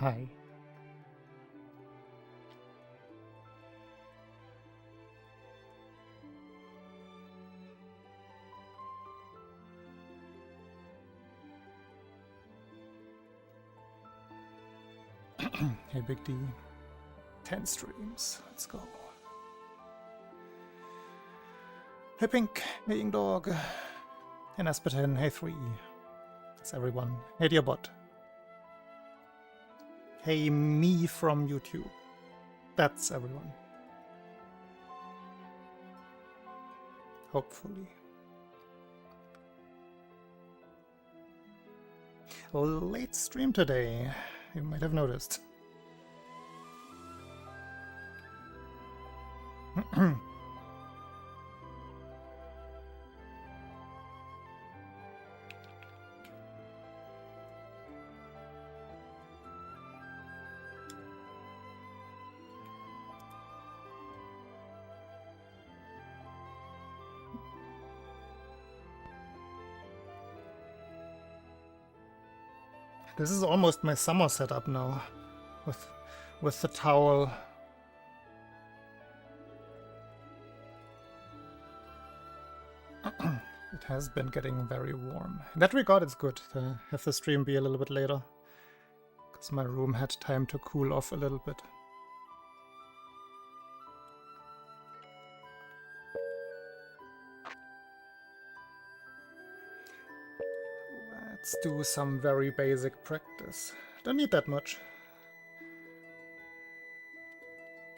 Hi. Hey Big D. 10 streams. Let's go. Hey Pink. Hey Ing Dog. Hey Nasperton. Hey 3. That's everyone. Hey Dearbot. Hey me from YouTube. That's everyone. Hopefully. A late stream today. You might have noticed. This is almost my summer setup now, with the towel. It has been getting very warm. In that regard, it's good to have the stream be a little bit later, because my room had time to cool off a little bit. Let's do some very basic practice. Don't need that much.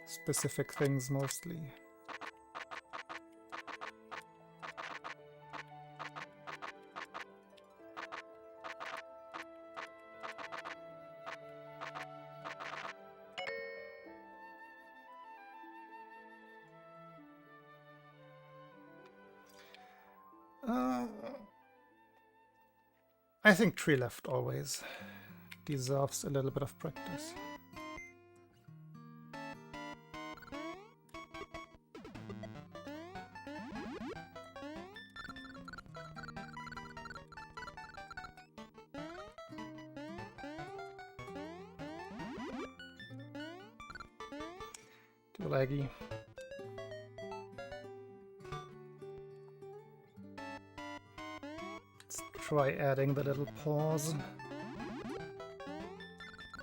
Specific things mostly. I think tree left always deserves a little bit of practice. Too laggy. Try adding the little pause.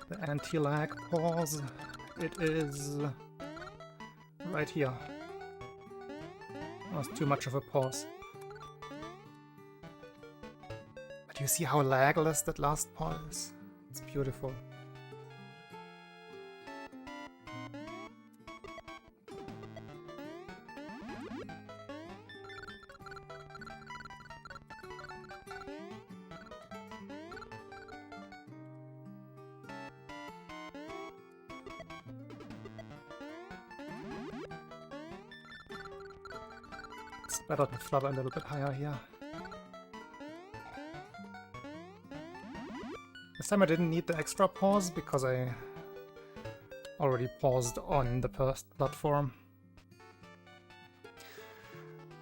The anti-lag pause. It is right here. That was too much of a pause. But you see how lagless that last pause is? It's beautiful. Better to flutter a little bit higher here. This time I didn't need the extra pause because I already paused on the first platform.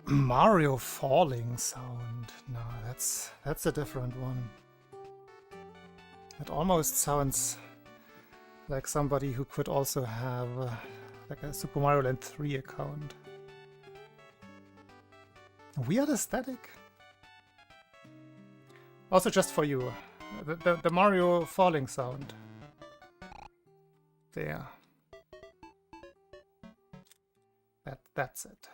Mario falling sound. No, that's a different one. It almost sounds like somebody who could also have like a Super Mario Land 3 account. Weird aesthetic. Also just for you. The Mario falling sound. There. That's it.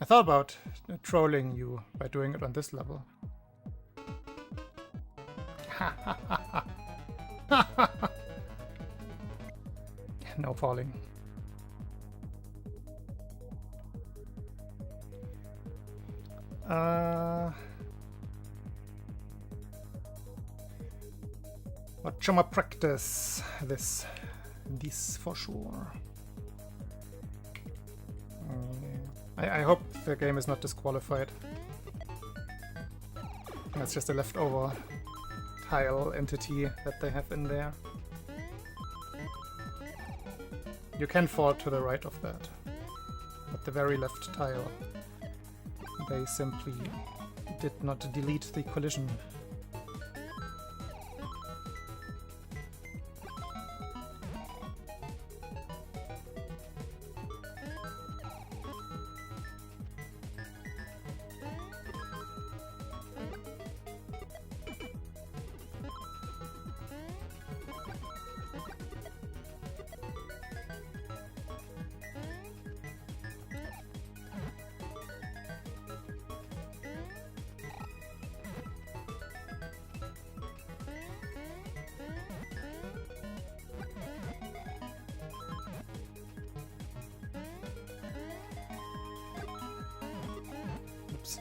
I thought about trolling you by doing it on this level. No falling. Watch practice this for sure. I hope the game is not disqualified. That's just a leftover tile entity that they have in there. You can fall to the right of that, but the very left tile, they simply did not delete the collision. Oops.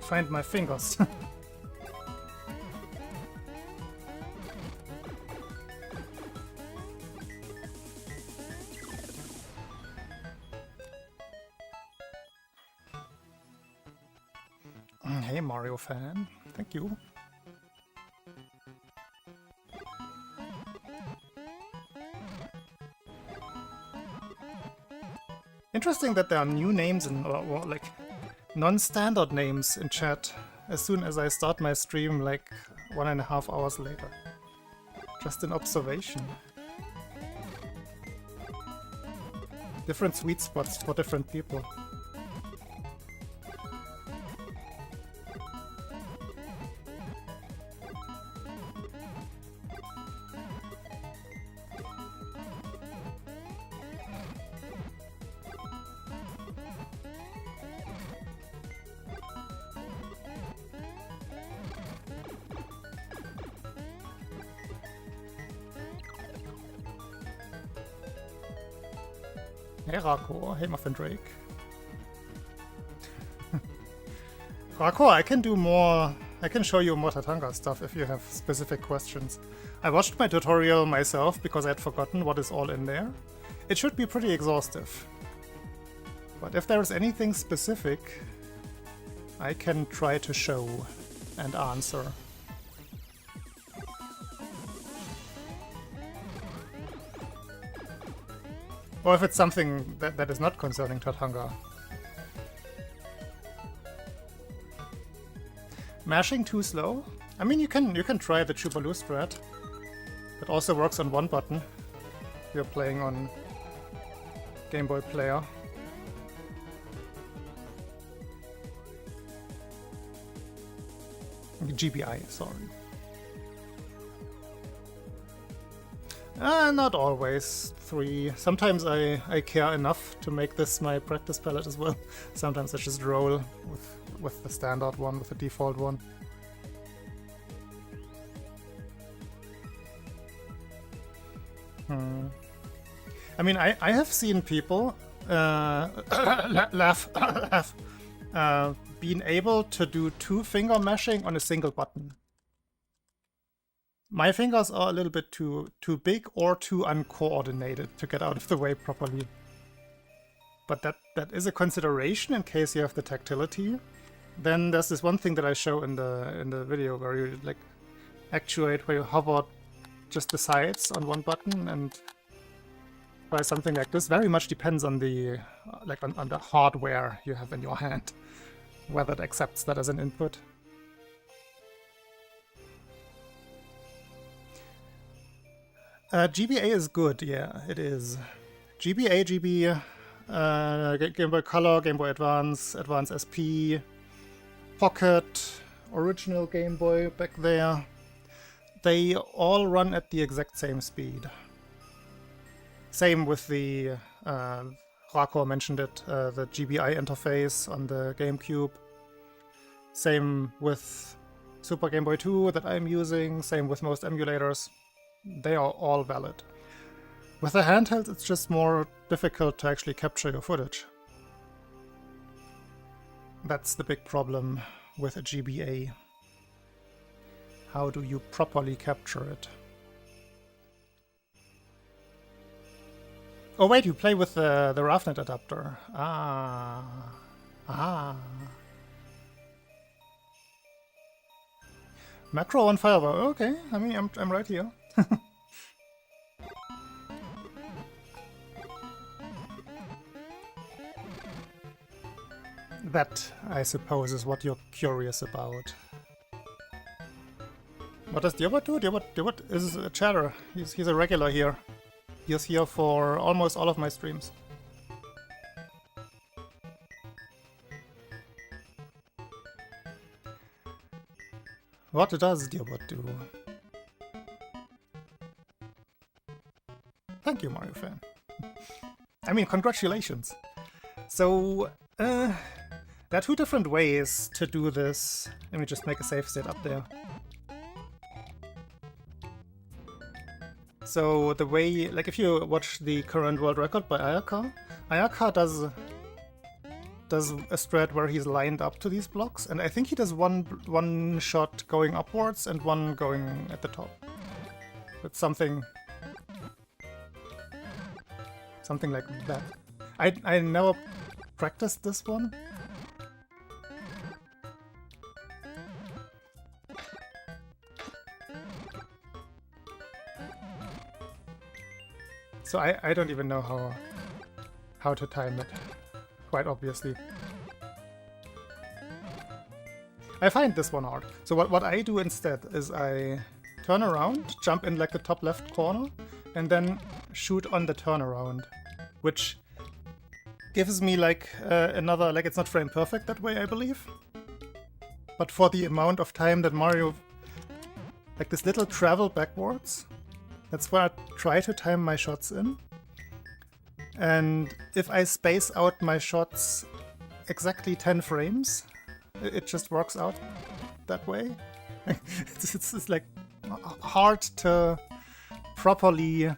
Find my fingers. Hey Mario fan, thank you. Interesting that there are new names in, or like non-standard names in chat as soon as I start my stream, like 1.5 hours later. Just an observation. Different sweet spots for different people. Hey Rako, hey Muffin Drake. Rako, I can do more, I can show you more Tatanga stuff if you have specific questions. I watched my tutorial myself because I had forgotten what is all in there. It should be pretty exhaustive. But if there is anything specific, I can try to show and answer. Or if it's something that is not concerning Tatanga. Mashing too slow? I mean, you can try the Chubaloo strat. It also works on one button. You're playing on Game Boy Player. GBI, sorry. Not always 3. Sometimes I care enough to make this my practice palette as well. Sometimes I just roll with the standard one, with the default one. I mean, I have seen people being able to do 2-finger mashing on a single button. My fingers are a little bit too big or too uncoordinated to get out of the way properly. But that is a consideration in case you have the tactility. Then there's this one thing that I show in the video where you like actuate, where you hover just the sides on one button and try something like this. Very much depends on the on the hardware you have in your hand, whether it accepts that as an input. GBA is good, yeah, it is. GBA, GB, Game Boy Color, Game Boy Advance, Advance SP, Pocket, original Game Boy back there. They all run at the exact same speed. Same with the, Rako mentioned it, the GBI interface on the GameCube. Same with Super Game Boy 2 that I'm using, same with most emulators. They are all valid. With the handheld, it's just more difficult to actually capture your footage. That's the big problem with a GBA. How do you properly capture it? Oh wait, you play with the RAVNet adapter. Ah. Macro on Fireball. Okay, I mean, I'm right here. That, I suppose, is what you're curious about. What does Diobot do? Diobot is a chatter. He's a regular here. He's here for almost all of my streams. What does Diobot do? Thank you, Mario fan. I mean, congratulations. So, there are two different ways to do this. Let me just make a save state up there. So the way, like if you watch the current world record by Ayaka, Ayaka does a strat where he's lined up to these blocks, and I think he does one shot going upwards and one going at the top. It's something like that. I never practiced this one. So I don't even know how to time it, quite obviously. I find this one hard. So what I do instead is I turn around, jump in like the top left corner, and then shoot on the turnaround, which gives me like another, like it's not frame perfect that way, I believe. But for the amount of time that Mario, like this little travel backwards, that's where I try to time my shots in. And if I space out my shots exactly 10 frames, it just works out that way. It's like hard to properly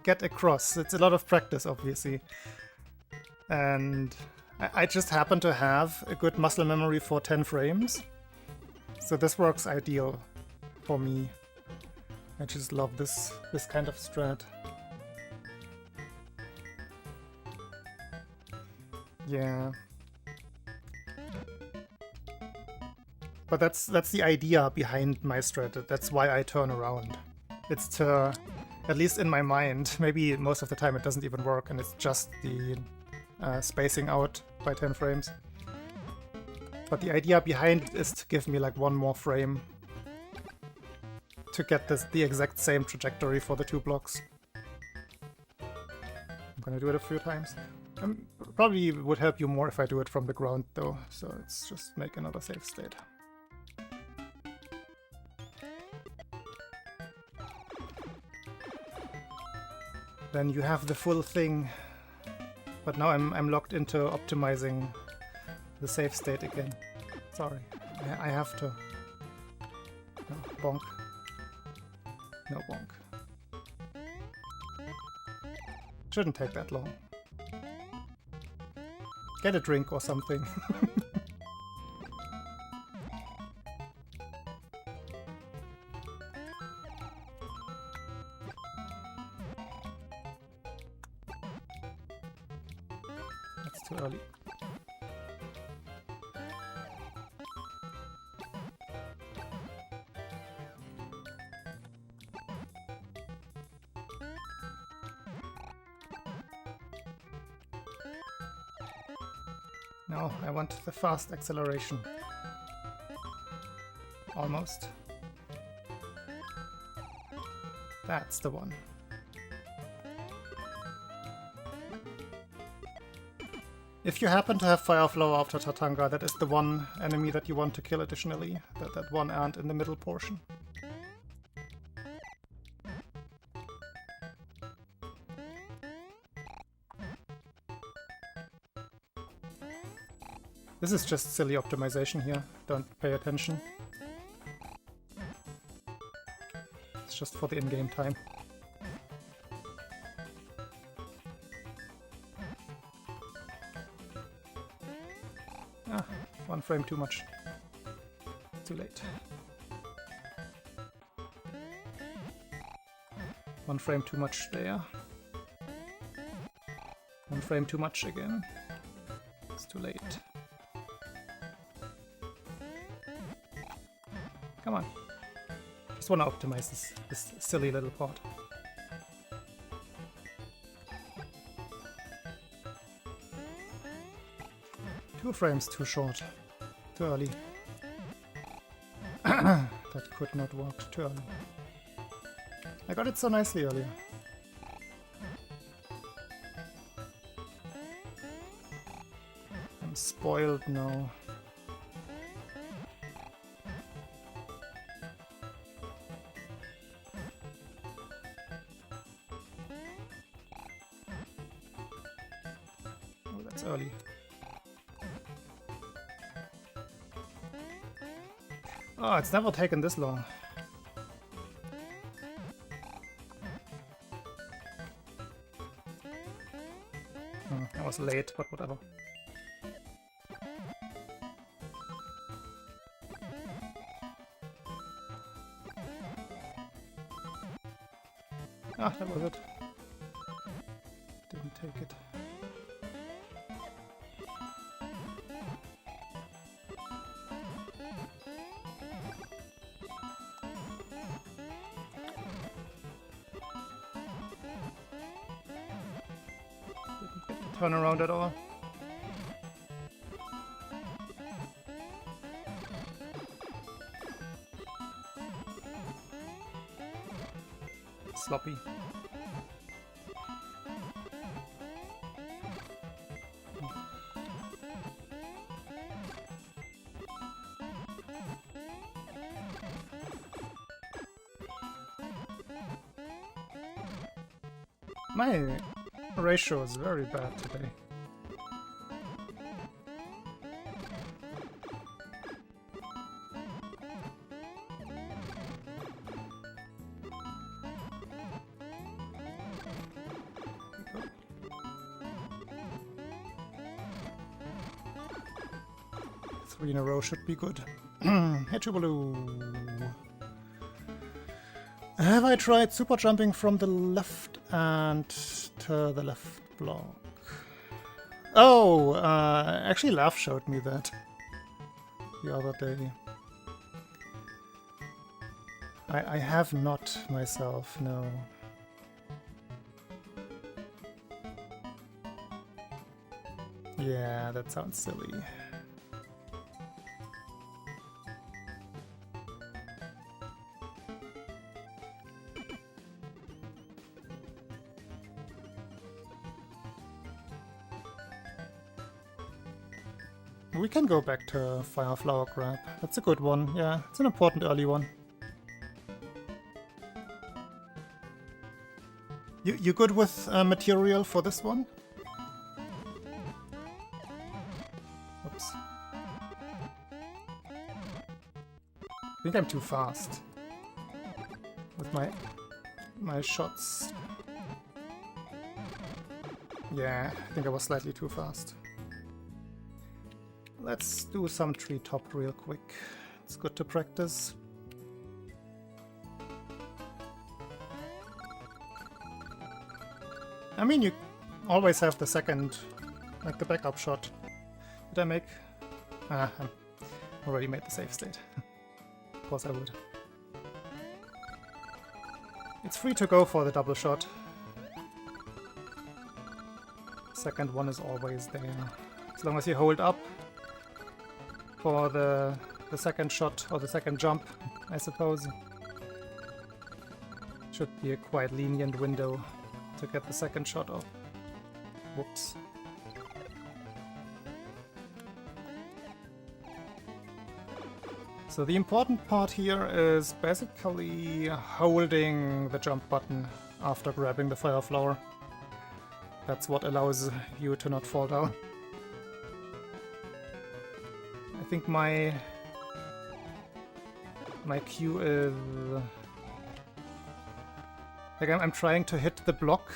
get across. It's a lot of practice, obviously. And I just happen to have a good muscle memory for 10 frames. So this works ideal for me. I just love this kind of strat. Yeah. But that's the idea behind my strat. That's why I turn around. It's to, at least in my mind, maybe most of the time it doesn't even work and it's just the spacing out by 10 frames. But the idea behind it is to give me like one more frame to get the exact same trajectory for the two blocks. I'm gonna do it a few times. Probably would help you more if I do it from the ground though, so let's just make another save state. Then you have the full thing, but now I'm locked into optimizing the save state again. Sorry, I have to. No, bonk. No bonk. Shouldn't take that long. Get a drink or something. That's too early. No, I want the fast acceleration. Almost. That's the one. If you happen to have Fire Flower after Tatanga, that is the one enemy that you want to kill additionally. That one ant in the middle portion. This is just silly optimization here, don't pay attention. It's just for the in-game time. Ah, one frame too much. Too late. One frame too much there. One frame too much again. It's too late. Come on. Just want to optimize this silly little pod. Two frames too short. Too early. That could not work too early. I got it so nicely earlier. I'm spoiled now. Oh, that's early. Oh, it's never taken this long. I was late, but whatever. Ah, that was it. Didn't take it. Turn around at all. Sloppy. My ratio is very bad today. Three in a row should be good. Hitchubaloo. Have I tried super jumping from the left and to the left block? Oh, actually Laugh showed me that the other day. I have not myself, no. Yeah, that sounds silly. We can go back to Fire Flower Grab. That's a good one, yeah. It's an important early one. You good with material for this one? Oops. I think I'm too fast with my shots. Yeah, I think I was slightly too fast. Let's do some treetop real quick. It's good to practice. I mean, you always have the second, like the backup shot. Did I make? I already made the save state. Of course I would. It's free to go for the double shot. Second one is always there. As long as you hold up for the second shot or the second jump, I suppose. Should be a quite lenient window to get the second shot off. Whoops. So the important part here is basically holding the jump button after grabbing the fire flower. That's what allows you to not fall down. I think my cue is... like I'm trying to hit the block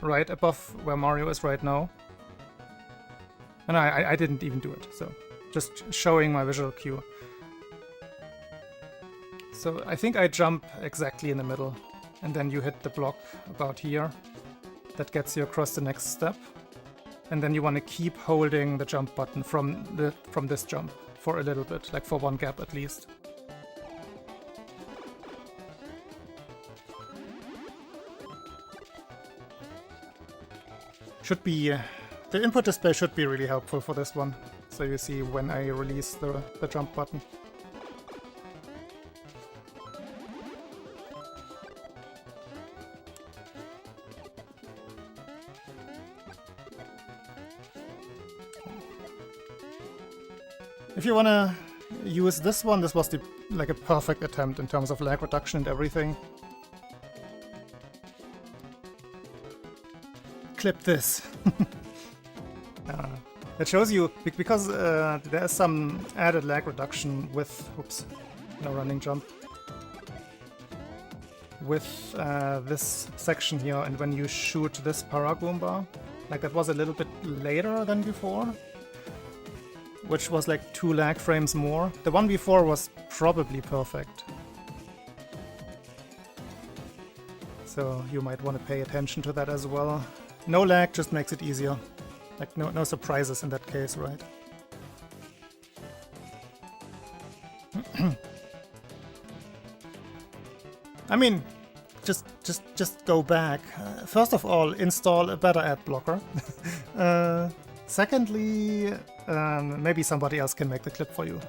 right above where Mario is right now. And I didn't even do it, so just showing my visual cue. So I think I jump exactly in the middle, and then you hit the block about here. That gets you across the next step. And then you want to keep holding the jump button from this jump for a little bit, like for one gap at least. Should be... the input display should be really helpful for this one. So you see when I release the jump button. If you wanna use this one, this was the like a perfect attempt in terms of lag reduction and everything. Clip this. It shows you because there is some added lag reduction with no running jump with this section here, and when you shoot this Paragoomba, like that was a little bit later than before, which was like 2 lag frames more. The one before was probably perfect. So you might want to pay attention to that as well. No lag just makes it easier. Like no surprises in that case, right? I mean, just go back. First of all, install a better ad blocker. Secondly, maybe somebody else can make the clip for you.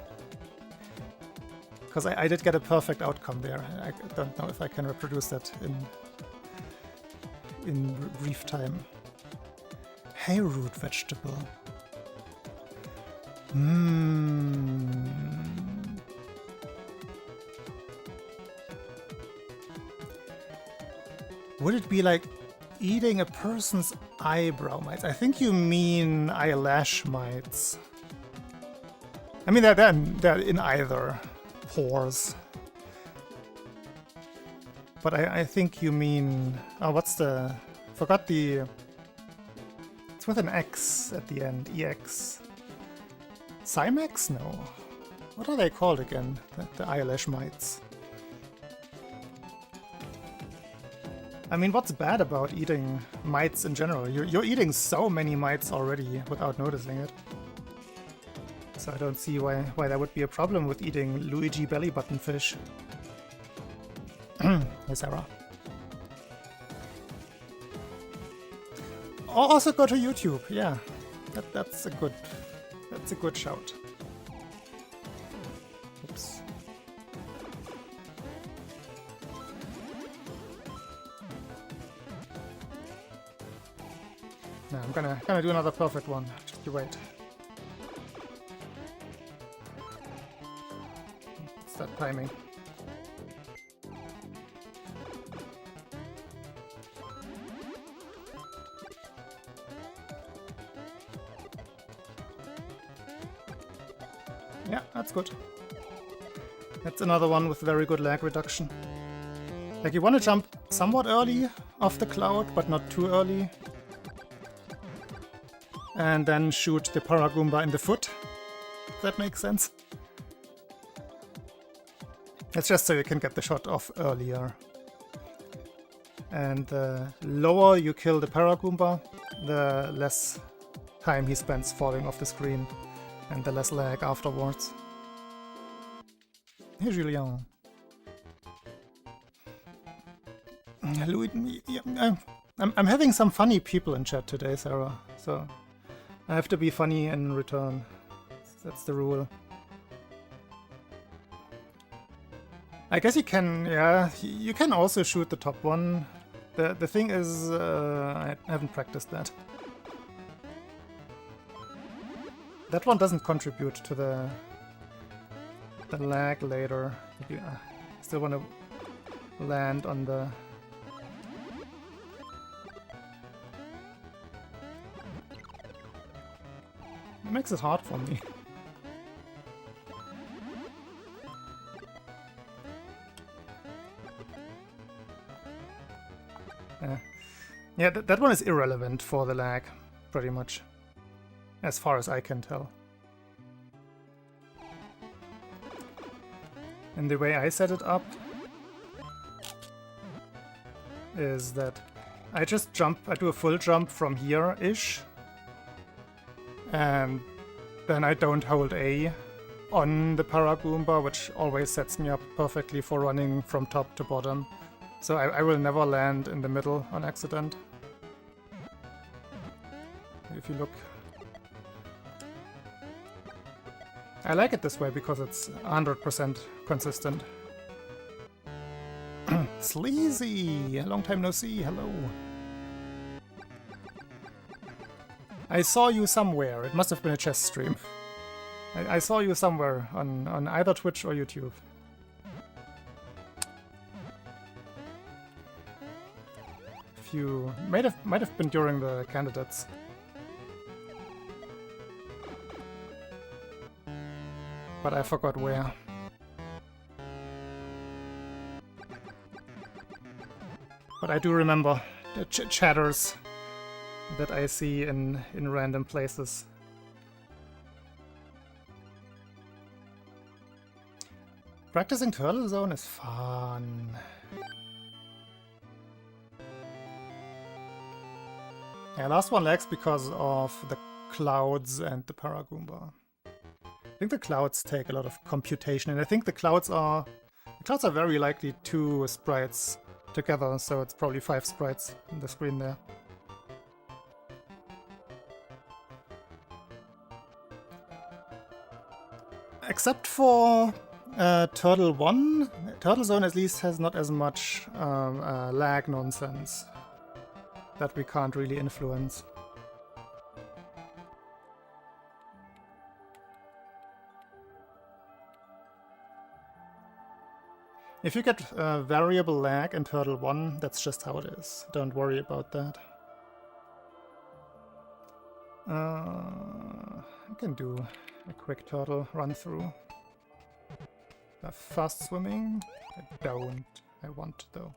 Because I did get a perfect outcome there. I don't know if I can reproduce that in brief time. Hey, root vegetable. Would it be like eating a person's eyebrow mites? I think you mean eyelash mites. I mean, they're in either pores. But I think you mean... Oh, what's the... Forgot the... It's with an X at the end. EX. Cymex? No. What are they called again? The eyelash mites. I mean, what's bad about eating mites in general? You're eating so many mites already without noticing it. So I don't see why that would be a problem with eating Luigi belly button fish. Hey, Sarah. Also go to YouTube. Yeah, that's a good shout. Oops. No, I'm gonna do another perfect one. Just you wait. It's that timing. Yeah, that's good. That's another one with very good lag reduction. Like, you want to jump somewhat early off the cloud, but not too early. And then shoot the Paragoomba in the foot. If that makes sense. It's just so you can get the shot off earlier. And the lower you kill the Paragoomba, the less time he spends falling off the screen. And the less lag afterwards. Hey, Julien. I'm having some funny people in chat today, Sarah. So I have to be funny in return. That's the rule. I guess you can, yeah, you can also shoot the top one. The thing is, I haven't practiced that. That one doesn't contribute to the lag later. You still want to land on the... It makes it hard for me. Yeah, that one is irrelevant for the lag, pretty much. As far as I can tell. And the way I set it up is that I just jump, I do a full jump from here-ish, and then I don't hold A on the Paragoomba, which always sets me up perfectly for running from top to bottom. So I will never land in the middle on accident. you look. I like it this way because it's 100% consistent. Sleazy! Long time no see, hello. I saw you somewhere. It must have been a chess stream. I saw you somewhere on either Twitch or YouTube. You might have been during the candidates. But I forgot where. But I do remember the chatters that I see in random places. Practicing Turtle Zone is fun. Yeah, last one lags because of the clouds and the Paragoomba. I think the clouds take a lot of computation, and I think the clouds are very likely 2 sprites together, so it's probably 5 sprites on the screen there. Except for Turtle 1, Turtle Zone at least has not as much lag nonsense that we can't really influence. If you get variable lag in Turtle 1, that's just how it is. Don't worry about that. I can do a quick turtle run through. Fast swimming? I don't. I want though.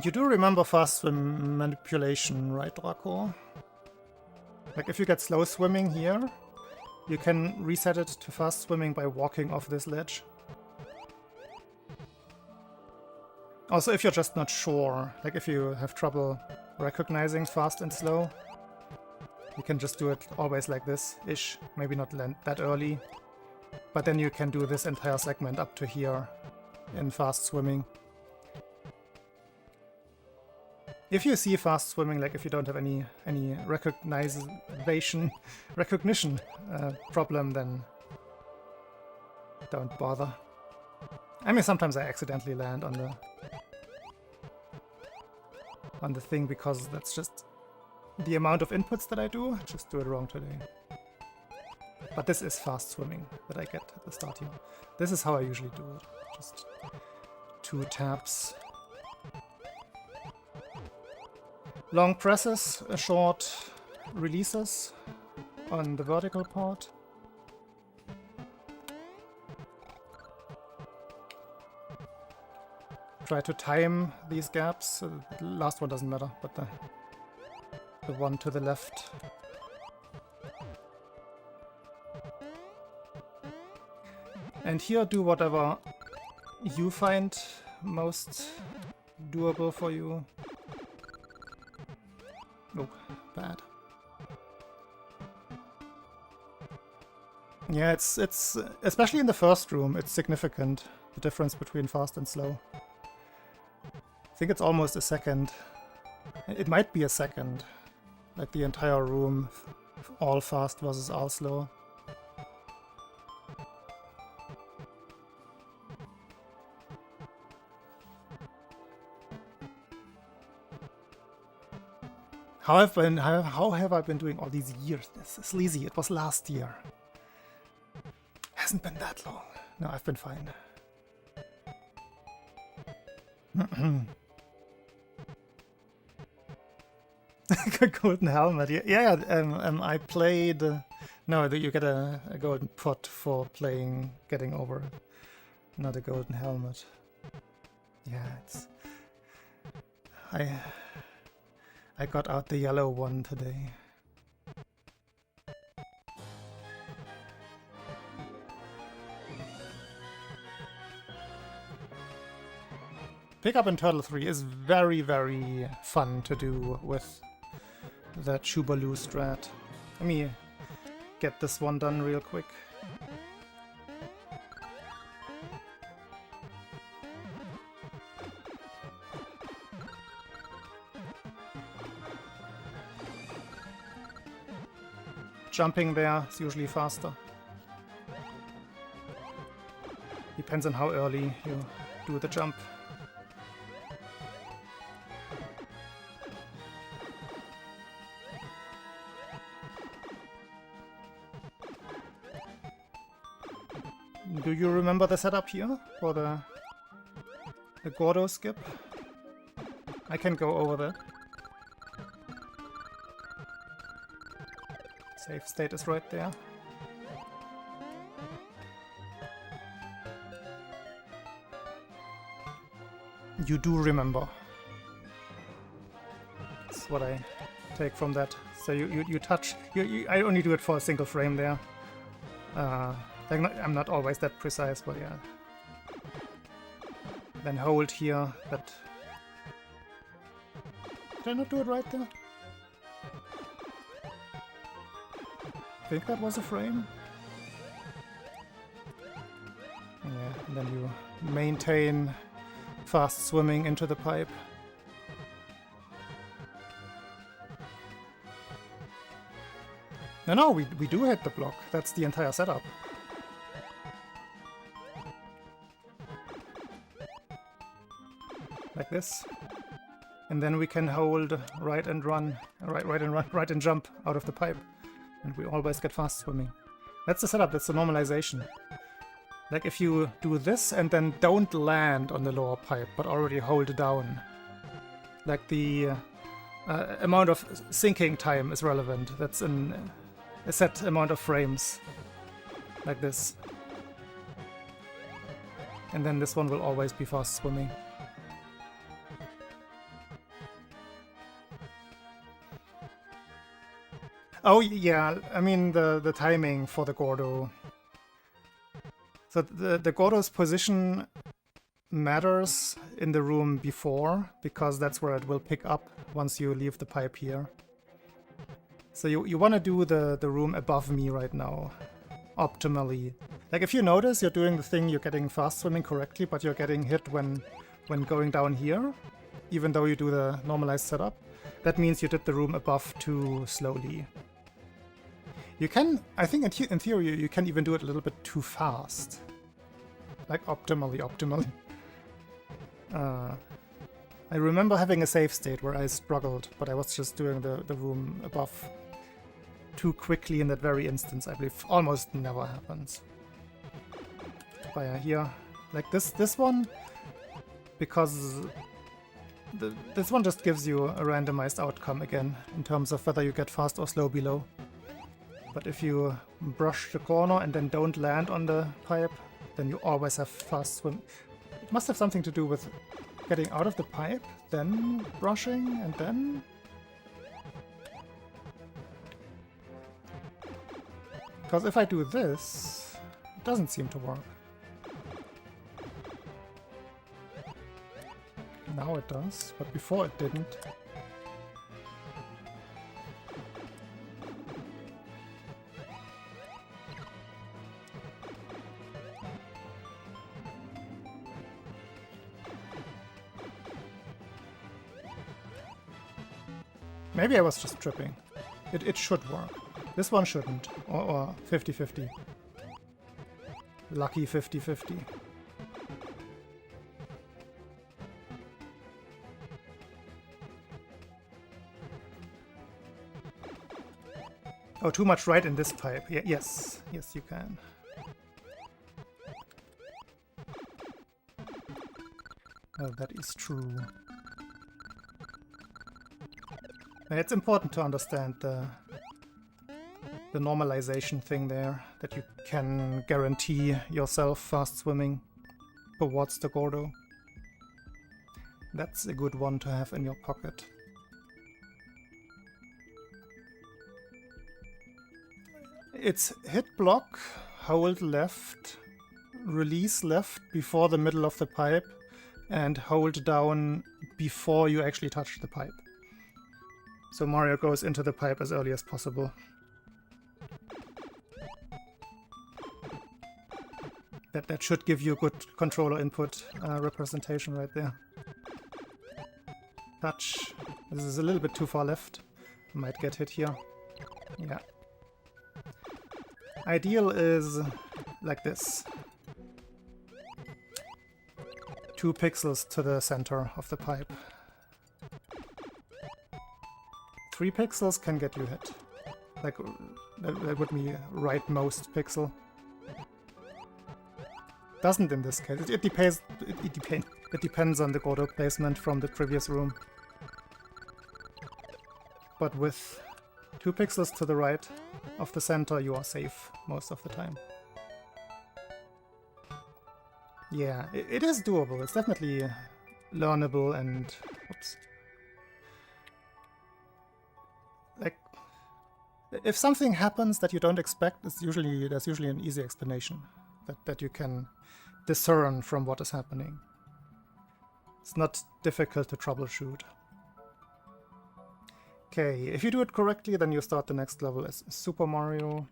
You do remember fast swim manipulation, right, Draco? Like if you get slow swimming here, you can reset it to fast swimming by walking off this ledge. Also, if you're just not sure, like if you have trouble recognizing fast and slow, you can just do it always like this-ish. Maybe not land that early, but then you can do this entire segment up to here in fast swimming. If you see fast swimming, like if you don't have any recognition problem, then don't bother. I mean, sometimes I accidentally land on the thing because that's just the amount of inputs that I do. I just do it wrong today. But this is fast swimming that I get at the start here. This is how I usually do it. Just 2 taps. Long presses, short releases on the vertical part. Try to time these gaps. The last one doesn't matter, but the one to the left. And here do whatever you find most doable for you. Oh, bad. Yeah, it's especially in the first room, it's significant, the difference between fast and slow. I think it's almost a second. It might be a second, like the entire room, all fast versus all slow. How have I been doing all these years? This is sleazy. It was last year. Hasn't been that long. No, I've been fine. Golden helmet. Yeah. I played. No, you get a golden pot for getting over. Not a golden helmet. Yeah, it's. I got out the yellow one today. Pickup in Turtle 3 is very, very fun to do with the Chubaloo strat. Let me get this one done real quick. jumping there is usually faster. Depends on how early you do the jump. Do you remember the setup here for the Gordo skip? I can go over that. Save state is right there. You do remember. That's what I take from that. So you touch. I only do it for a single frame there. I'm not always that precise, but yeah. Then hold here. That. Did I not do it right there? I think that was a frame. Yeah, and then you maintain fast swimming into the pipe. No, we do hit the block. That's the entire setup. Like this. And then we can hold right and run, right and jump out of the pipe. And we always get fast swimming. That's the setup, that's the normalization. Like if you do this and then don't land on the lower pipe, but already hold down. Like the amount of sinking time is relevant. That's a set amount of frames. Like this. And then this one will always be fast swimming. Oh yeah, I mean the timing for the Gordo. So the Gordo's position matters in the room before, because that's where it will pick up once you leave the pipe here. So you want to do the room above me right now, optimally. Like if you notice you're doing the thing, you're getting fast swimming correctly, but you're getting hit when going down here, even though you do the normalized setup, that means you did the room above too slowly. You can, I think in theory, you can even do it a little bit too fast. Like optimally. I remember having a save state where I struggled, but I was just doing the room above too quickly in that very instance. I believe almost never happens. But here, like this one, because this one just gives you a randomized outcome again, in terms of whether you get fast or slow below. But if you brush the corner and then don't land on the pipe, then you always have fast swim. It must have something to do with getting out of the pipe, then brushing, and then... Because if I do this, it doesn't seem to work. Now it does, but before it didn't. Maybe I was just tripping. It should work. This one shouldn't. Or 50-50. Lucky 50-50. Oh, too much right in this pipe. Yes, you can. Well, that is true. It's important to understand the normalization thing there, that you can guarantee yourself fast swimming towards the Gordo. That's a good one to have in your pocket. It's hit block, hold left, release left before the middle of the pipe, and hold down before you actually touch the pipe. So Mario goes into the pipe as early as possible. That should give you a good controller input representation right there. Touch. This is a little bit too far left. Might get hit here. Yeah. Ideal is like this. 2 pixels to the center of the pipe. 3 pixels can get you hit. Like, that would be rightmost pixel. Doesn't in this case. It depends on the Godot placement from the previous room. But with 2 pixels to the right of the center, you are safe most of the time. Yeah, it is doable. It's definitely learnable and... Oops. Like, if something happens that you don't expect, there's usually an easy explanation that you can discern from what is happening. It's not difficult to troubleshoot. Okay, if you do it correctly, then you start the next level as Super Mario.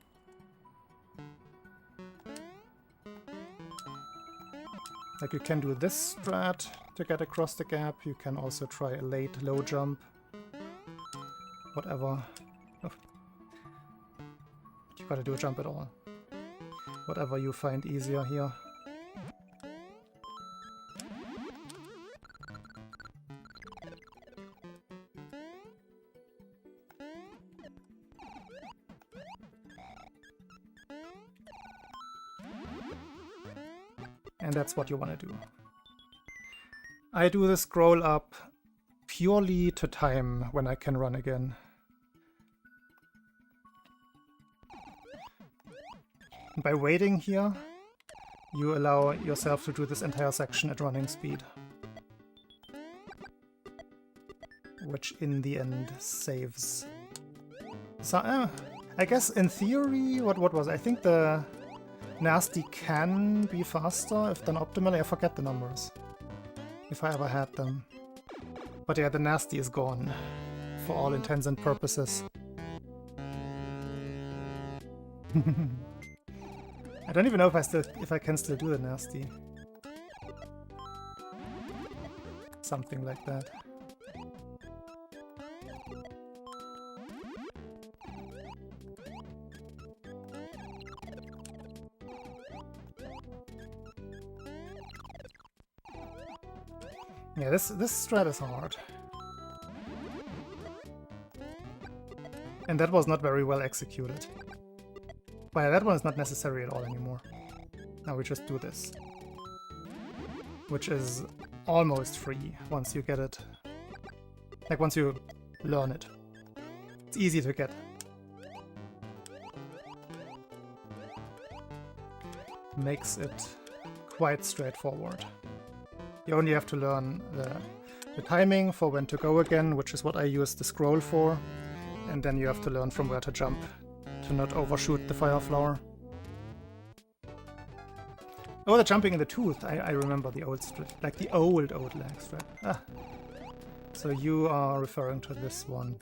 Like, you can do this strat to get across the gap. You can also try a late low jump. Whatever. Oh. You gotta do a jump at all. Whatever you find easier here. And that's what you want to do. I do the scroll up purely to time when I can run again. And by waiting here, you allow yourself to do this entire section at running speed. Which in the end saves. So, I guess in theory, what was it? I think the Nasty can be faster if done optimally. I forget the numbers, if I ever had them. But yeah, the Nasty is gone, for all intents and purposes. I don't even know if I can still do the Nasty. Something like that. Yeah, this strat is hard. And that was not very well executed. But yeah, that one is not necessary at all anymore. Now we just do this. Which is almost free once you get it. Like, once you learn it. It's easy to get. Makes it quite straightforward. You only have to learn the timing for when to go again, which is what I use the scroll for. And then you have to learn from where to jump to not overshoot the fire flower. Oh, the jumping in the tooth. I remember the old strat, like the old lag strat. Ah. So you are referring to this one.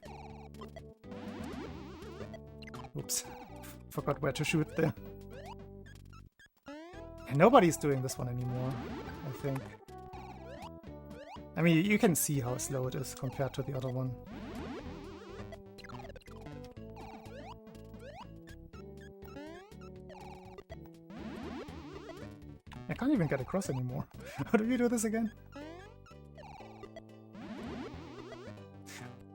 Oops. Forgot where to shoot there. And nobody's doing this one anymore, I think. I mean, you can see how slow it is compared to the other one. I can't even get across anymore. How do you do this again?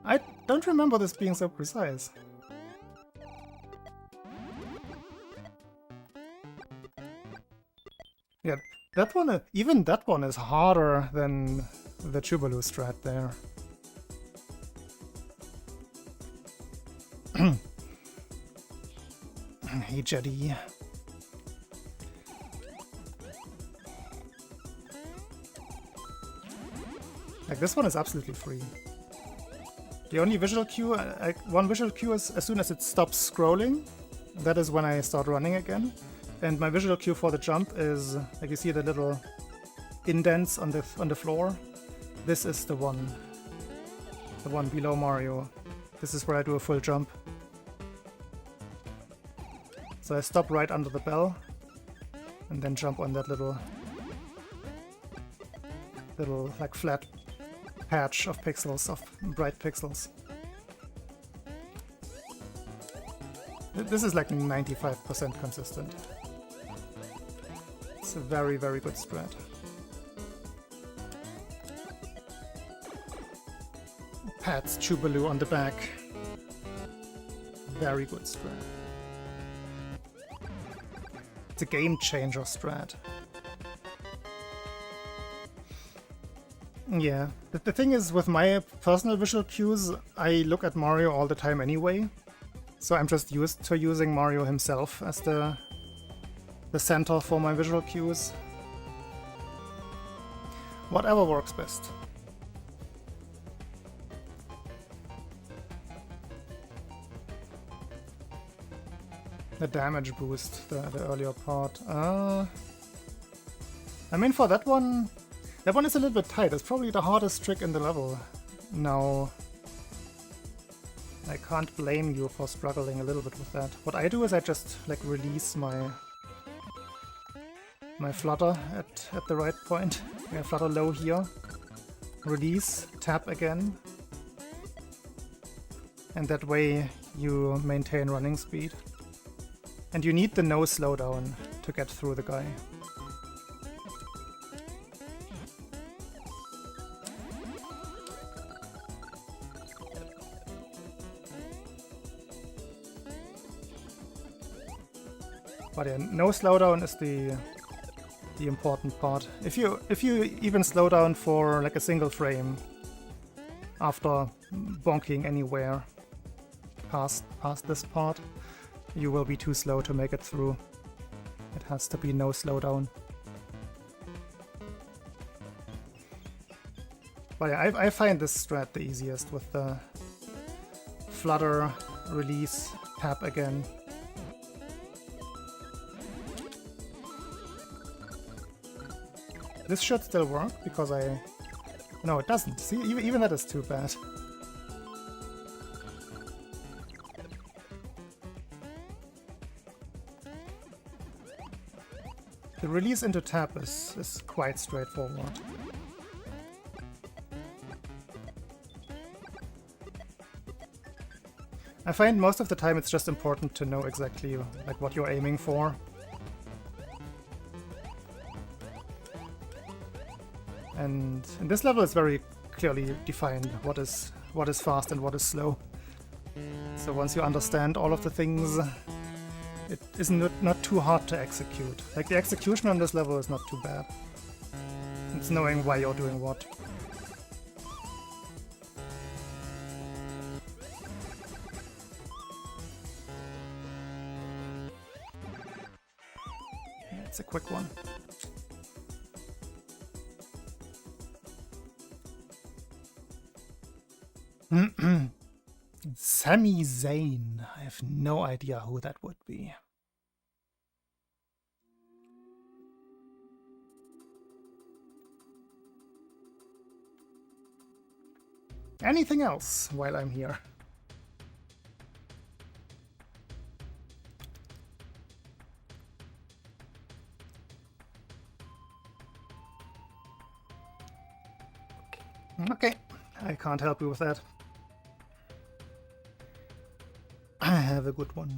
I don't remember this being so precise. Yeah, that one, even that one is harder than the Chubalu strat there. Hey, Jetty. Like, this one is absolutely free. The only visual cue, one visual cue is as soon as it stops scrolling. That is when I start running again. And my visual cue for the jump is, like, you see the little indents on the floor. This is the one below Mario. This is where I do a full jump. So I stop right under the bell and then jump on that little like flat patch of pixels, of bright pixels. This is like 95% consistent. It's a very, very good strat. Pats Chubaloo on the back. Very good strat. It's a game changer strat. Yeah, the thing is, with my personal visual cues, I look at Mario all the time anyway. So I'm just used to using Mario himself as the center for my visual cues. Whatever works best. The damage boost, the earlier part. I mean, for that one is a little bit tight. It's probably the hardest trick in the level. Now, I can't blame you for struggling a little bit with that. What I do is I just like release my flutter at the right point. Yeah, flutter low here. Release, tap again. And that way you maintain running speed. And you need the no slowdown to get through the guy. But yeah, no slowdown is the important part. If you even slow down for like a single frame after bonking anywhere past this part, you will be too slow to make it through. It has to be no slowdown. But yeah, I find this strat the easiest with the flutter, release, tap again. This should still work because no, it doesn't. See, even that is too bad. The release into tap is quite straightforward. I find most of the time it's just important to know exactly like what you're aiming for. And in this level it's very clearly defined what is fast and what is slow. So once you understand all of the things, it is not too hard to execute. Like, the execution on this level is not too bad. It's knowing why you're doing what. Yeah, it's a quick one. Sami Zayn. I have no idea who that would be. Anything else while I'm here? Okay, I can't help you with that. I have a good one.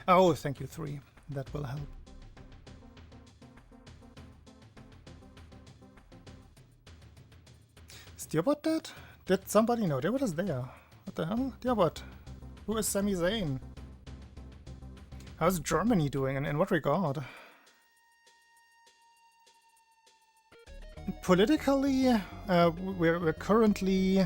Oh, thank you, 3. That will help. Is Dearbot dead? Did somebody know? Dearbot is there. What the hell? Dearbot. Who is Sami Zayn? How's Germany doing and in what regard? Politically, we're currently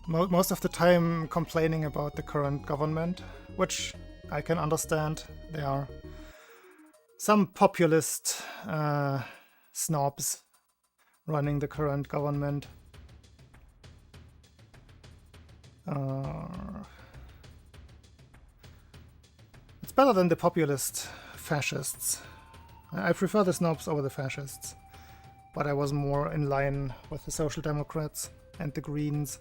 most of the time complaining about the current government, which I can understand. There are some populist snobs running the current government. It's better than the populist fascists. I prefer the snobs over the fascists, but I was more in line with the Social Democrats and the Greens.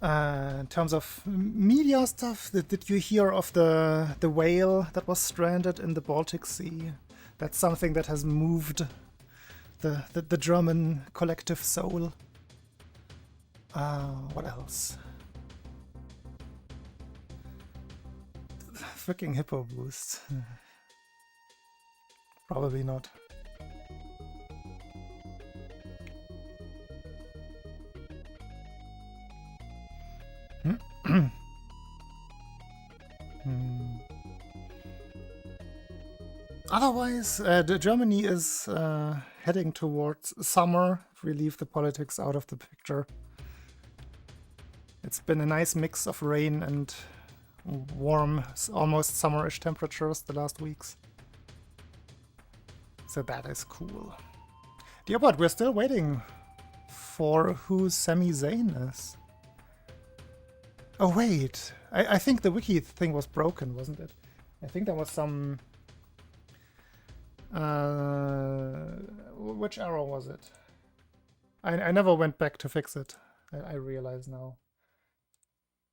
In terms of media stuff, did you hear of the whale that was stranded in the Baltic Sea? That's something that has moved the German collective soul. What else? Freaking hippo boost. Probably not. Otherwise, Germany is heading towards summer, if we leave the politics out of the picture. It's been a nice mix of rain and warm, almost summerish temperatures the last weeks. So that is cool. Dear but we're still waiting for who Sami Zayn is. Oh wait, I think the wiki thing was broken, wasn't it? I think there was some... which error was it? I never went back to fix it. I realize now.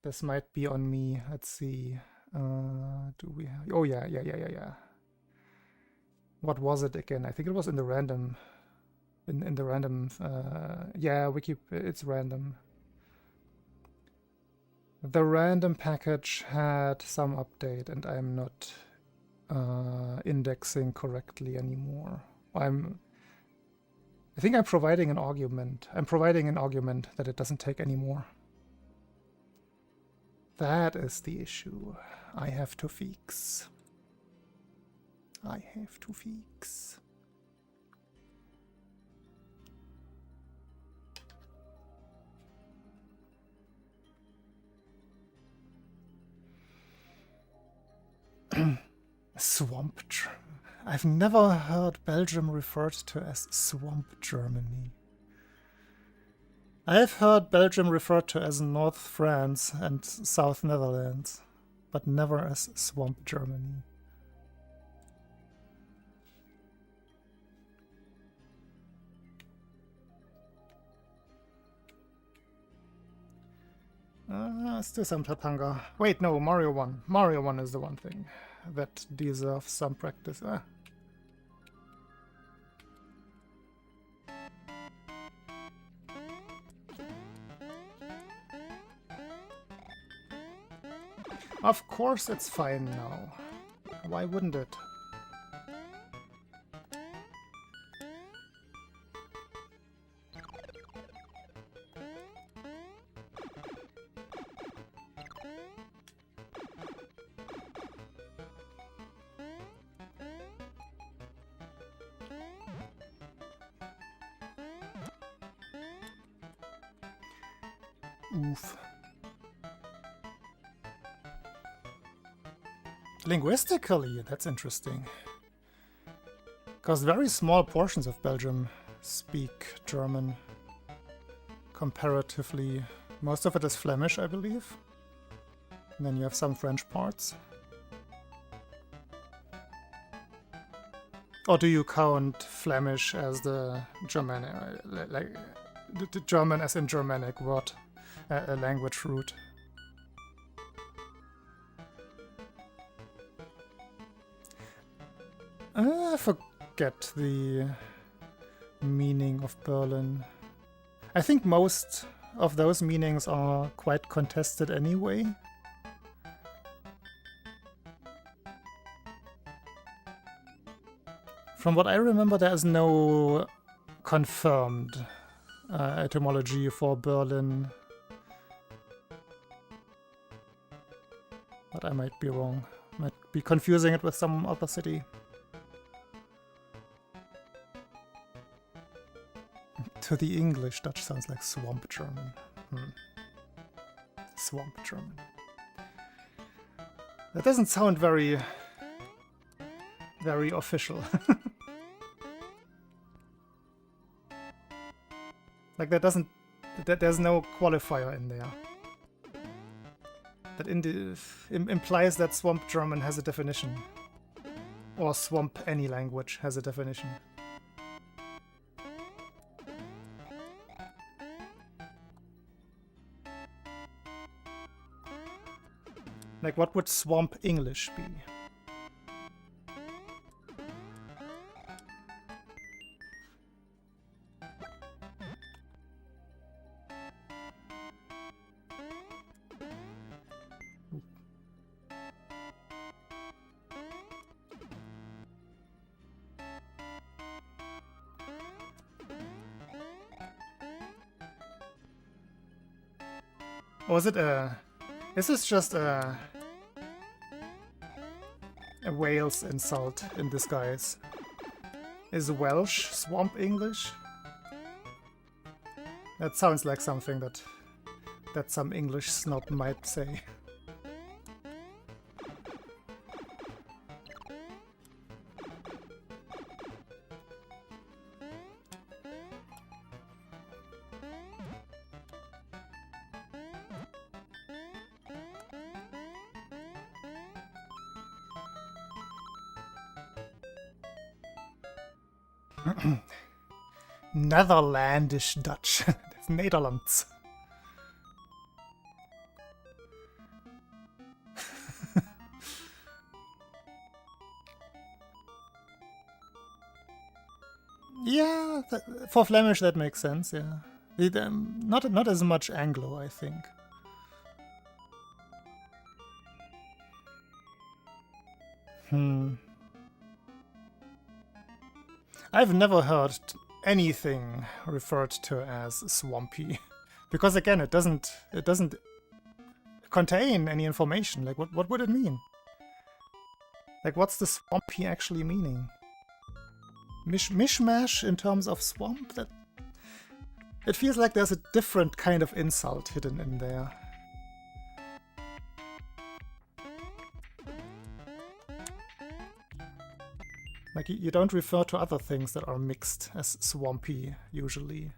This might be on me. Let's see. Do we have... Oh yeah. What was it again? I think it was in the random... In the random... yeah, wiki... It's random. The random package had some update and I'm not indexing correctly anymore. I think I'm providing an argument. I'm providing an argument that it doesn't take anymore. That is the issue I have to fix. I have to fix. Swamp Germany. I've never heard Belgium referred to as Swamp Germany. I've heard Belgium referred to as North France and South Netherlands, but never as Swamp Germany. Still some Tatanga. Wait, no, Mario 1. Mario 1 is the one thing that deserves some practice. Of course it's fine now. Why wouldn't it? Oof. Linguistically, that's interesting. Because very small portions of Belgium speak German. Comparatively, most of it is Flemish, I believe. And then you have some French parts. Or do you count Flemish as the Germanic, like the German as in Germanic word, a language root? I forget the meaning of Berlin. I think most of those meanings are quite contested anyway. From what I remember, there is no confirmed etymology for Berlin. But I might be wrong. Might be confusing it with some other city. To the English, Dutch sounds like Swamp German. Swamp German. That doesn't sound very official. Like there's no qualifier in there. That implies that Swamp German has a definition. Or Swamp any language has a definition. Like, what would Swamp English be? Or is it a... Is this just a Wales insult in disguise? Is Welsh Swamp English? That sounds like something that some English snob might say. Netherlandish Dutch. That's Nederlands. Yeah, for Flemish that makes sense, yeah. Not as much Anglo, I think. I've never heard anything referred to as swampy, because again, it doesn't contain any information. Like, what would it mean? Like, what's the swampy actually meaning? Mishmash in terms of swamp? That it feels like there's a different kind of insult hidden in there. Like, you don't refer to other things that are mixed as swampy, usually.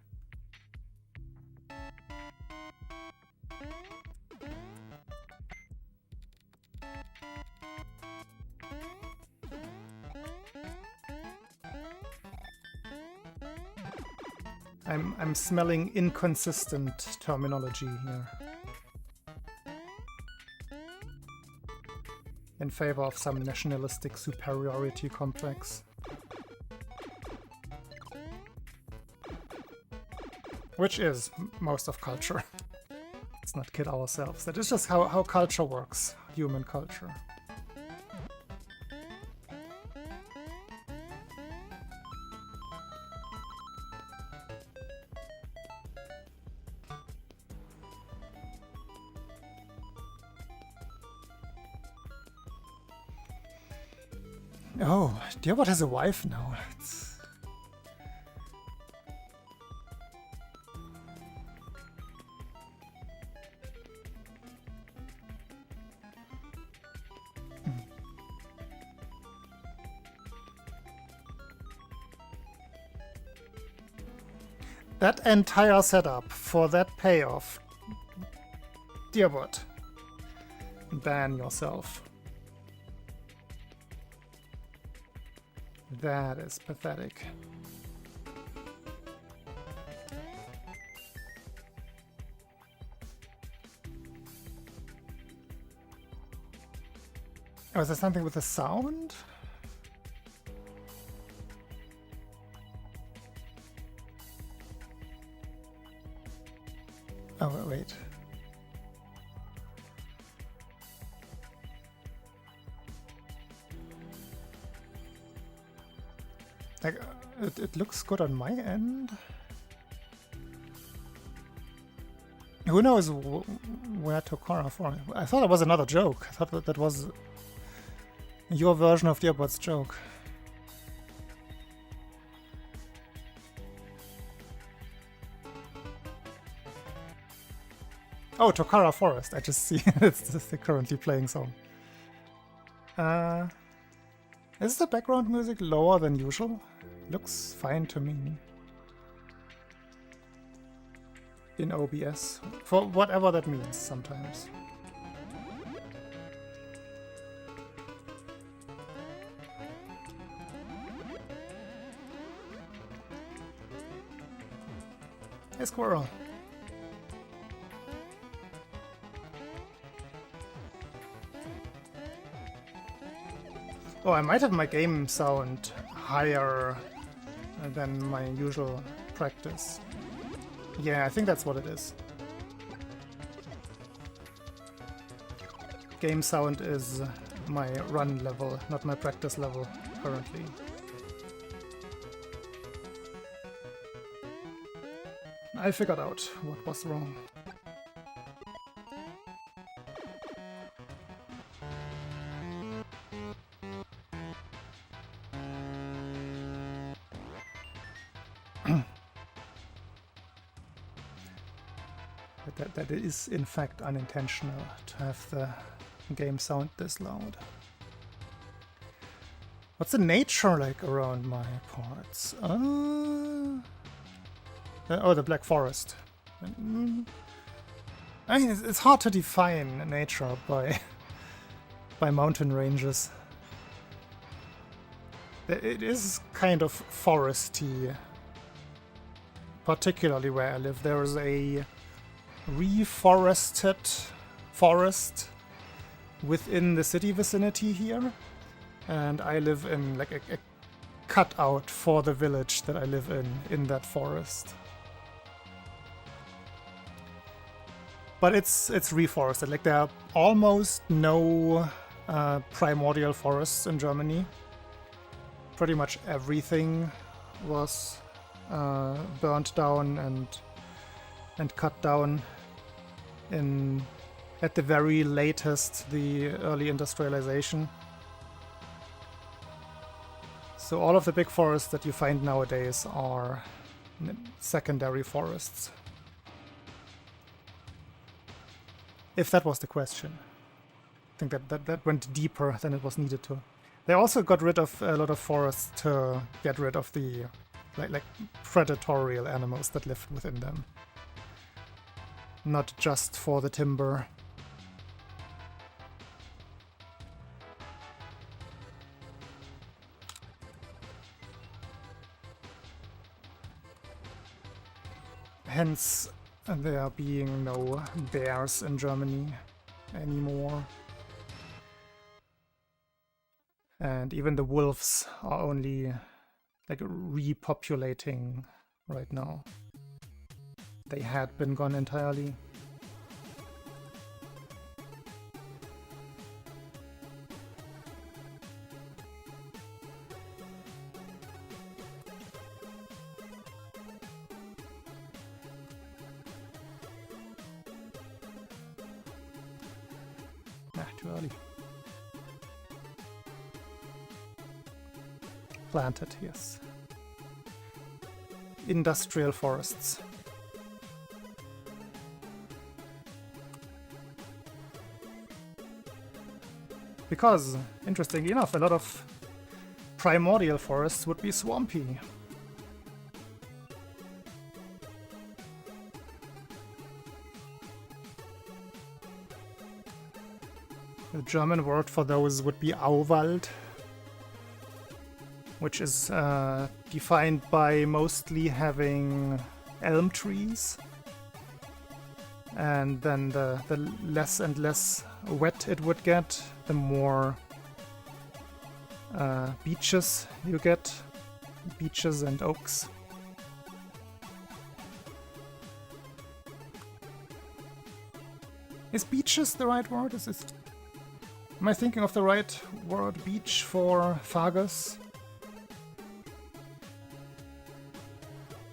I'm smelling inconsistent terminology here. In favor of some nationalistic superiority complex. Which is most of culture. Let's not kid ourselves. That is just how culture works, human culture. Oh, Dearbot has a wife now. That entire setup for that payoff. Dearbot, ban yourself. That is pathetic. Oh, is there something with the sound? Oh, wait. Like, it looks good on my end. Who knows where to corner for? I thought it was another joke. I thought that was your version of Dearbot's joke. Oh, Tokara Forest. I just see it's the currently playing song. Is the background music lower than usual? Looks fine to me. In OBS. For whatever that means sometimes. Hey, squirrel. Oh, I might have my game sound higher than my usual practice. Yeah, I think that's what it is. Game sound is my run level, not my practice level currently. I figured out what was wrong. that it is in fact unintentional to have the game sound this loud. What's the nature like around my parts? Oh, the Black Forest. I mean, it's hard to define nature by mountain ranges. It is kind of foresty, particularly where I live. There is a reforested forest within the city vicinity here, and I live in like a cutout for the village that I live in that forest. But it's reforested. Like, there are almost no primordial forests in Germany. Pretty much everything was burnt down and cut down in, at the very latest, the early industrialization. So all of the big forests that you find nowadays are secondary forests. If that was the question. I think that went deeper than it was needed to. They also got rid of a lot of forests to get rid of the like predatorial animals that lived within them. Not just for the timber. Hence, there being no bears in Germany anymore. And even the wolves are only like repopulating right now. They had been gone entirely. Too early. Planted, yes. Industrial forests. Because, interestingly enough, a lot of primordial forests would be swampy. The German word for those would be Auwald, which is defined by mostly having elm trees. And then the less and less wet it would get, the more beeches you get. Beeches and oaks. Is beeches the right word? Am I thinking of the right word, beech, for Fagus?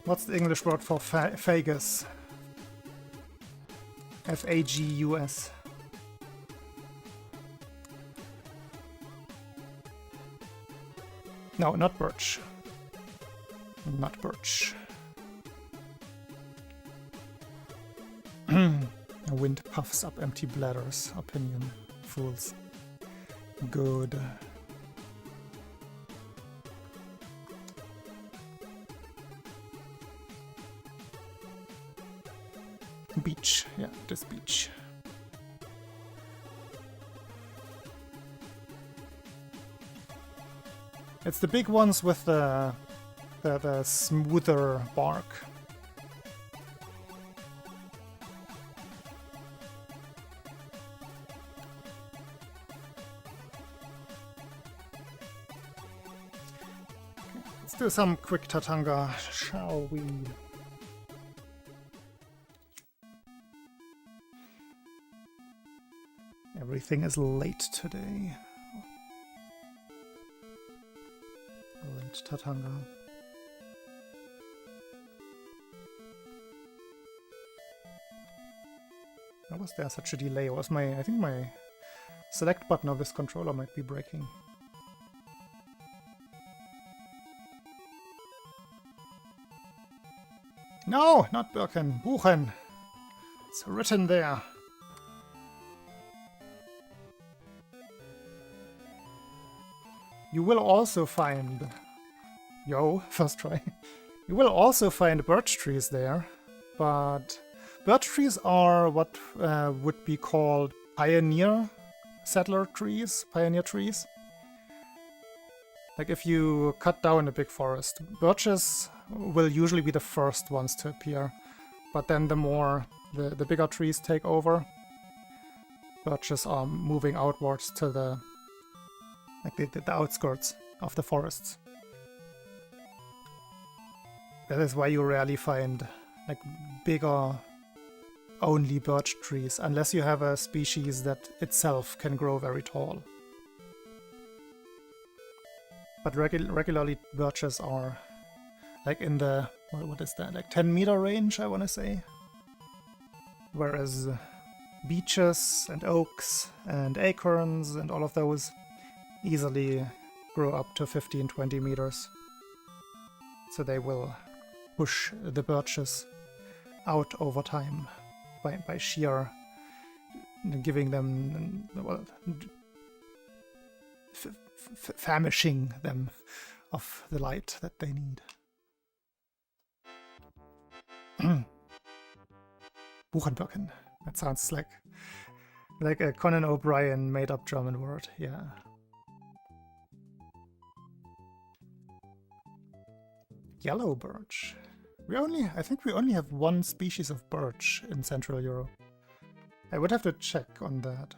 What's the English word for fagus? F-A-G-U-S. No, not birch. Not birch. The wind puffs up empty bladders. Opinion. Fools. Good. Beach. Yeah, this beach. It's the big ones with the smoother bark. Let's do some quick Tatanga, shall we? Everything is late today. Late Tatanga. Why was there such a delay? I think my select button of this controller might be breaking. No, not Birken. Buchen. It's written there. You will also find... Yo, first try. You will also find birch trees there, but birch trees are what would be called pioneer settler trees, pioneer trees. Like if you cut down a big forest, birches will usually be the first ones to appear, but then the bigger trees take over. Birches are moving outwards to the outskirts of the forests. That is why you rarely find like bigger only birch trees, unless you have a species that itself can grow very tall. But regularly birches are like in the, what is that, like 10-meter range, I want to say. Whereas beeches and oaks and acorns and all of those easily grow up to 15-20 meters. So they will push the birches out over time by sheer giving them, well, famishing them of the light that they need. Buchenböcken. That sounds like a Conan O'Brien made-up German word. Yeah. Yellow birch. I think we only have one species of birch in Central Europe. I would have to check on that.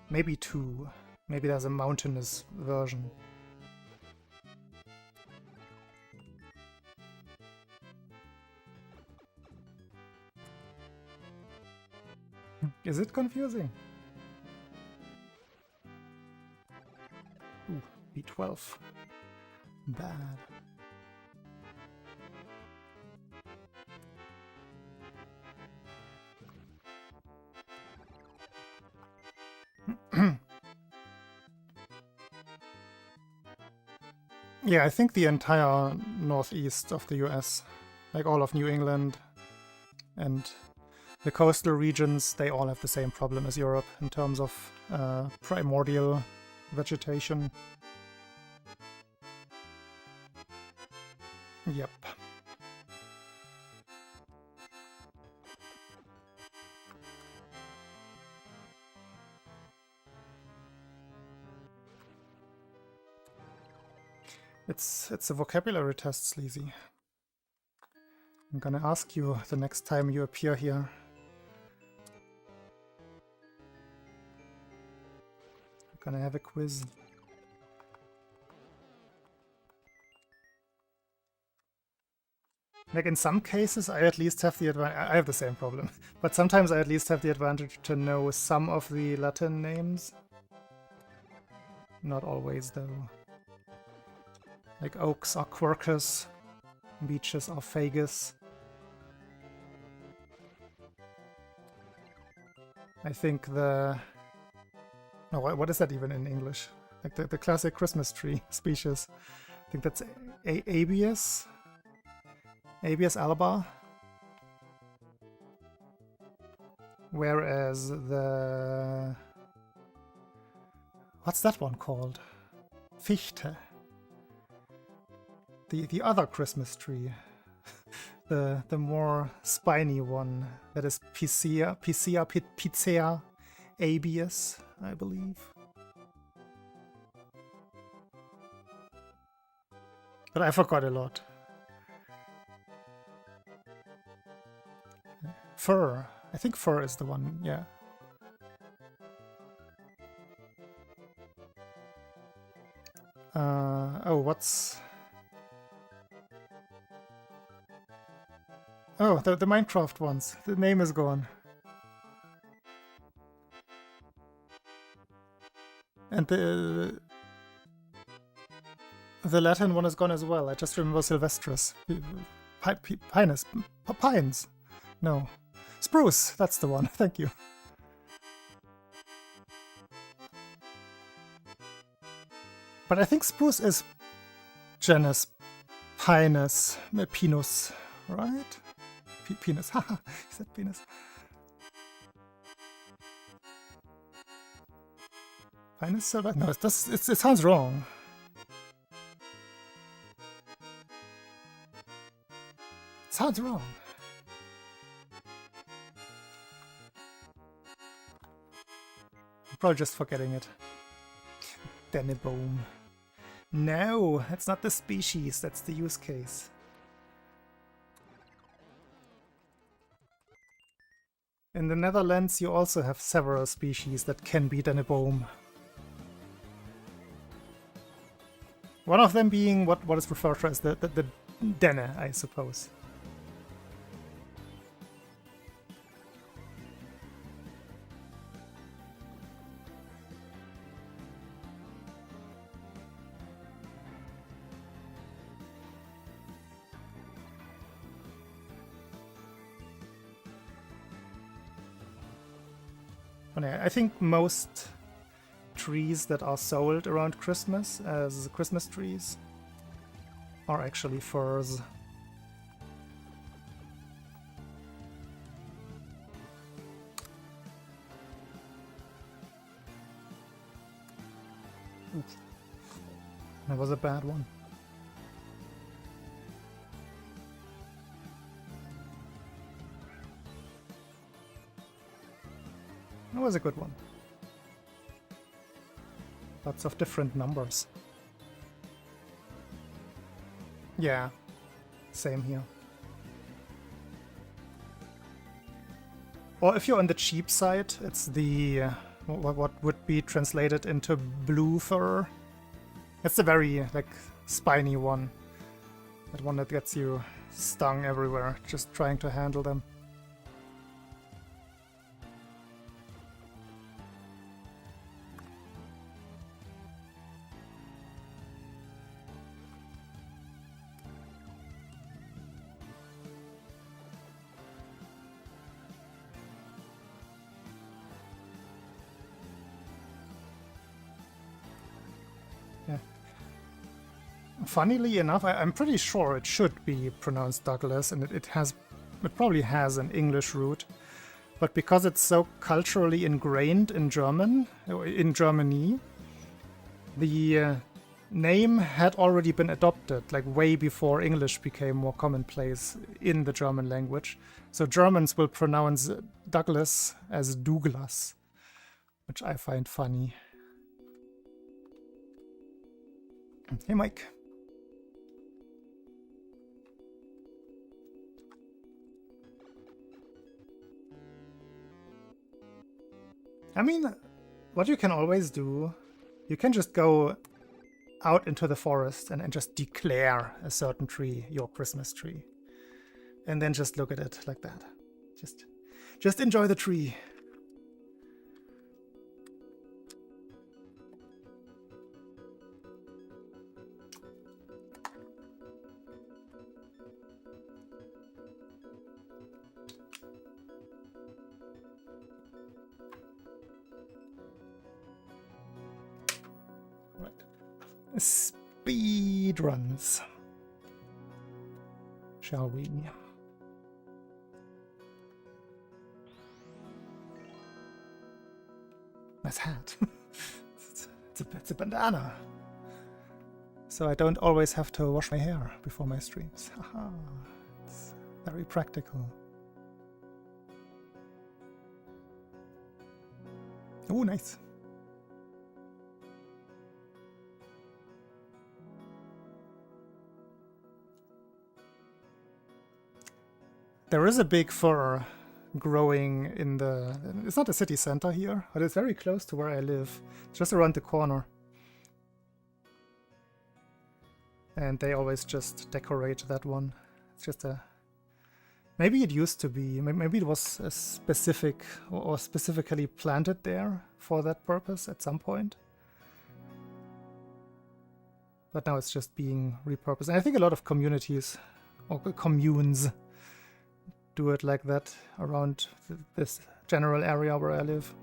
Maybe two. Maybe there's a mountainous version. Is it confusing? Ooh, B12. Bad. Yeah, I think the entire northeast of the US, like all of New England and the coastal regions, they all have the same problem as Europe in terms of primordial vegetation. Yep. It's a vocabulary test, Sleazy. I'm gonna ask you the next time you appear here. I'm gonna have a quiz. Like in some cases, I at least have the advantage. I have the same problem, but sometimes I at least have the advantage to know some of the Latin names. Not always, though. Like oaks are quercus, beeches are fagus. I think the... No, what is that even in English? Like the classic Christmas tree species. I think that's Abies? Abies alba. Whereas the... What's that one called? Fichte. The other Christmas tree. the more spiny one. That is Picea Abies, I believe. But I forgot a lot. Fir. I think fir is the one, yeah. Oh, what's... Oh, the Minecraft ones. The name is gone. And the Latin one is gone as well. I just remember Sylvestris. Pines. No. Spruce, that's the one. Thank you. But I think spruce is genus Highness, Pinus, right? Penis, haha, he said penis. Highness Silver? No, it sounds wrong. It sounds wrong. I'm probably just forgetting it. Deneboom. No, that's not the species, that's the use case. In the Netherlands, you also have several species that can be Deneboom. One of them being what is referred to as the Denne, I suppose. I think most trees that are sold around Christmas as Christmas trees are actually firs. Oops. That was a bad one. That was a good one. Lots of different numbers. Yeah, same here. Or if you're on the cheap side, it's the what would be translated into blue fur. It's the very like spiny one. That one that gets you stung everywhere, just trying to handle them. Funnily enough, I'm pretty sure it should be pronounced Douglas, and it probably has an English root, but because it's so culturally ingrained in Germany, the name had already been adopted, like way before English became more commonplace in the German language. So Germans will pronounce Douglas as Douglas, which I find funny. Hey, Mike. I mean, what you can always do, you can just go out into the forest and just declare a certain tree your Christmas tree. And then just look at it like that. Just enjoy the tree. Speedruns. Shall we? Nice hat. It's a bandana. So I don't always have to wash my hair before my streams. Haha. It's very practical. Oh, nice. There is a big fir growing in the... It's not a city center here, but it's very close to where I live. It's just around the corner. And they always just decorate that one. It's just a... Maybe it used to be. Maybe it was a specific or specifically planted there for that purpose at some point. But now it's just being repurposed. And I think a lot of communities or communes do it like that around this general area where I live.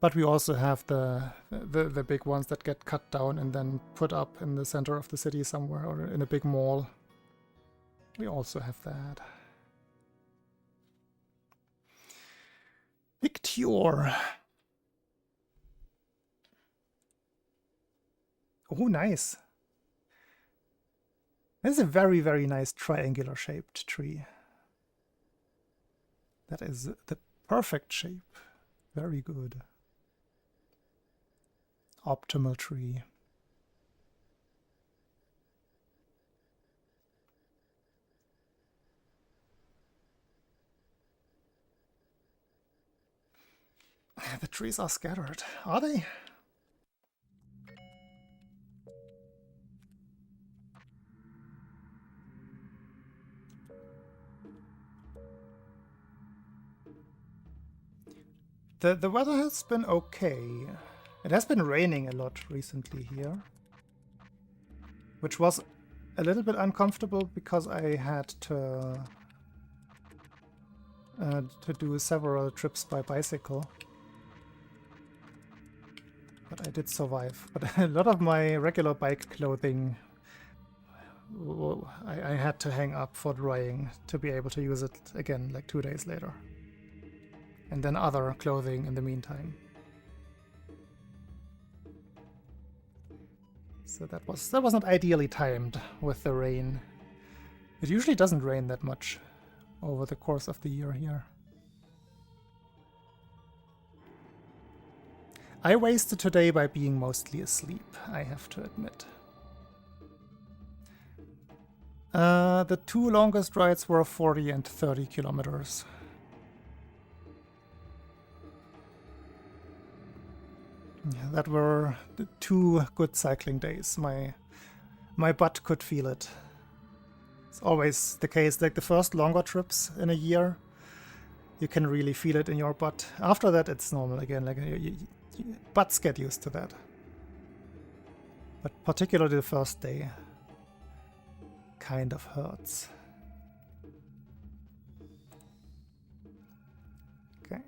But we also have the big ones that get cut down and then put up in the center of the city somewhere or in a big mall. We also have that. Victor. Oh, nice. This is a very, very nice triangular shaped tree. That is the perfect shape. Very good. Optimal tree. The trees are scattered, are they? The weather has been okay. It has been raining a lot recently here, which was a little bit uncomfortable because I had to do several trips by bicycle. But I did survive. But a lot of my regular bike clothing I had to hang up for drying to be able to use it again like 2 days later. And then other clothing in the meantime. So that was not ideally timed with the rain. It usually doesn't rain that much over the course of the year here. I wasted today by being mostly asleep, I have to admit. The 2 longest rides were 40 and 30 kilometers. Yeah, that were the 2 good cycling days. My butt could feel it. It's always the case, like the first longer trips in a year, you can really feel it in your butt. After that, it's normal again. Like butts get used to that. But particularly the first day kind of hurts. Okay.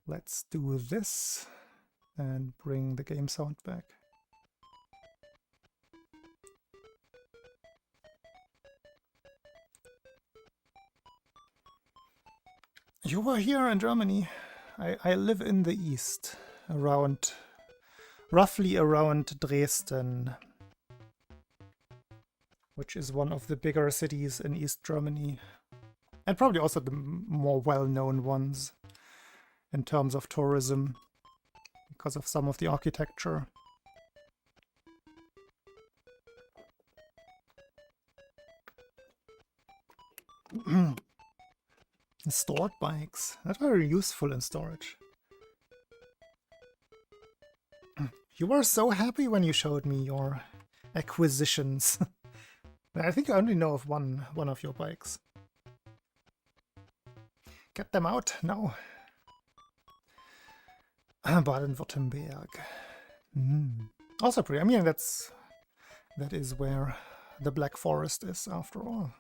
Let's do this and bring the game sound back. You were here in Germany. I live in the east, roughly around Dresden, which is one of the bigger cities in East Germany, and probably also the more well-known ones in terms of tourism, because of some of the architecture. Stored bikes. That's very useful in storage. You were so happy when you showed me your acquisitions. I think I only know of one of your bikes. Get them out now. Baden-Württemberg. Also pretty. I mean, that is where the Black Forest is, after all.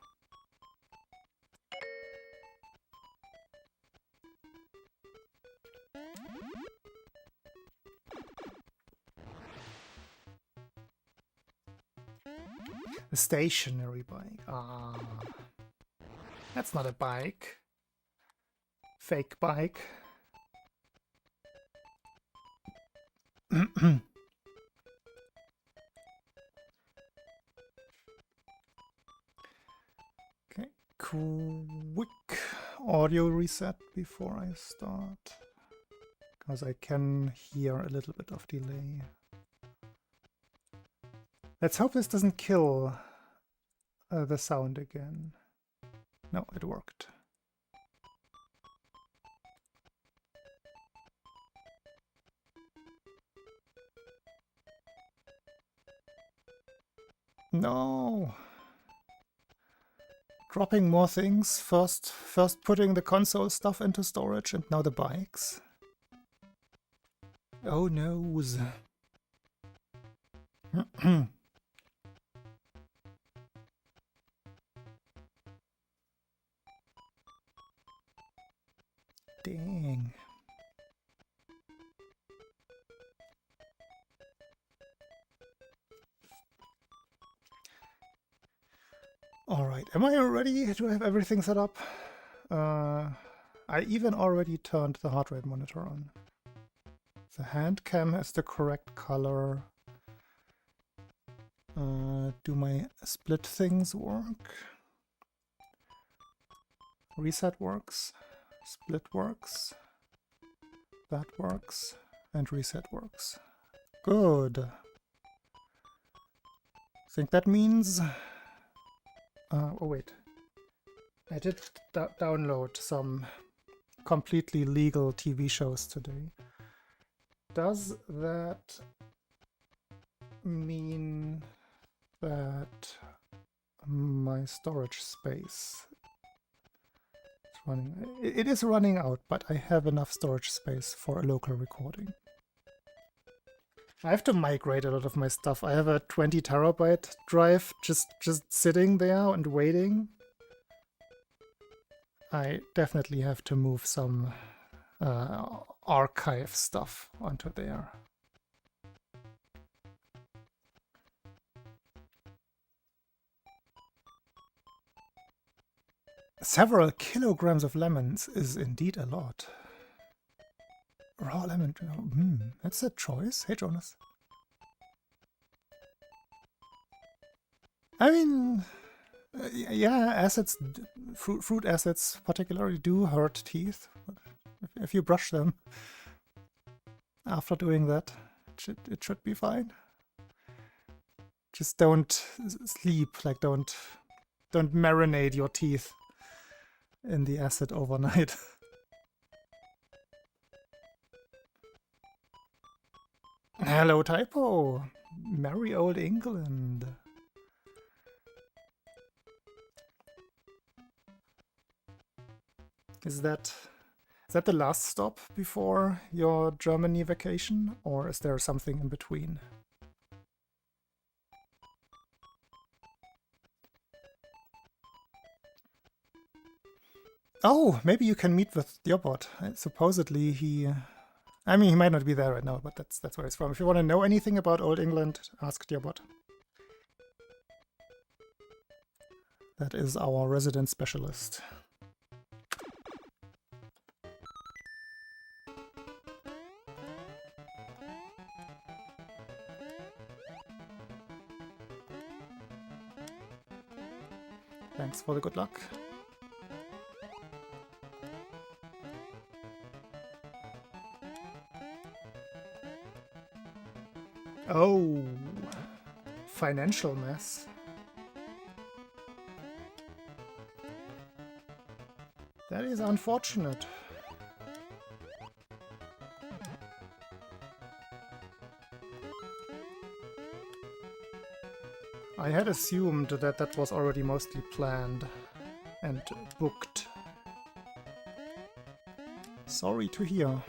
A stationary bike. Ah, that's not a bike. Fake bike. Okay, quick audio reset before I start, because I can hear a little bit of delay. Let's hope this doesn't kill the sound again. No, it worked. No! Dropping more things. First putting the console stuff into storage, and now the bikes. Oh noes. Dang. Alright, am I ready? Do I have everything set up? I even already turned the heart rate monitor on. The hand cam has the correct color. Do my split things work? Reset works. Split works. That works. And reset works. Good. I think that means... oh wait. I did download some completely legal TV shows today. Does that mean that my storage space is running? It is running out, but I have enough storage space for a local recording. I have to migrate a lot of my stuff. I have a 20 terabyte drive just sitting there and waiting. I definitely have to move some archive stuff onto there. Several kilograms of lemons is indeed a lot. Raw lemon, that's a choice. Hey, Jonas. I mean, yeah, acids, fruit acids particularly do hurt teeth. If you brush them after doing that, it should be fine. Just don't sleep, like don't marinate your teeth in the acid overnight. Hello, Typo! Merry old England! Is that the last stop before your Germany vacation, or is there something in between? Oh, maybe you can meet with Diobot. Supposedly he... I mean, he might not be there right now, but that's where he's from. If you want to know anything about Old England, ask Diobot. That is our resident specialist. Thanks for the good luck. Oh, financial mess. That is unfortunate. I had assumed that that was already mostly planned and booked. Sorry to hear.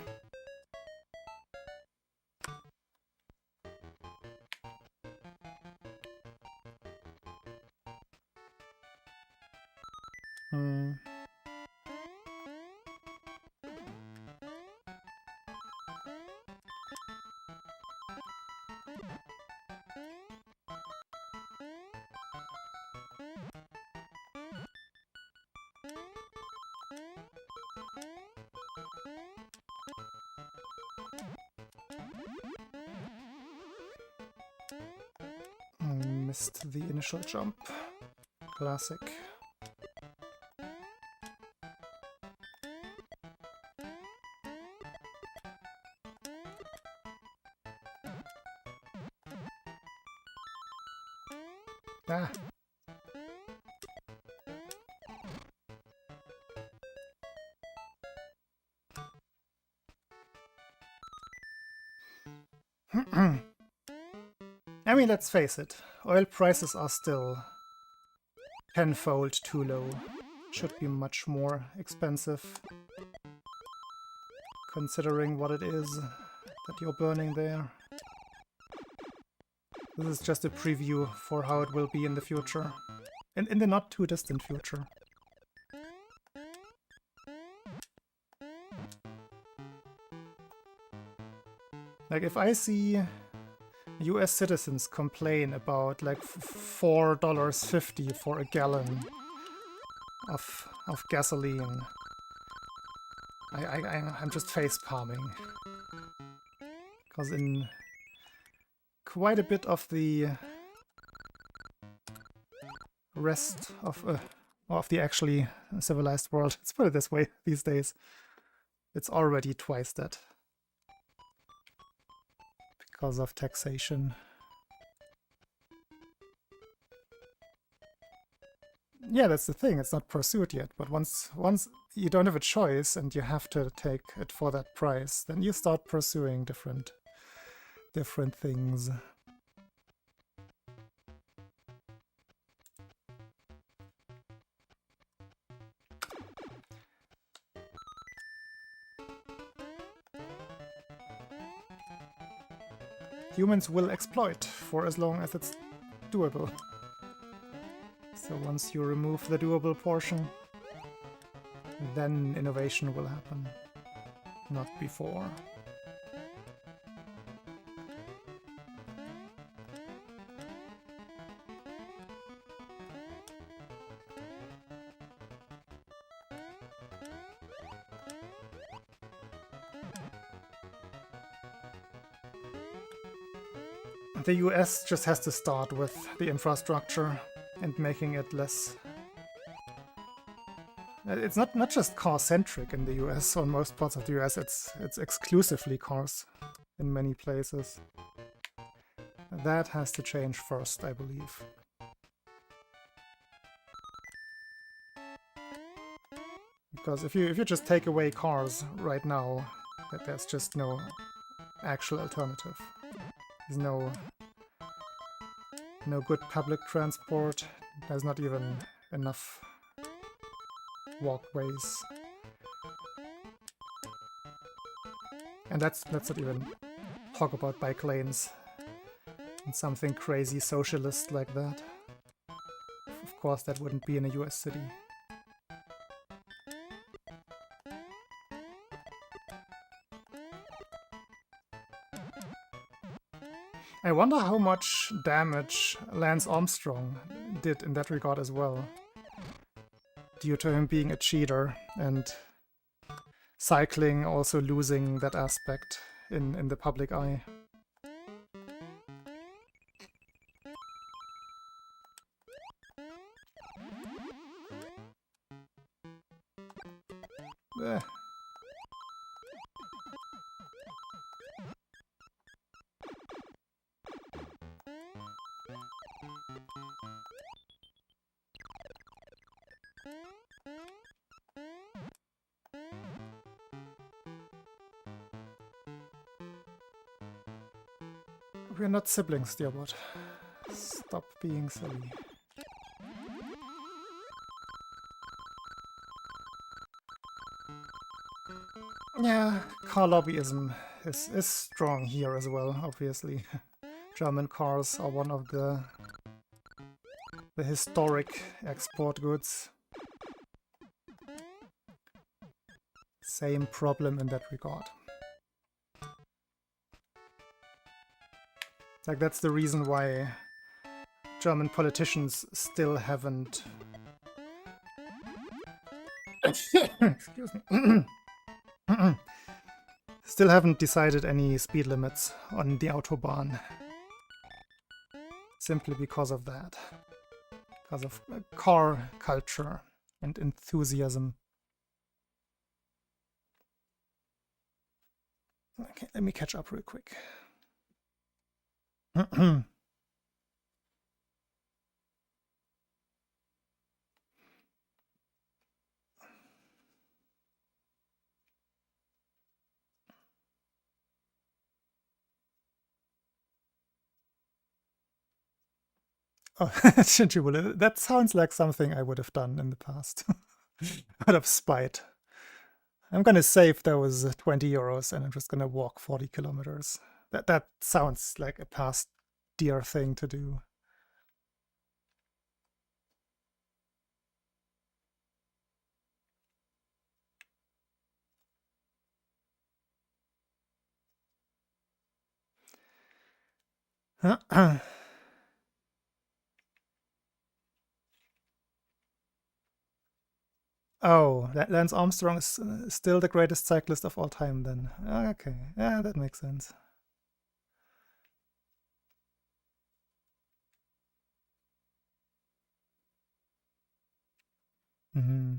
Missed the initial jump. Classic. Ah. I mean, let's face it, oil prices are still tenfold too low. Should be much more expensive, considering what it is that you're burning there. This is just a preview for how it will be in the future. In the not too distant future. Like if I see... US citizens complain about like $4.50 for a gallon of gasoline. I'm just face palming. Because in quite a bit of the rest of the actually civilized world, let's put it this way, these days, it's already twice that. Because of taxation. Yeah, that's the thing, it's not pursued yet, but once you don't have a choice and you have to take it for that price, then you start pursuing different things. Humans will exploit for as long as it's doable. So once you remove the doable portion, then innovation will happen, not before. The US just has to start with the infrastructure and making it less... It's not just car-centric in the US, or in most parts of the US, it's exclusively cars in many places. That has to change first, I believe. Because if you just take away cars right now, there's just no actual alternative. There's no good public transport. There's not even enough walkways. And let's not even talk about bike lanes and something crazy socialist like that. Of course, that wouldn't be in a US city. I wonder how much damage Lance Armstrong did in that regard as well, due to him being a cheater and cycling also losing that aspect in the public eye. We're not siblings, dear bot. Stop being silly. Yeah, car lobbyism is strong here as well, obviously. German cars are one of the historic export goods. Same problem in that regard. Like, that's the reason why German politicians still haven't... Excuse me. Still haven't decided any speed limits on the Autobahn. Simply because of that. Because of car culture and enthusiasm. Okay, let me catch up real quick. Oh, Shinjiwula, that sounds like something I would have done in the past. Out of spite. I'm gonna save those 20 euros and I'm just gonna walk 40 kilometers. That sounds like a past dear thing to do. Oh, Lance Armstrong is still the greatest cyclist of all time then. Okay, yeah, that makes sense. Mm-hmm.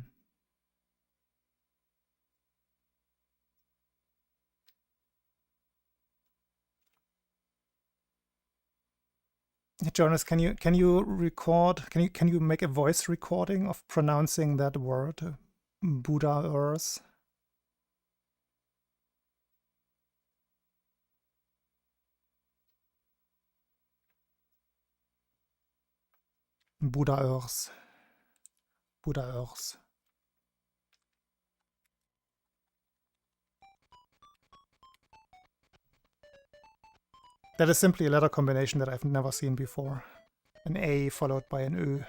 Jonas, can you record? Can you make a voice recording of pronouncing that word, Buddha Earth? Buddha Earth. Buddha Earth. That is simply a letter combination that I've never seen before. An A followed by an Ö.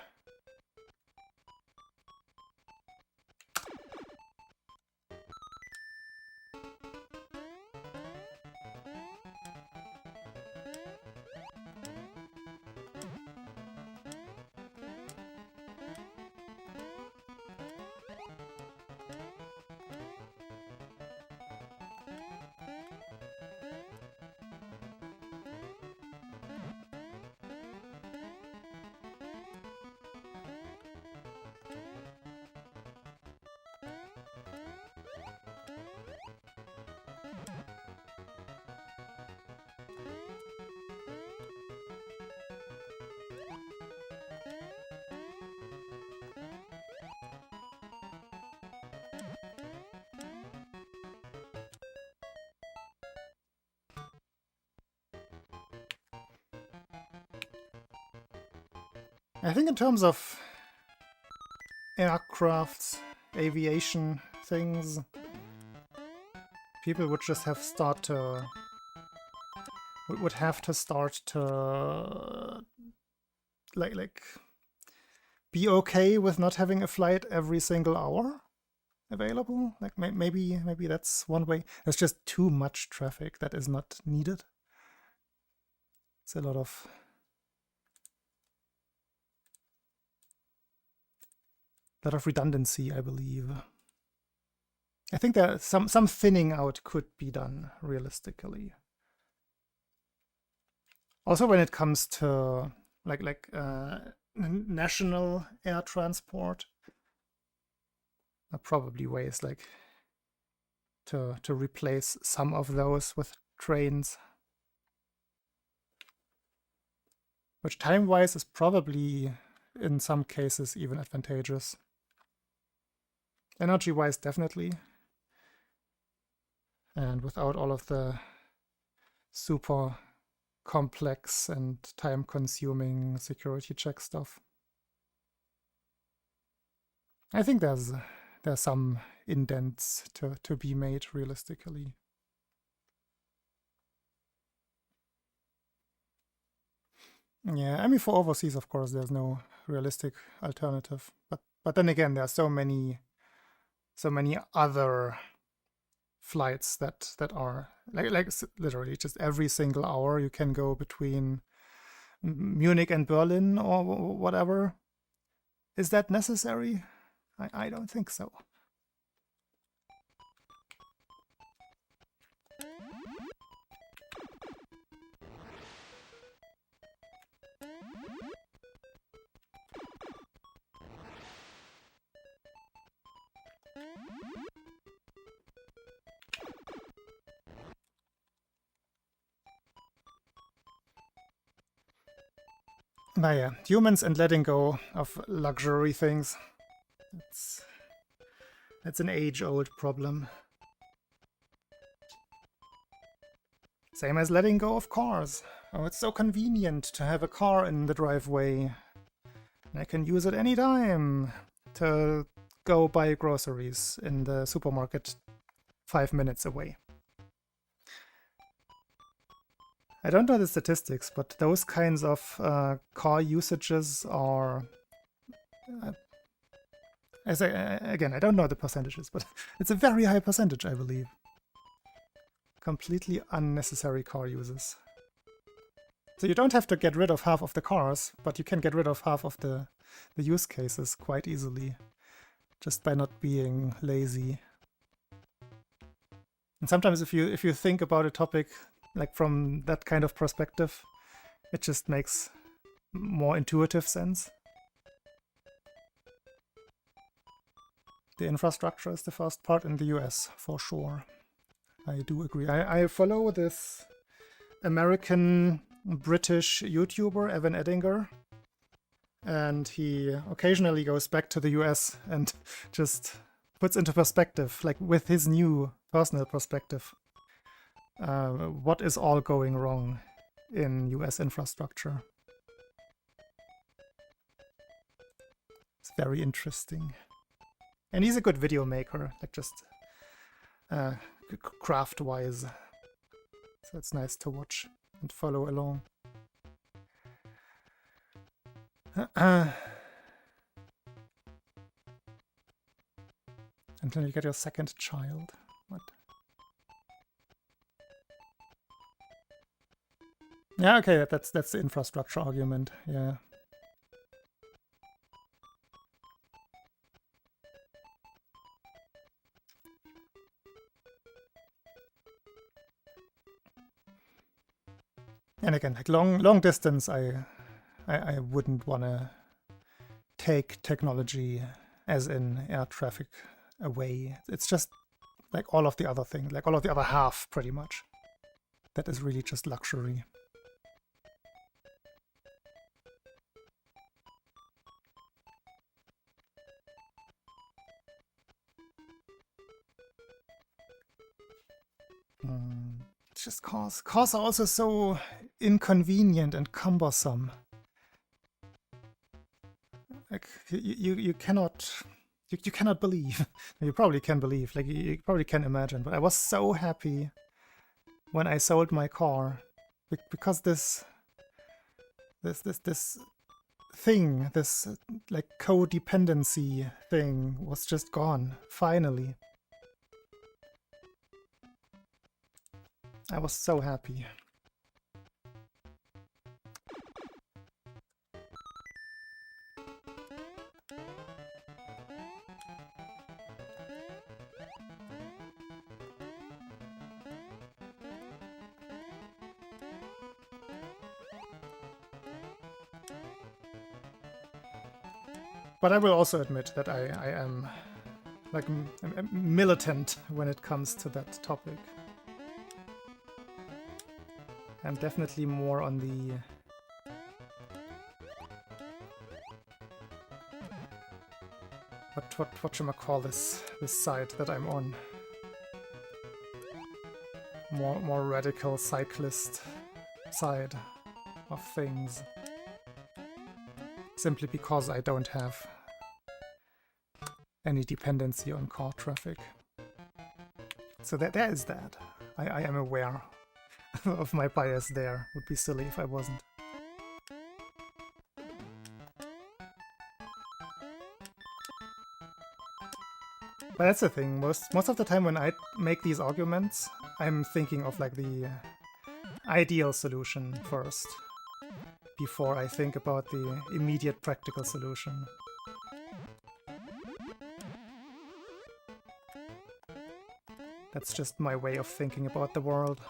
I think in terms of aircrafts, aviation things, people would just have would have to start to like be okay with not having a flight every single hour available. Like maybe that's one way. There's just too much traffic that is not needed. It's a lot of redundancy, I believe. I think that some thinning out could be done realistically. Also, when it comes to like national air transport, there are probably ways like to replace some of those with trains, which time-wise is probably in some cases even advantageous. Energy-wise, definitely. And without all of the super complex and time-consuming security check stuff. I think there's some indents to be made realistically. Yeah, I mean, for overseas, of course, there's no realistic alternative. But then again, there are so many other flights that are like literally just every single hour you can go between Munich and Berlin or whatever. Is that necessary? I don't think so. But yeah, humans and letting go of luxury things. That's an age-old problem. Same as letting go of cars. Oh, it's so convenient to have a car in the driveway. I can use it anytime to go buy groceries in the supermarket 5 minutes away. I don't know the statistics, but those kinds of car usages are... again, I don't know the percentages, but it's a very high percentage, I believe. Completely unnecessary car uses. So you don't have to get rid of half of the cars, but you can get rid of half of the use cases quite easily, just by not being lazy. And sometimes if you think about a topic like from that kind of perspective, it just makes more intuitive sense. The infrastructure is the first part in the US, for sure. I do agree. I follow this American-British YouTuber, Evan Edinger, and he occasionally goes back to the US and just puts into perspective, like with his new personal perspective, what is all going wrong in US infrastructure. It's very interesting. And he's a good video maker, like just craft-wise. So it's nice to watch and follow along. Until you get your second child. What? Yeah, okay, that's the infrastructure argument, yeah. And again, like long distance, I wouldn't want to take technology, as in air traffic, away. It's just like all of the other things, like all of the other half, pretty much. That is really just luxury. It's just cars. Cars are also so inconvenient and cumbersome. Like you cannot believe. You probably can believe. Like you probably can imagine. But I was so happy when I sold my car because this thing, this like codependency thing, was just gone finally. I was so happy. But I will also admit that I am like militant when it comes to that topic. I'm definitely more on the what should I call this side that I'm on? More radical cyclist side of things. Simply because I don't have any dependency on car traffic. So there is that. I am aware of my bias there. Would be silly if I wasn't. But that's the thing. Most of the time when I make these arguments, I'm thinking of like the ideal solution first, before I think about the immediate practical solution. That's just my way of thinking about the world.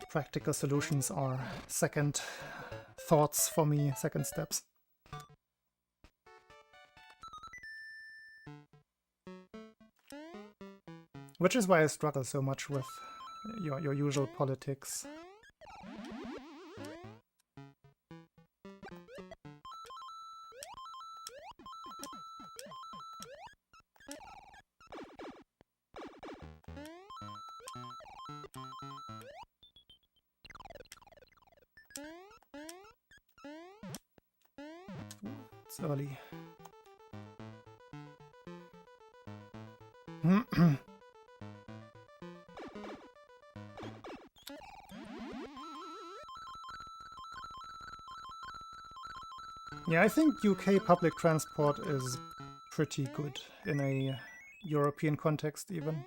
Practical solutions are second thoughts for me, second steps. Which is why I struggle so much with your usual politics. It's early. Yeah, I think UK public transport is pretty good in a European context even.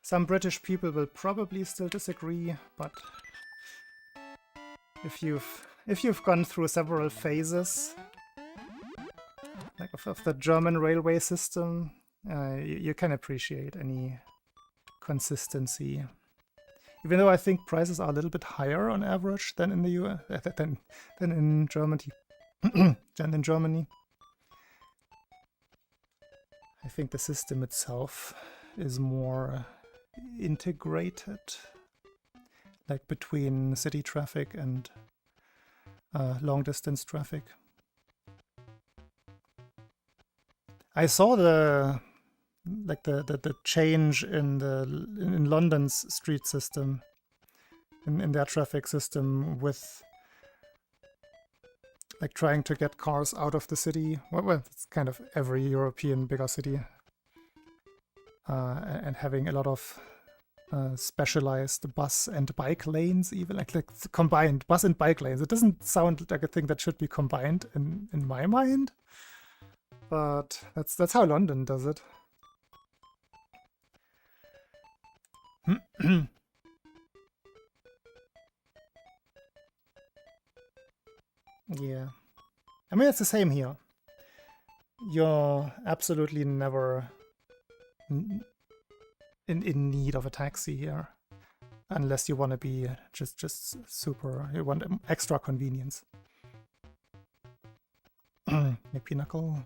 Some British people will probably still disagree, but if you've gone through several phases, like of the German railway system, you can appreciate any consistency. Even though I think prices are a little bit higher on average than in the US, than in Germany, than in Germany. I think the system itself is more integrated, like between city traffic and long distance traffic. I saw the change in London's street system, in their traffic system, with like trying to get cars out of the city. Well, it's kind of every European bigger city, and having a lot of specialized bus and bike lanes, even like combined bus and bike lanes. It doesn't sound like a thing that should be combined in my mind, but that's how London does it. Yeah, I mean, it's the same here. You're absolutely never in need of a taxi here, unless you want to be just super, you want extra convenience. Hey, Pinnacle.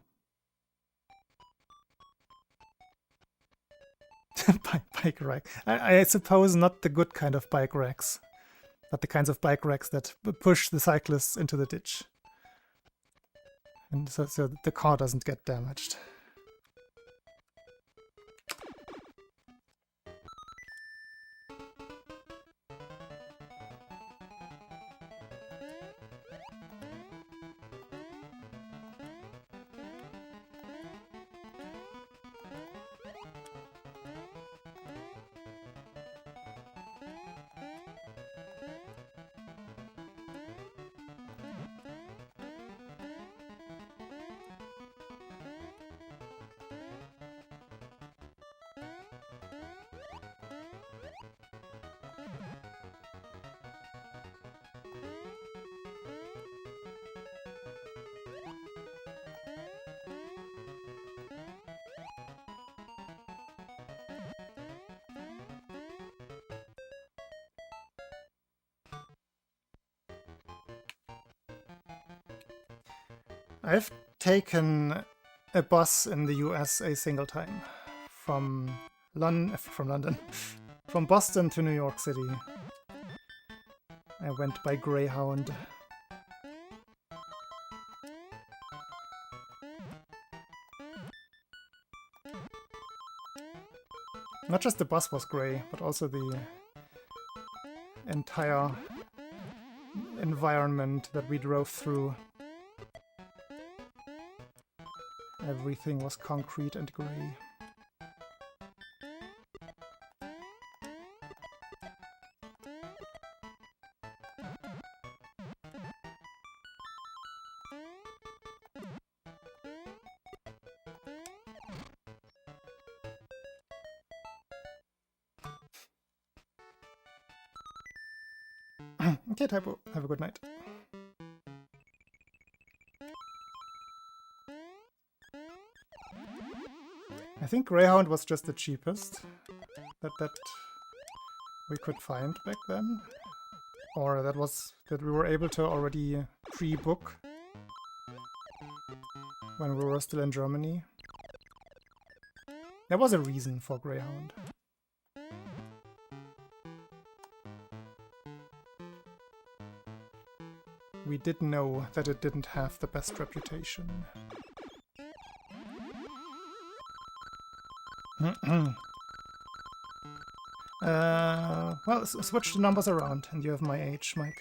Bike rack. I suppose not the good kind of bike racks, but the kinds of bike racks that push the cyclists into the ditch, and so the car doesn't get damaged. I've taken a bus in the US a single time from London, from Boston to New York City. I went by Greyhound. Not just the bus was grey, but also the entire environment that we drove through. Everything was concrete and grey. Okay, Typo, have a good night. I think Greyhound was just the cheapest that we could find back then, or that we were able to already pre-book when we were still in Germany. There was a reason for Greyhound. We did know that it didn't have the best reputation. Well, switch the numbers around, and you have my age, Mike.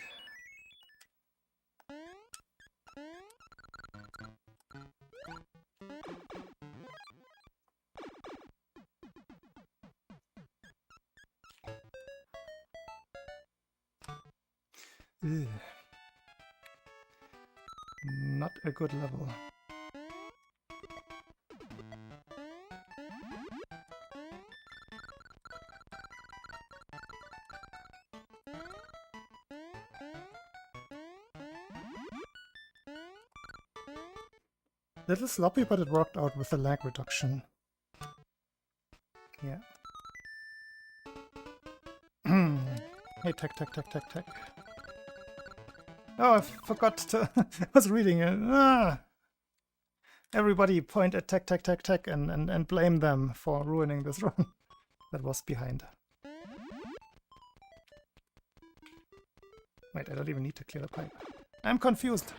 Ugh. Not a good level. Little sloppy, but it worked out with the lag reduction. Yeah. Hey, tech. Oh, I forgot to... I was reading it. Ah! Everybody point at tech and blame them for ruining this run. That was behind. Wait, I don't even need to clear the pipe. I'm confused.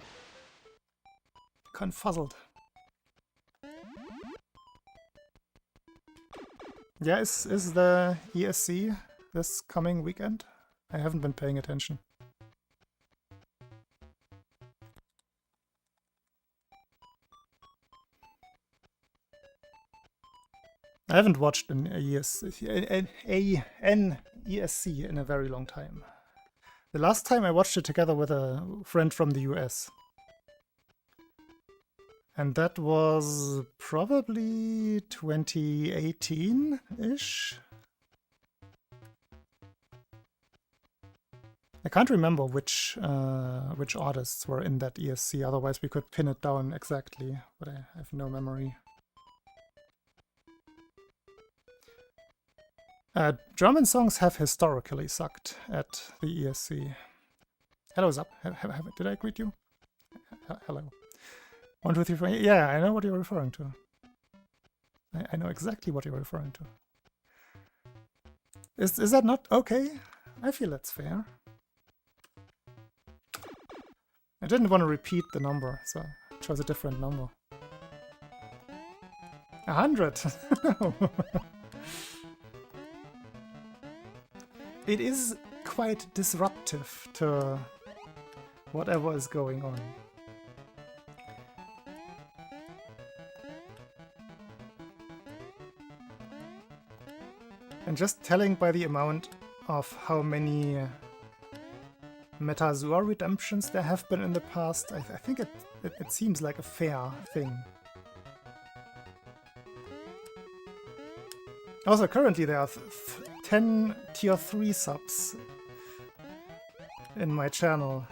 Confuzzled. Yeah, is the ESC this coming weekend? I haven't been paying attention. I haven't watched an ESC in a very long time. The last time I watched it together with a friend from the US. And that was probably 2018-ish? I can't remember which artists were in that ESC, otherwise we could pin it down exactly, but I have no memory. German songs have historically sucked at the ESC. Hello, Zap. Did I greet you? Hello. 1, 2, 3, 4. Yeah, I know what you're referring to. I know exactly what you're referring to. Is that not okay? I feel that's fair. I didn't want to repeat the number, so I chose a different number. 100! It is quite disruptive to whatever is going on. And just telling by the amount of how many Metazor redemptions there have been in the past, I think it seems like a fair thing. Also, currently there are 10 tier 3 subs in my channel,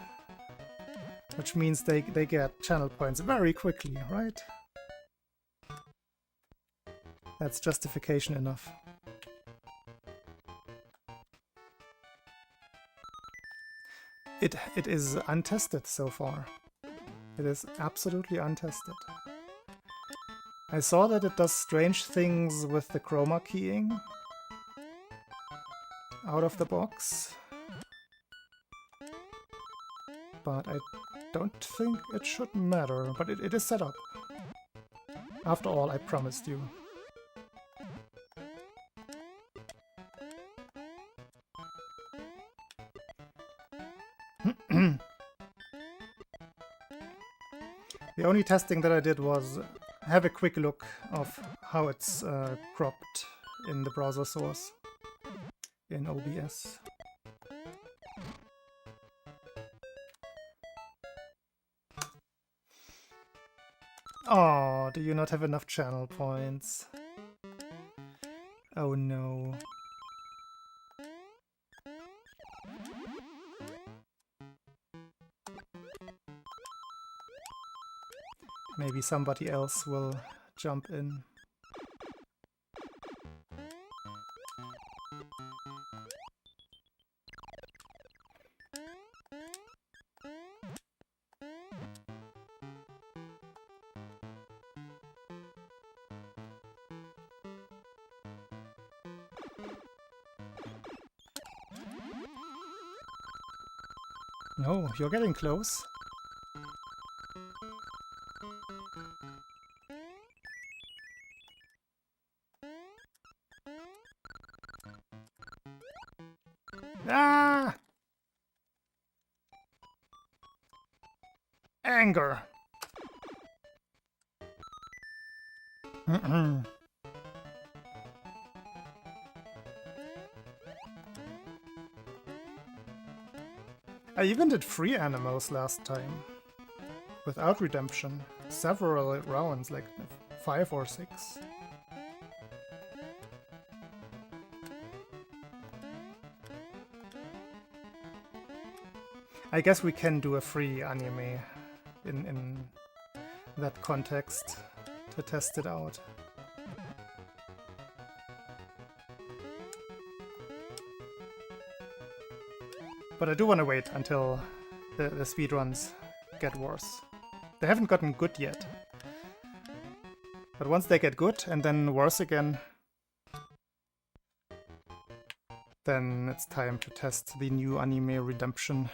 which means they get channel points very quickly, right? That's justification enough. It is untested so far. It is absolutely untested. I saw that it does strange things with the chroma keying out of the box, but I don't think it should matter, but it is set up. After all, I promised you. The only testing that I did was have a quick look of how it's cropped in the browser source in OBS. Oh, do you not have enough channel points? Oh no. Maybe somebody else will jump in. No, you're getting close. Ah! Anger. I even did free animals last time. Without redemption. Several rounds, like 5 or 6. I guess we can do a free anime in that context to test it out. But I do want to wait until the speedruns get worse. They haven't gotten good yet. But once they get good and then worse again, then it's time to test the new anime redemption.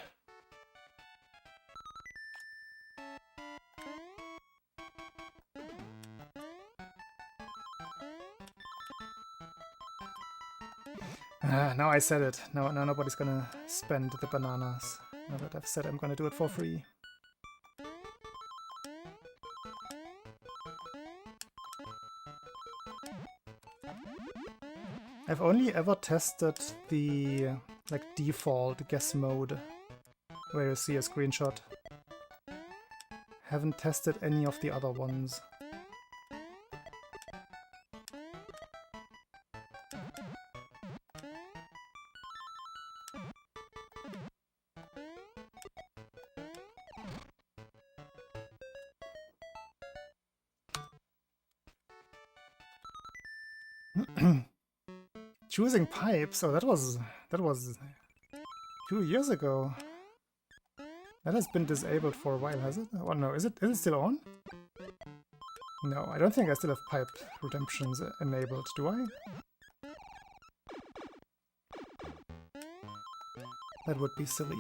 Now I said it. Now nobody's gonna spend the bananas. Now that I've said I'm gonna do it for free. I've only ever tested the default guess mode, where you see a screenshot. Haven't tested any of the other ones. Choosing pipes? Oh, that was 2 years ago. That has been disabled for a while, has it? Oh no, is it still on? No, I don't think I still have pipe redemptions enabled, do I? That would be silly.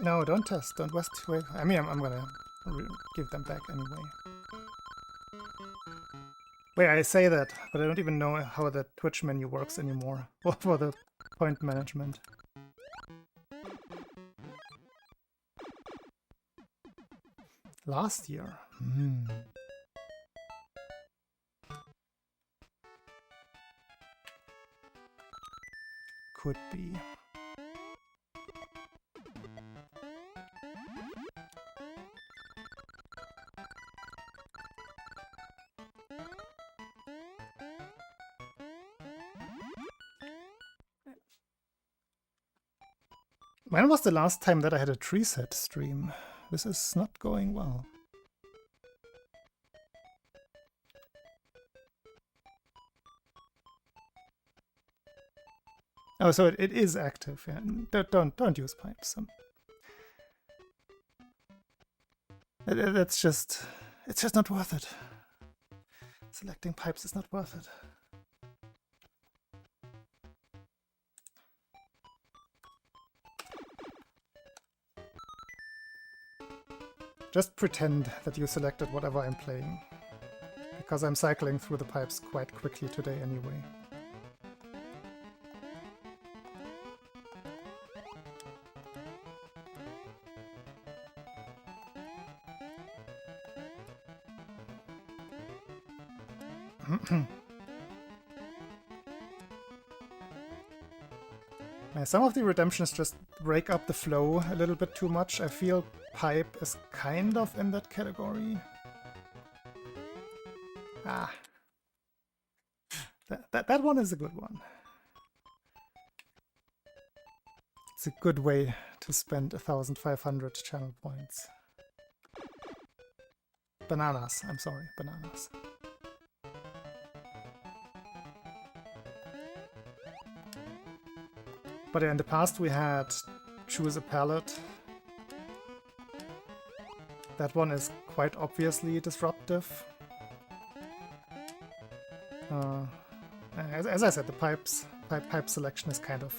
No, don't test, don't waste. I mean, I'm gonna give them back anyway. Wait, I say that, but I don't even know how the Twitch menu works anymore. For the point management. Last year? Could be. When was the last time that I had a tree set stream? This is not going well. Oh, so it is active. Yeah. Don't use pipes. It's just not worth it. Selecting pipes is not worth it. Just pretend that you selected whatever I'm playing, because I'm cycling through the pipes quite quickly today anyway. Some of the redemptions just break up the flow a little bit too much. I feel pipe is kind of in that category. Ah. That one is a good one. It's a good way to spend 1,500 channel points. Bananas, I'm sorry, bananas. But in the past we had choose a palette. That one is quite obviously disruptive. As I said, the pipe selection is kind of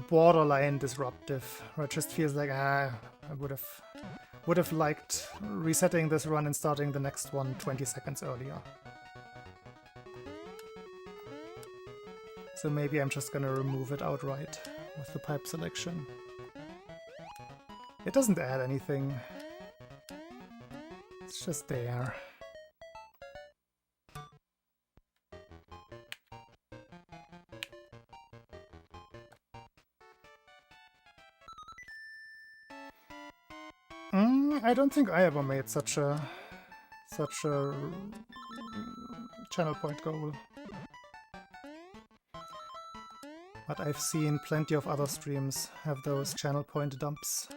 borderline disruptive, where it just feels like I would have liked resetting this run and starting the next one 20 seconds earlier. So maybe I'm just gonna remove it outright with the pipe selection. It doesn't add anything. It's just there. I don't think I ever made such a channel point goal. But I've seen plenty of other streams have those channel point dumps.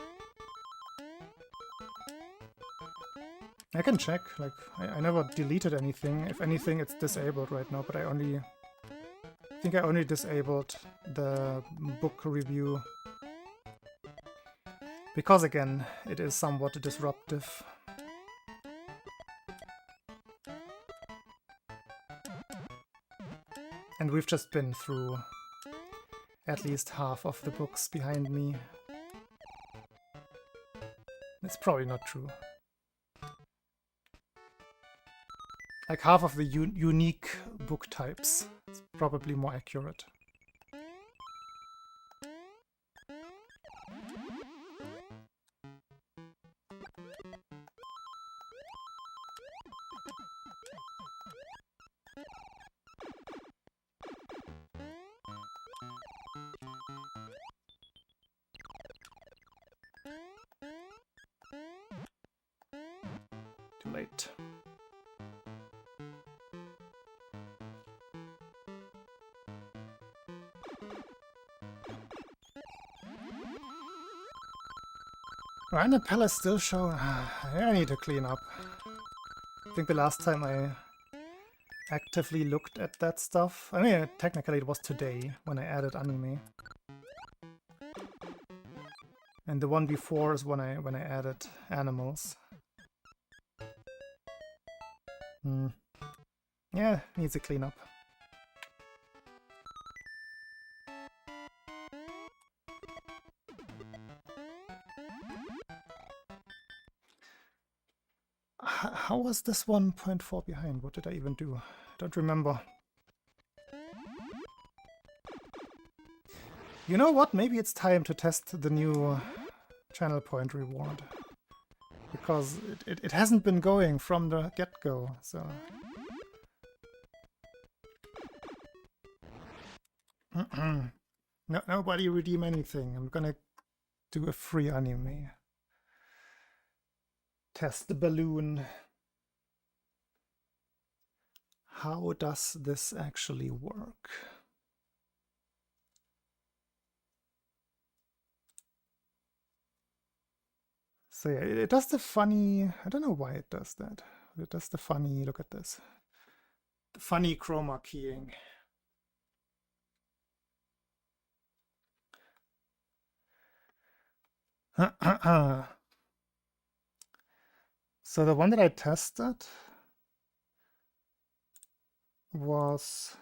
I can check, like, I never deleted anything. If anything, it's disabled right now, but I think I only disabled the book review. Because again, it is somewhat disruptive. And we've just been through at least half of the books behind me. It's probably not true. Like half of the unique book types. It's probably more accurate. Too late. Random palace still showing. I need to clean up. I think the last time I actively looked at that stuff, I mean, technically it was today when I added anime. And the one before is when I added animals. Yeah, needs a cleanup. How was this 1.4 behind? What did I even do? I don't remember. You know what? Maybe it's time to test the new channel point reward. Because it hasn't been going from the get-go, so... No, nobody redeem anything. I'm gonna do a free anime. Test the balloon. How does this actually work? So yeah, it does the funny... I don't know why it does that. It does the funny... Look at this. The funny chroma keying. So the one that I tested was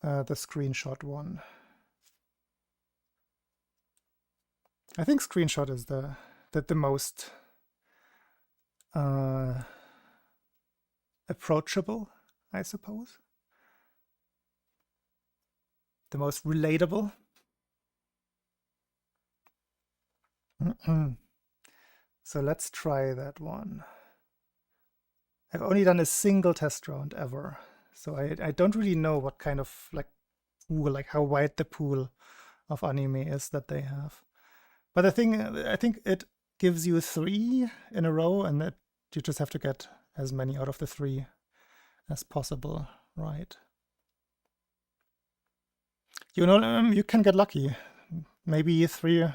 the screenshot one. I think screenshot is the most approachable, I suppose. The most relatable. So let's try that one. I've only done a single test round ever, so I don't really know what kind of pool, like how wide the pool of anime is that they have. But I think it gives you 3 in a row, and that you just have to get as many out of the 3 as possible, right? You know, you can get lucky. Maybe 3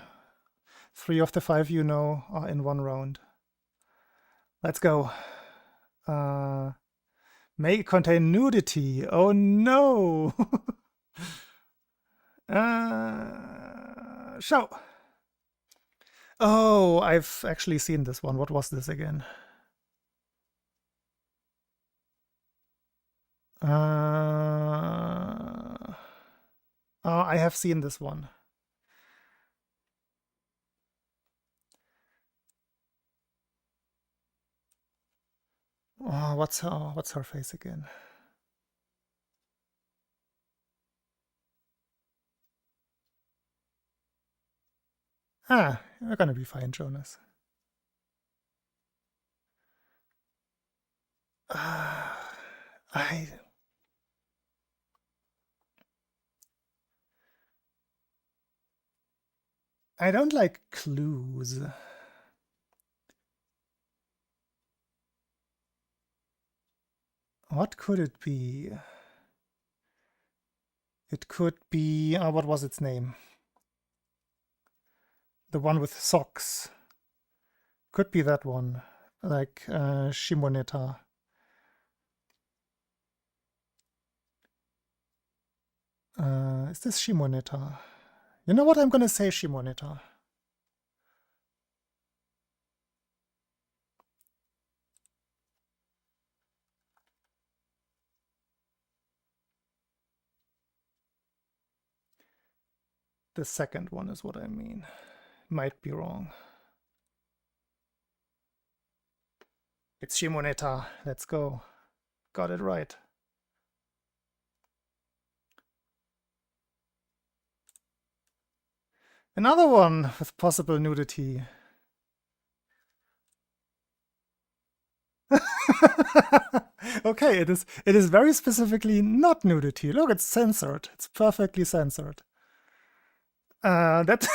of the 5 you know are in one round. Let's go. May contain nudity. Oh no! Show. Oh, I've actually seen this one. What was this again? Oh, I have seen this one. Oh, what's her face again? Ah, you're gonna be fine, Jonas. I don't like clues. What could it be? It could be... what was its name? The one with socks. Could be that one. Like Shimoneta. Is this Shimoneta? You know what? I'm gonna say Shimoneta. The second one is what I mean. Might be wrong. It's Shimoneta. Let's go. Got it right. Another one with possible nudity. Okay, it is very specifically not nudity. Look, it's censored. It's perfectly censored. That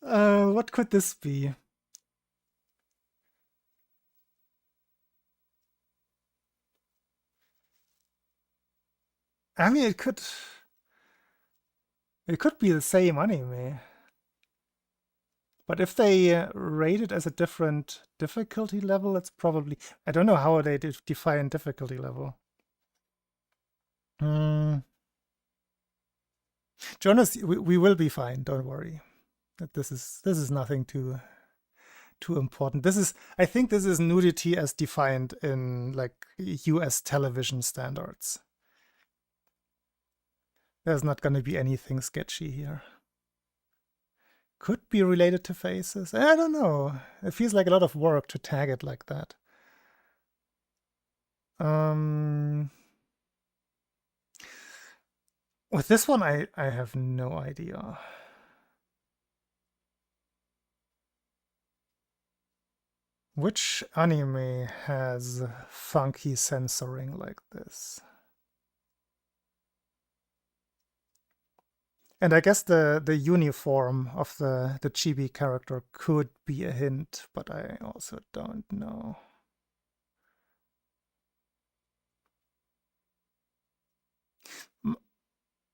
what could this be? I mean, it could be the same anime. But if they rate it as a different difficulty level, it's probably... I don't know how they define difficulty level. Jonas, we will be fine. Don't worry. This is nothing too important. I think this is nudity as defined in like US television standards. There's not going to be anything sketchy here. Could be related to faces. I don't know. It feels like a lot of work to tag it like that. With this one, I have no idea. Which anime has funky censoring like this? And I guess the uniform of the chibi character could be a hint, but I also don't know.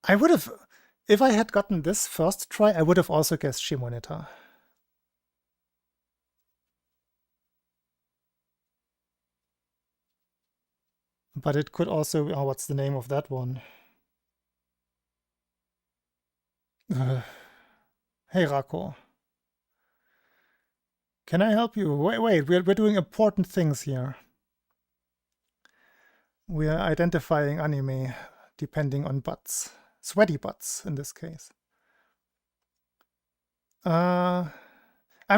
I would have, if I had gotten this first try, I would have also guessed Shimoneta. But it could also, what's the name of that one? Hey, Rako. Can I help you? Wait, we're doing important things here. We're identifying anime depending on butts. Sweaty butts, in this case. I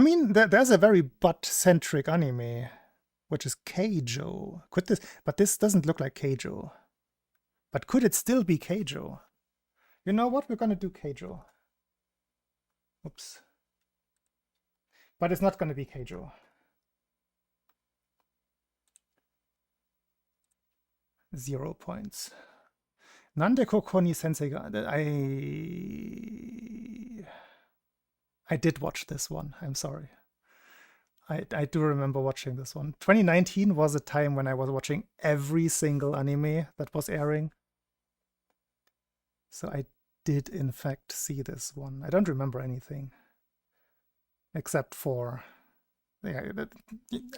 mean, there's a very butt-centric anime, which is Keijo. But this doesn't look like Keijo. But could it still be Keijo? You know what? We're gonna do Keijo. Oops. But it's not gonna be Keijo. 0 points. Nande koko ni sensei ga... I did watch this one. I'm sorry. I do remember watching this one. 2019 was a time when I was watching every single anime that was airing. So I did, in fact, see this one. I don't remember anything. Except for... Yeah,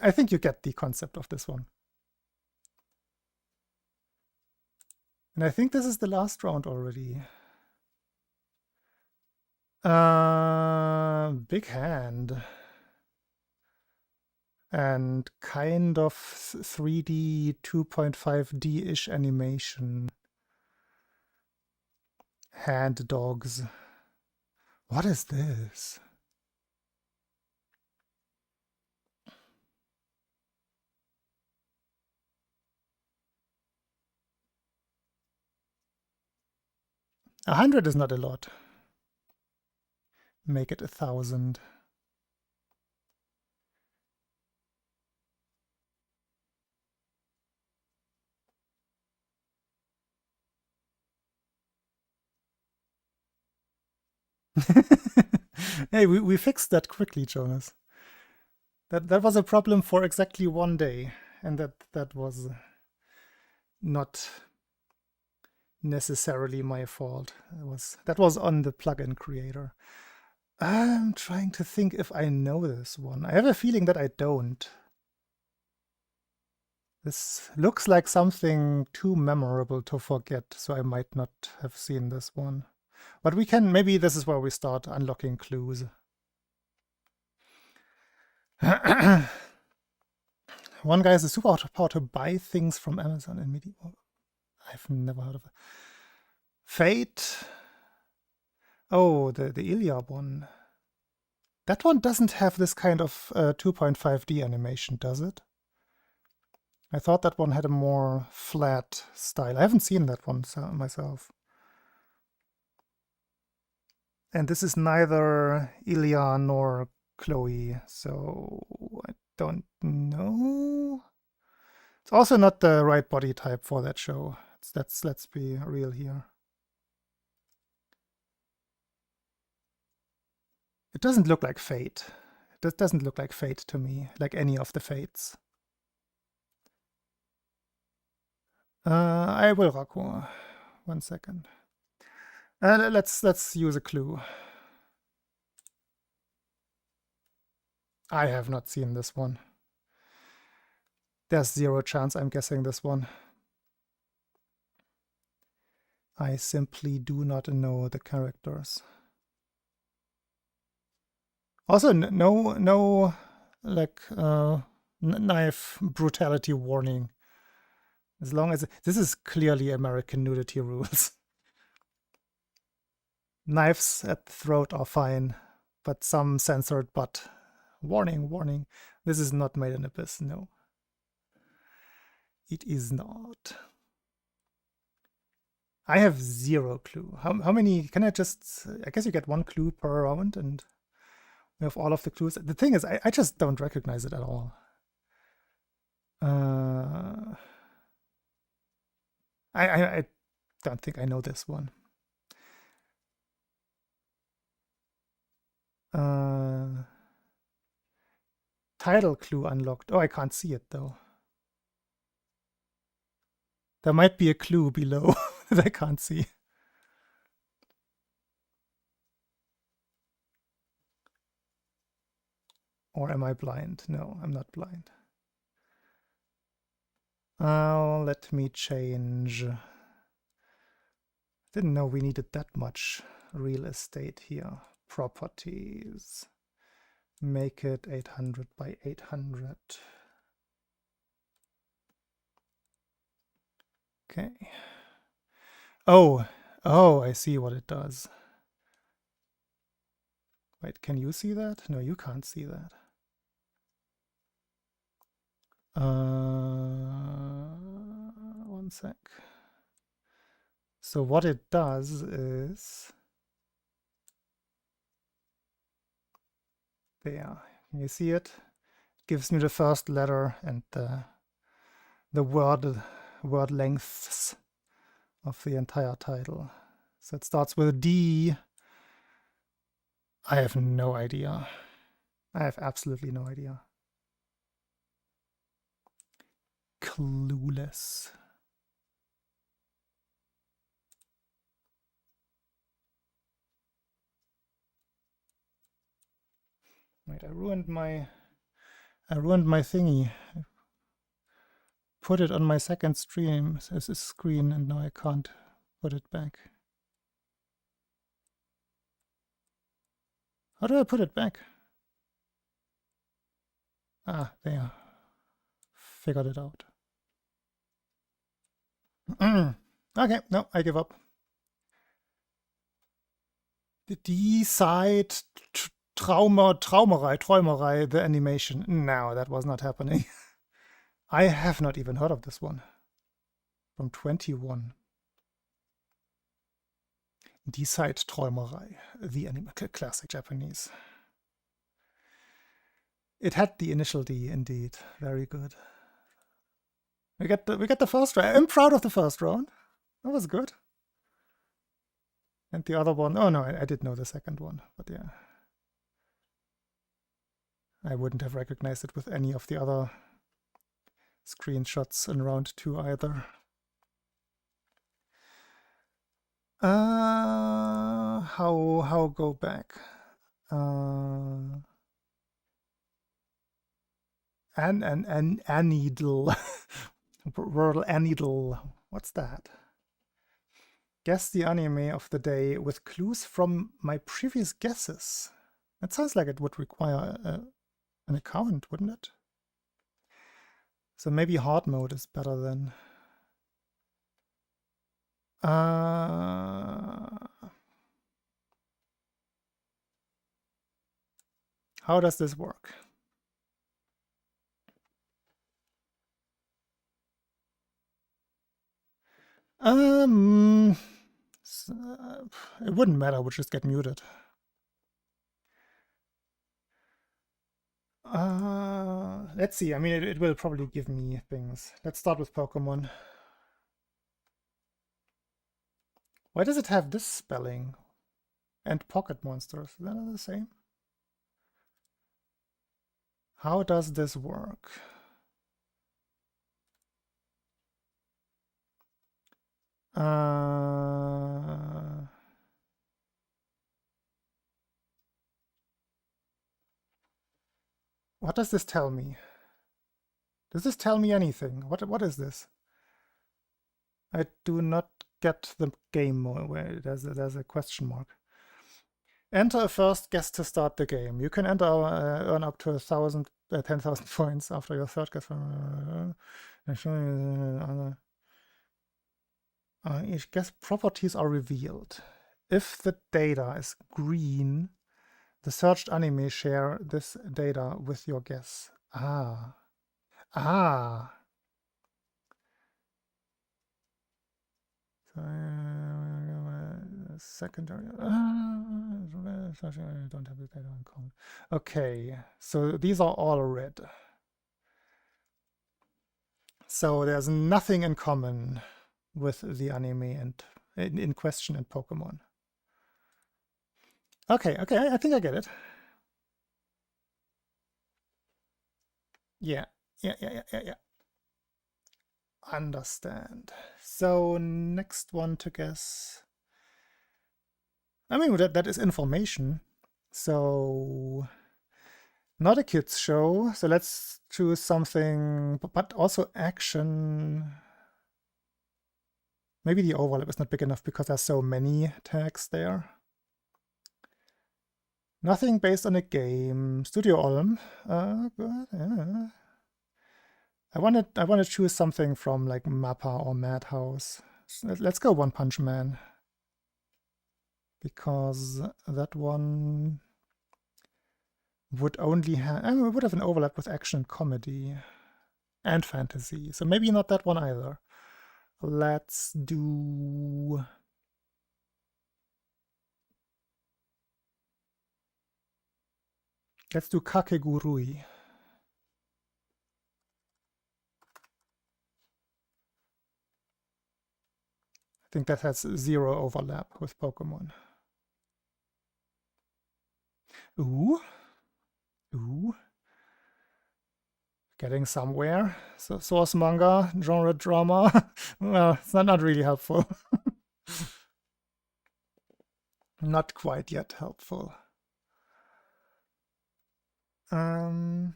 I think you get the concept of this one. And I think this is the last round already. Big hand. And kind of 3D 2.5D-ish animation. Hand dogs. What is this? 100 is not a lot. Make it 1,000. Hey, we fixed that quickly, Jonas. That was a problem for exactly 1 day, and that was not necessarily my fault. That was on the plugin creator. I'm trying to think if I know this one. I have a feeling that I don't. This looks like something too memorable to forget, so I might not have seen this one. But we can, maybe this is where we start unlocking clues. One guy has a super power to buy things from Amazon and media. I've never heard of it. Fate. Oh, the Ilya one. That one doesn't have this kind of 2.5D animation, does it? I thought that one had a more flat style. I haven't seen that one myself. And this is neither Ilya nor Chloe, so I don't know. It's also not the right body type for that show. Let's be real here. It doesn't look like Fate. It doesn't look like Fate to me, like any of the Fates. I will, Raku. 1 second. Let's use a clue. I have not seen this one. There's 0 chance I'm guessing this one. I simply do not know the characters. Also, no, like knife brutality warning. As long as this is clearly American nudity rules. Knives at the throat are fine, but some censored butt. Warning, warning. This is not Made in Abyss, no. It is not. I have 0 clue. How many? Can I just... I guess you get 1 clue per round and we have all of the clues. The thing is, I just don't recognize it at all. I don't think I know this one. Title clue unlocked. Oh, I can't see it though. There might be a clue below that I can't see. Or am I blind? No, I'm not blind. Let me change. Didn't know we needed that much real estate here. Properties. Make it 800 by 800. Okay. Oh, I see what it does. Wait, can you see that? No, you can't see that. 1 sec. So what it does is... There, can you see it? It gives me the first letter and the word lengths of the entire title. So it starts with D. I have no idea. I have absolutely no idea. Clueless. Wait, I ruined my thingy. I put it on my second stream as a screen and now I can't put it back. How do I put it back? Ah, there. Figured it out. Okay, no, I give up. The D side Träumerei, the animation. No, that was not happening. I have not even heard of this one. From 21. Die Zeitträumerei, the anime, classic Japanese. It had the initial D, indeed. Very good. We get the first round. I'm proud of the first round. That was good. And the other one, oh no, I did know the second one, but yeah. I wouldn't have recognized it with any of the other screenshots in round 2 either. How go back? Anidle. Rural Anidle. What's that? Guess the anime of the day with clues from my previous guesses. That sounds like it would require an account, wouldn't it? So maybe hard mode is better than. How does this work? It wouldn't matter, I would just get muted. Let's see. I mean, it will probably give me things. Let's start with Pokemon. Why does it have this spelling? And pocket monsters, is that the same? How does this work? What does this tell me? Does this tell me anything? What is this? I do not get the game where there's a question mark. Enter a first guess to start the game. You can enter earn up to 10,000 points after your third guess. Each guess properties are revealed. If the data is green, the searched anime share this data with your guess. Secondary. Don't have the data in common. Okay, so these are all red. So there's nothing in common with the anime and in question and Pokemon. Okay, I think I get it. Yeah. Understand. So next one to guess. I mean, that is information. So not a kids show. So let's choose something, but also action. Maybe the overlap is not big enough because there's so many tags there. Nothing based on a game. Studio Olm. Good. Yeah. I want to choose something from like Mappa or Madhouse. So let's go One Punch Man. Because that one would only have, it would have an overlap with action and comedy and fantasy. So maybe not that one either. Let's do Kakegurui. I think that has 0 overlap with Pokemon. Ooh. Getting somewhere. So source manga, genre drama. Well, it's not really helpful. Not quite yet helpful. Oh,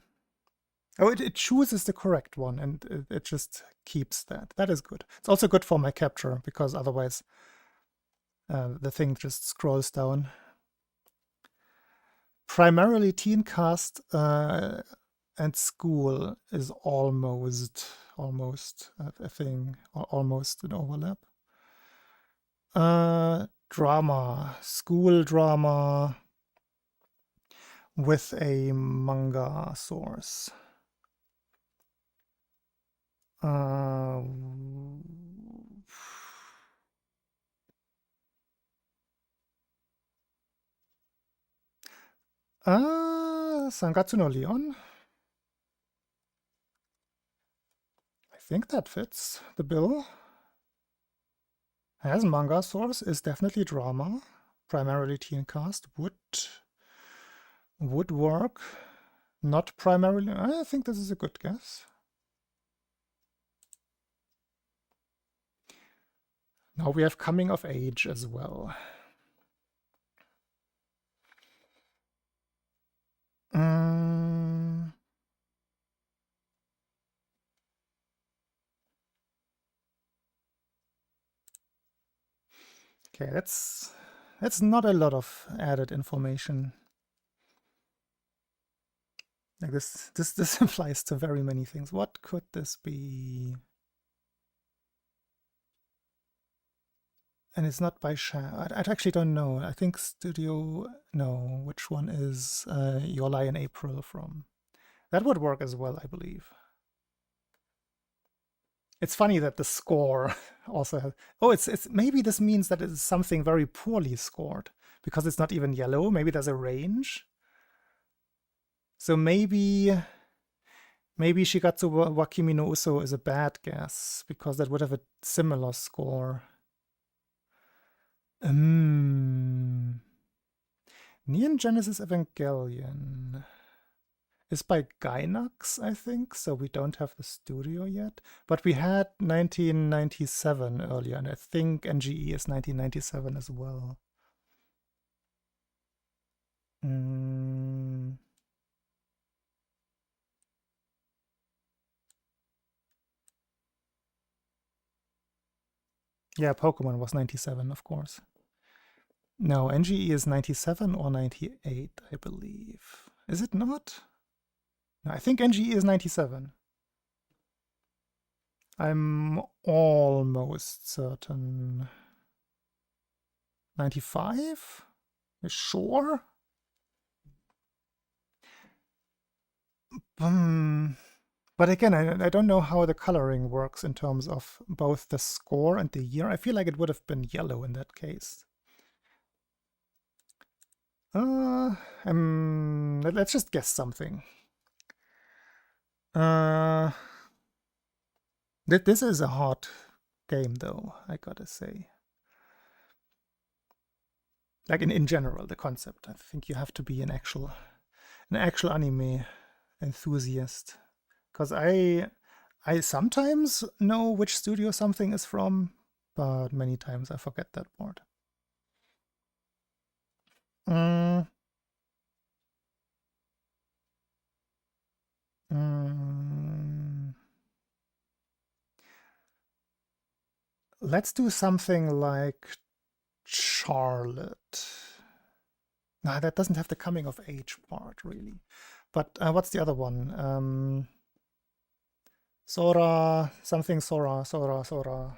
it chooses the correct one and it just keeps that. That is good. It's also good for my capture because otherwise the thing just scrolls down. Primarily teen cast and school is almost a thing, or almost an overlap. Drama, school drama with a manga source. Sangatsu no Leon. I think that fits the bill. Has manga source, is definitely drama, primarily teen cast, would work. Not primarily. I think this is a good guess. Now we have coming of age as well. Okay, that's not a lot of added information. Like this implies to very many things. What could this be? And it's not by Sha. I actually don't know. I think Studio. No, which one is Your Lie in April from? That would work as well, I believe. It's funny that the score also has. Oh, it's maybe this means that it's something very poorly scored because it's not even yellow. Maybe there's a range. So maybe Shigatsu wa Kimi no Uso is a bad guess because that would have a similar score. Neon Genesis Evangelion is by Gainax, I think, so we don't have the studio yet. But we had 1997 earlier, and I think NGE is 1997 as well. Yeah, Pokemon was 97, of course. No, NGE is 97 or 98, I believe. Is it not? No, I think NGE is 97. I'm almost certain. 95? You sure? But again, I don't know how the coloring works in terms of both the score and the year. I feel like it would have been yellow in that case. Let's just guess something. This is a hard game, though, I gotta say. Like in general, the concept. I think you have to be an actual anime enthusiast. Because I sometimes know which studio something is from, but many times I forget that part. Let's do something like Charlotte. No, that doesn't have the coming of age part, really. But what's the other one? Sora, something Sora. Sora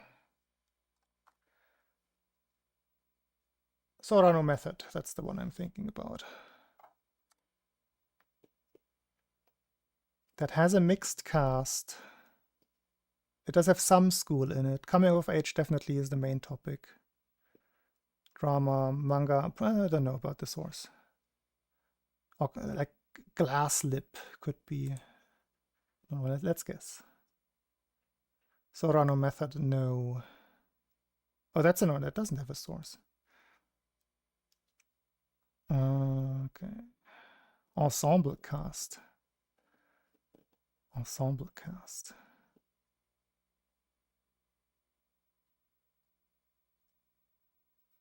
no Method, that's the one I'm thinking about. That has a mixed cast. It does have some school in it. Coming of age definitely is the main topic. Drama, manga, I don't know about the source. Or, like Glass Lip could be. Oh, let's guess. Sora no Method, no. Oh, that's a no, that doesn't have a source. Okay. Ensemble cast.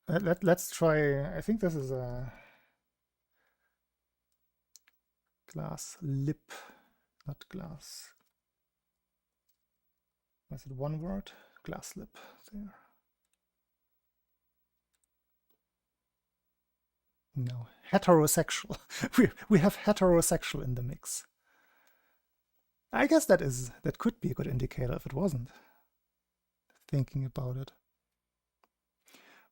Let's try. I think this is a Glass Lip, not glass. Was it one word? Glass Lip there. No, heterosexual. we have heterosexual in the mix. I guess that could be a good indicator if it wasn't. Thinking about it.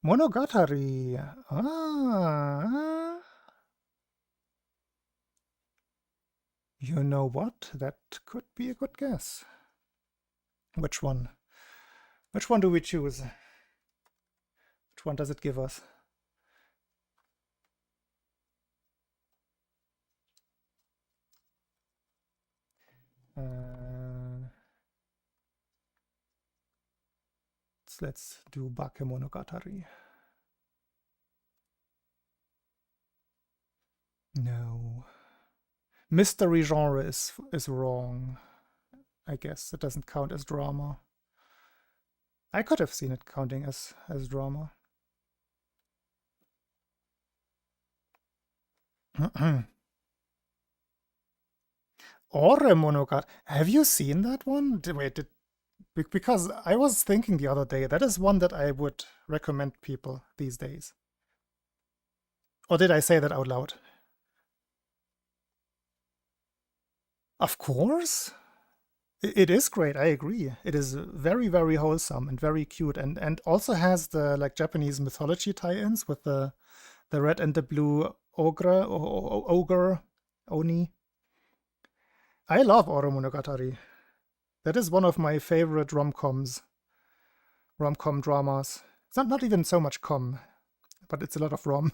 Monogatari. You know what? That could be a good guess. Which one? Which one do we choose? Which one does it give us? Let's do Bakemonogatari. No. Mystery genre is wrong. I guess it doesn't count as drama. I could have seen it counting as drama. Ore Monogatari. Have you seen that one? Wait, because I was thinking the other day, that is one that I would recommend people these days. Or did I say that out loud? Of course. It is great, I agree. It is very, very wholesome and very cute, and also has the like Japanese mythology tie-ins with the red and the blue ogre, oni. I love Oro Monogatari. That is one of my favorite rom-com dramas. It's not even so much com, but it's a lot of rom.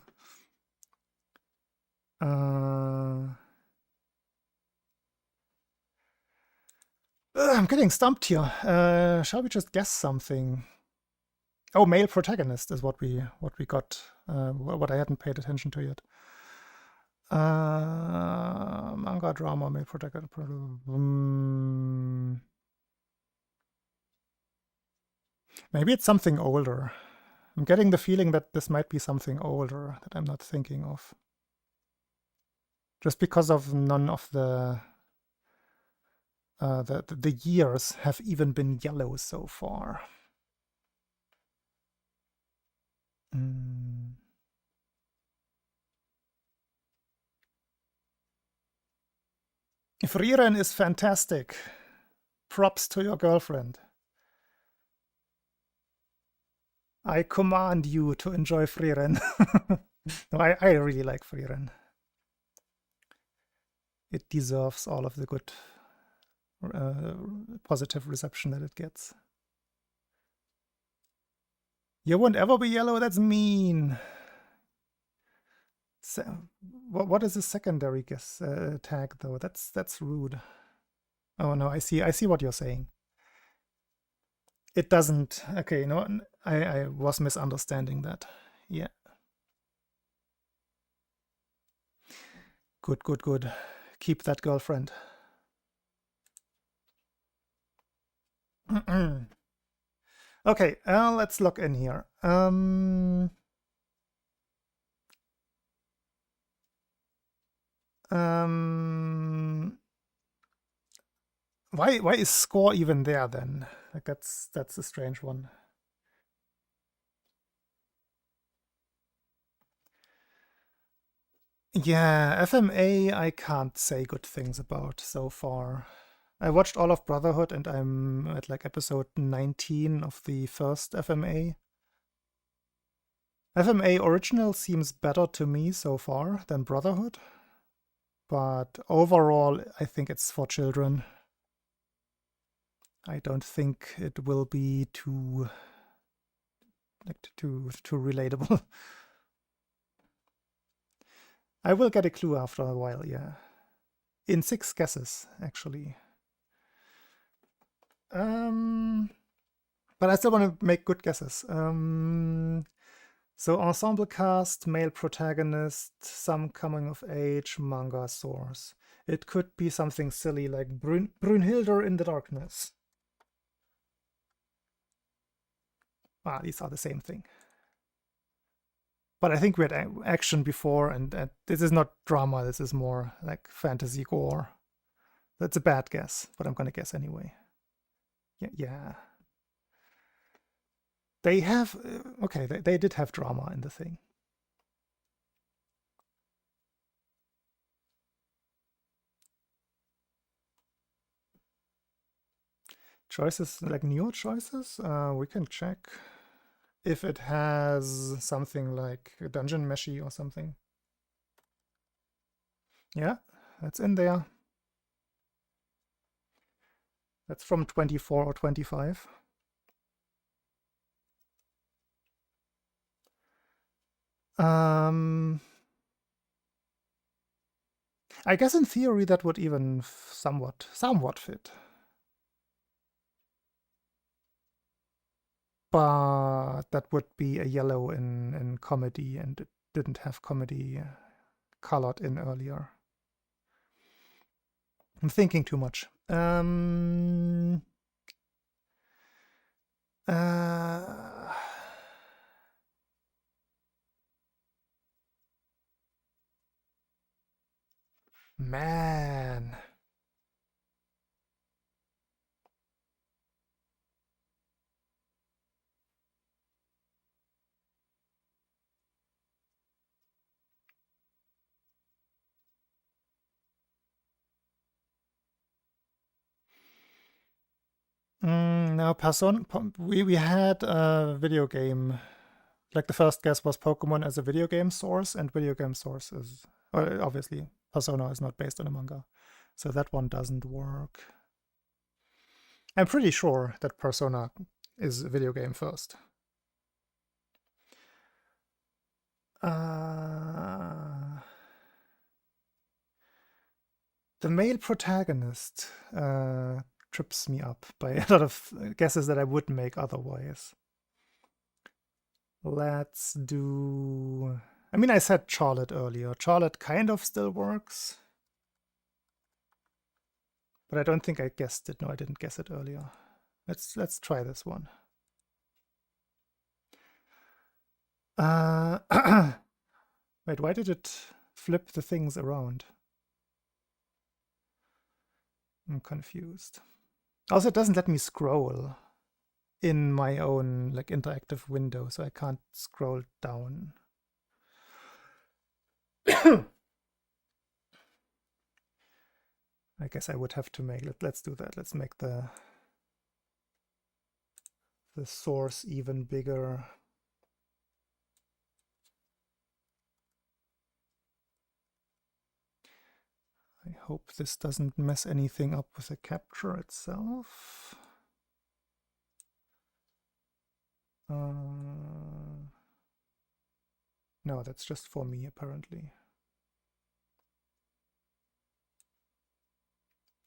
I'm getting stumped here. Shall we just guess something? Oh, male protagonist is what we got. What I hadn't paid attention to yet. Manga drama male protagonist. Maybe it's something older. I'm getting the feeling that this might be something older that I'm not thinking of. Just because of none of the years have even been yellow so far. Frieren is fantastic. Props to your girlfriend. I command you to enjoy Frieren. No, I really like Frieren. It deserves all of the good positive reception that it gets. You won't ever be yellow? That's mean. So, what is a secondary guess tag though? That's rude. Oh no, I see what you're saying. It doesn't. Okay, no, I was misunderstanding that. Yeah. Good. Keep that girlfriend. Okay, let's log in here. Why is score even there then? Like that's a strange one. Yeah, FMA I can't say good things about so far. I watched all of Brotherhood and I'm at like episode 19 of the first FMA. FMA original seems better to me so far than Brotherhood. But overall, I think it's for children. I don't think it will be too relatable. I will get a clue after a while, yeah. In 6 guesses, actually. But I still want to make good guesses. So ensemble cast, male protagonist, some coming of age, manga source. It could be something silly like Brunhilde in the Darkness. Ah, these are the same thing. But I think we had action before, and this is not drama, this is more like fantasy gore. That's a bad guess, but I'm gonna guess anyway. Yeah. They have, okay, they did have drama in the thing. Choices, like newer choices, we can check if it has something like a dungeon meshy or something. Yeah, that's in there. That's from 24 or 25. I guess in theory that would even somewhat fit. But that would be a yellow in comedy, and it didn't have comedy colored in earlier. I'm thinking too much. Man. No, Persona. We had a video game. Like the first guess was Pokemon as a video game source, and video game source is obviously Persona is not based on a manga, so that one doesn't work. I'm pretty sure that Persona is a video game first. The male protagonist trips me up by a lot of guesses that I wouldn't make otherwise. Let's do... I mean, I said Charlotte earlier. Charlotte kind of still works. But I don't think I guessed it. No, I didn't guess it earlier. Let's try this one. Wait, why did it flip the things around? I'm confused. Also, it doesn't let me scroll in my own like interactive window, so I can't scroll down. I guess I would have to make let's do that. Let's make the source even bigger. I hope this doesn't mess anything up with the capture itself. No, that's just for me, apparently.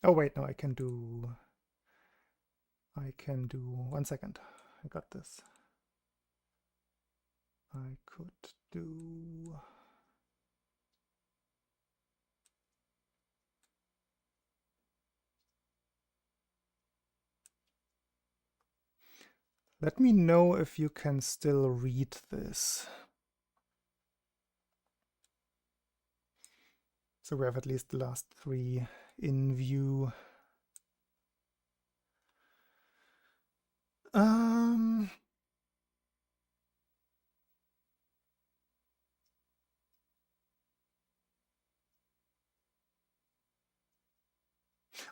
Oh, wait, no, I can do... 1 second. I got this. I could do... Let me know if you can still read this. So we have at least the last 3 in view.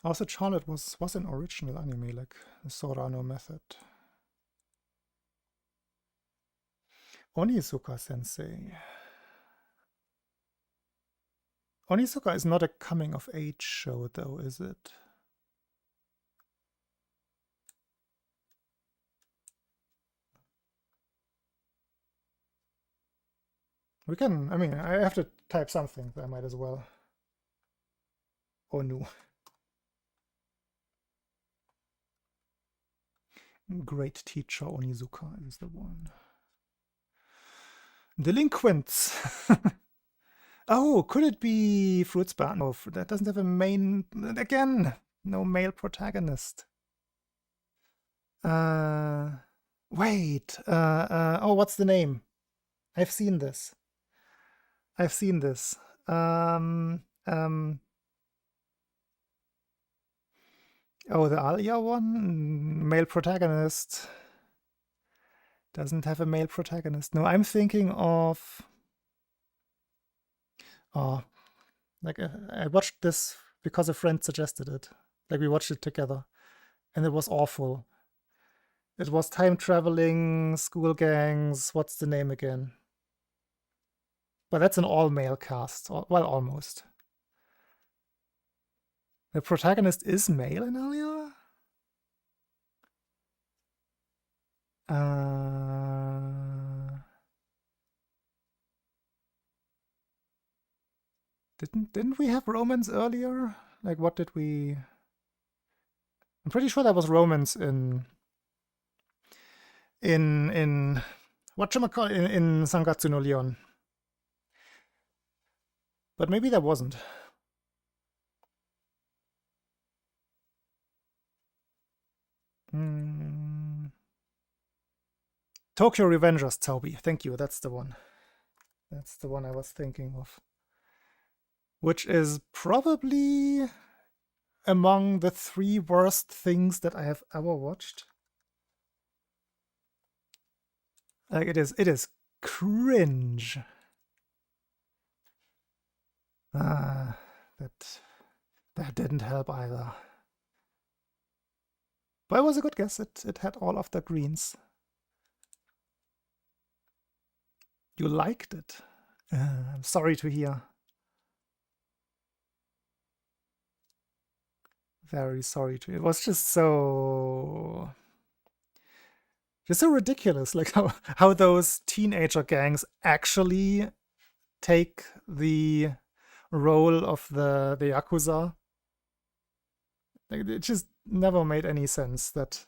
Also, Charlotte was an original anime, like the Sorano method. Onizuka Sensei. Onizuka is not a coming-of-age show, though, is it? We can, I mean, I have to type something, so I might as well. Oh no. Great teacher Onizuka is the one. Delinquents. Oh, could it be Fruits Bar? No, that doesn't have a main... Again, no male protagonist. Wait. Oh, what's the name? I've seen this. Oh, the Alia one? Male protagonist. Doesn't have a male protagonist. No, I'm thinking of... Oh, like I watched this because a friend suggested it. Like we watched it together. And it was awful. It was time traveling, school gangs. What's the name again? But that's an all-male cast. Well, almost. The protagonist is male in Alia? Didn't we have Romans earlier? Like, what did we... I'm pretty sure there was Romans in whatchamacallit, in Sangatsu no Leon. But maybe there wasn't. Tokyo Revengers, Taubi. Thank you, that's the one. That's the one I was thinking of. Which is probably among the 3 worst things that I have ever watched. Like, it is cringe. That didn't help either. But it was a good guess. It had all of the greens. You liked it. I'm sorry to hear. Very sorry to hear. It was just so ridiculous, like how those teenager gangs actually take the role of the Yakuza. Like, it just never made any sense that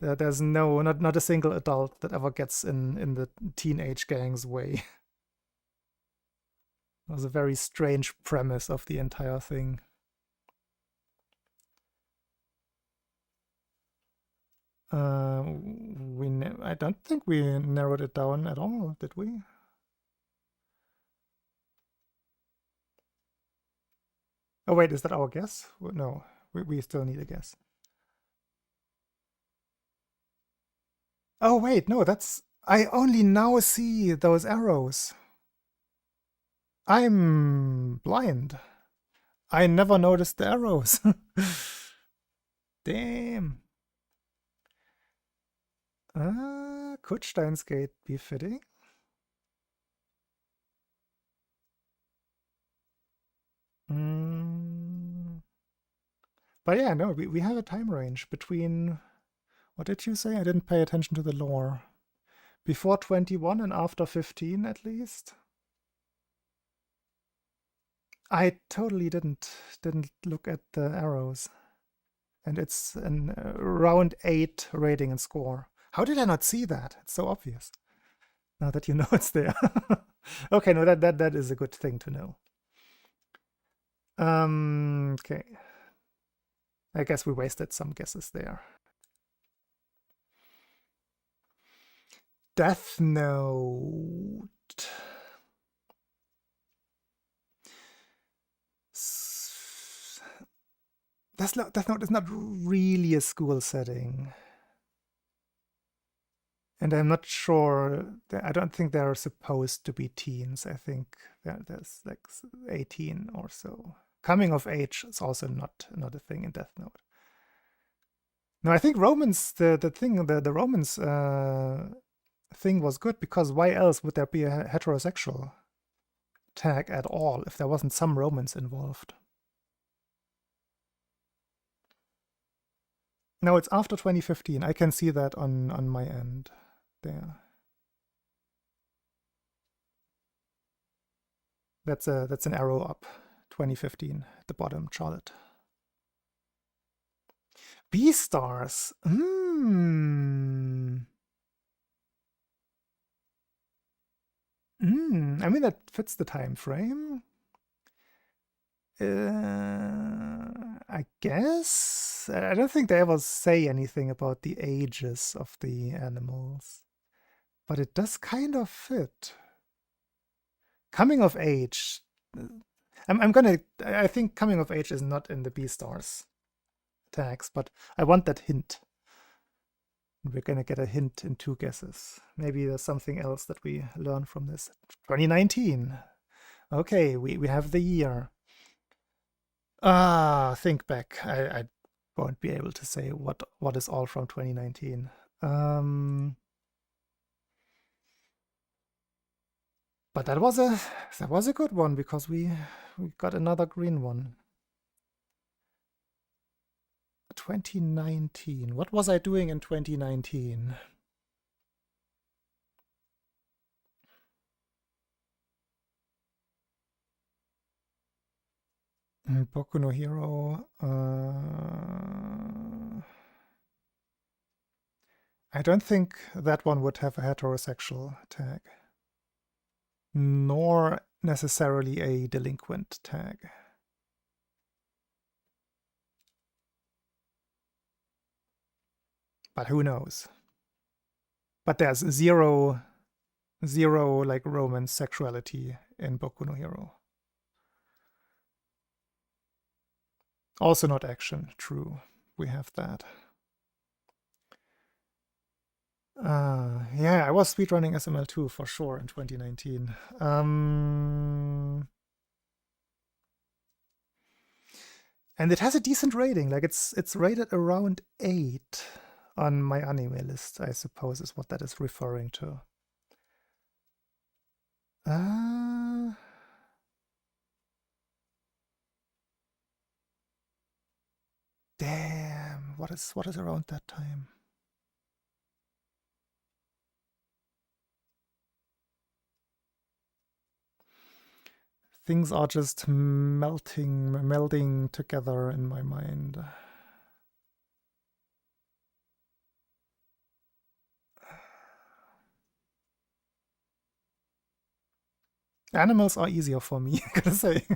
there's not a single adult that ever gets in the teenage gang's way. It was a very strange premise of the entire thing. I don't think we narrowed it down at all, did we? Oh wait, is that our guess? No, we still need a guess. Oh wait, no, I only now see those arrows. I'm blind. I never noticed the arrows. Damn. Could Steins Gate be fitting? But yeah, no, we have a time range between... What did you say? I didn't pay attention to the lore. Before 21 and after 15, at least? I totally didn't look at the arrows. And it's an round 8 rating and score. How did I not see that? It's so obvious. Now that you know it's there. Okay, no, that is a good thing to know. Okay. I guess we wasted some guesses there. Death Note. Death Note is not really a school setting. And I'm not sure, I don't think they're supposed to be teens. I think there's like 18 or so. Coming of age is also not a thing in Death Note. No, I think Romans, the Romans thing was good, because why else would there be a heterosexual tag at all if there wasn't some romance involved? No, it's after 2015. I can see that on my end there. That's an arrow up. 2015 at the bottom, Charlotte. B-stars. I mean, that fits the time frame. I guess. I don't think they ever say anything about the ages of the animals, but it does kind of fit. Coming of age. I think coming of age is not in the B-stars tags, but I want that hint. We're gonna get a hint in 2 guesses. Maybe there's something else that we learn from this. 2019. Okay, we have the year. Think back. I won't be able to say what is all from 2019. But that was a good one, because we got another green one. 2019. What was I doing in 2019? Boku no Hero. I don't think that one would have a heterosexual tag, nor necessarily a delinquent tag. But who knows? But there's zero like romance sexuality in Boku no Hero. Also not action, true. We have that. Yeah, I was speedrunning SML2 for sure in 2019. And it has a decent rating. Like it's rated around 8 on my anime list, I suppose is what that is referring to. Damn, what is around that time? Things are just melding together in my mind. Animals are easier for me, I gotta say.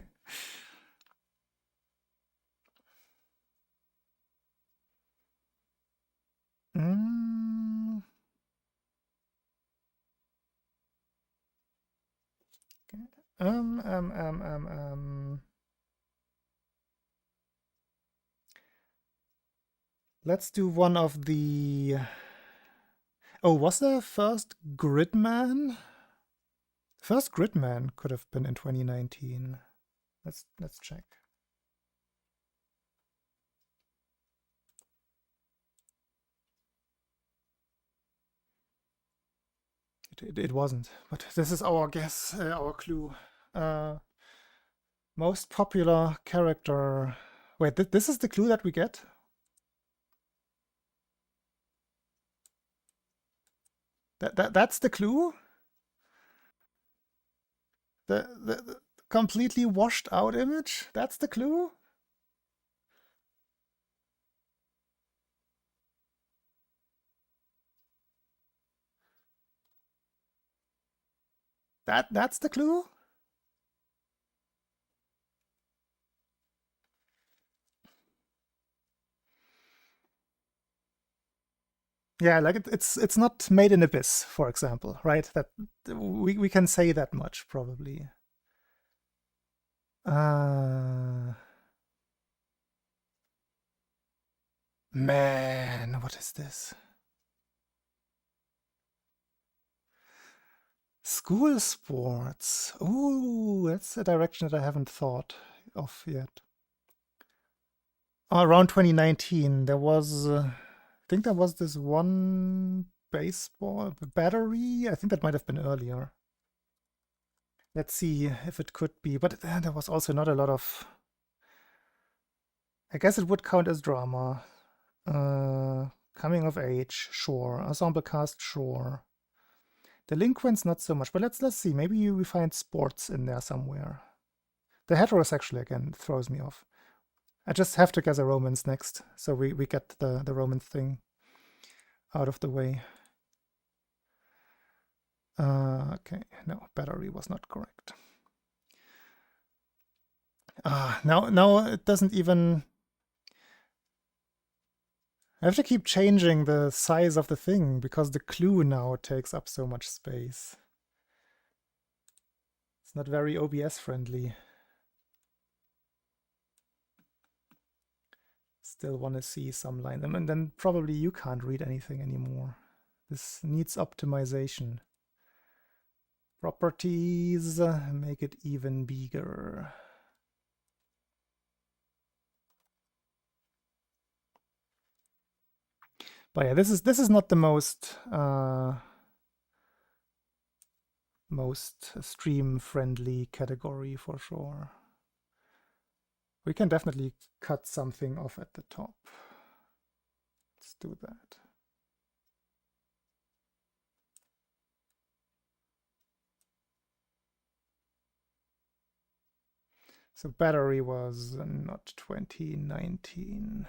Let's do one of the... Oh, was there a first Gridman? First Gridman could have been in 2019. Let's check. It wasn't, but this is our guess, our clue. Most popular character. Wait, this is the clue that we get? That's the clue? The completely washed out image? That's the clue? That's the clue? Yeah, like it's not Made in Abyss, for example, right? That we can say that much probably. Man, what is this? School sports. Ooh, that's a direction that I haven't thought of yet. Around 2019, there was, I think there was this one baseball battery. I think that might have been earlier. Let's see if it could be, but there was also not a lot of. I guess it would count as drama. Coming of age, sure. Ensemble cast, sure. Delinquents, not so much. But let's see. Maybe we find sports in there somewhere. The heterosexual again throws me off. I just have to guess a romance next, so we get the romance thing out of the way. Okay, no, battery was not correct. Now it doesn't even. I have to keep changing the size of the thing because the clue now takes up so much space. It's not very OBS friendly. Still want to see some line. And then probably you can't read anything anymore. This needs optimization. Properties, make it even bigger. But yeah, this is not the most stream friendly category for sure. We can definitely cut something off at the top. Let's do that. So battery was not 2019.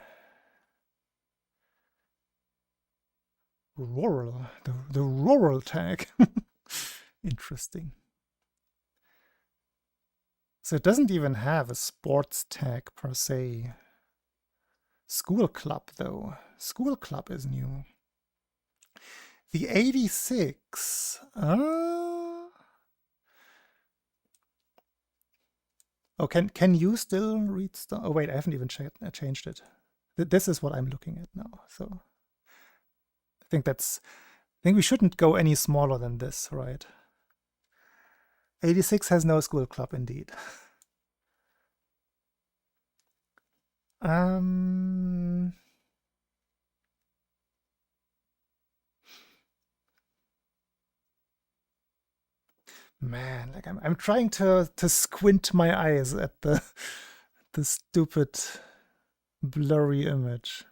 Rural, the rural tag. Interesting. So it doesn't even have a sports tag per se. School club though. School club is new. The 86. Oh, can you still read stuff? Oh wait, I haven't even changed it. This is what I'm looking at now. So I think we shouldn't go any smaller than this, right? 86 has no school club indeed. Man, like I'm trying to squint my eyes at the stupid blurry image.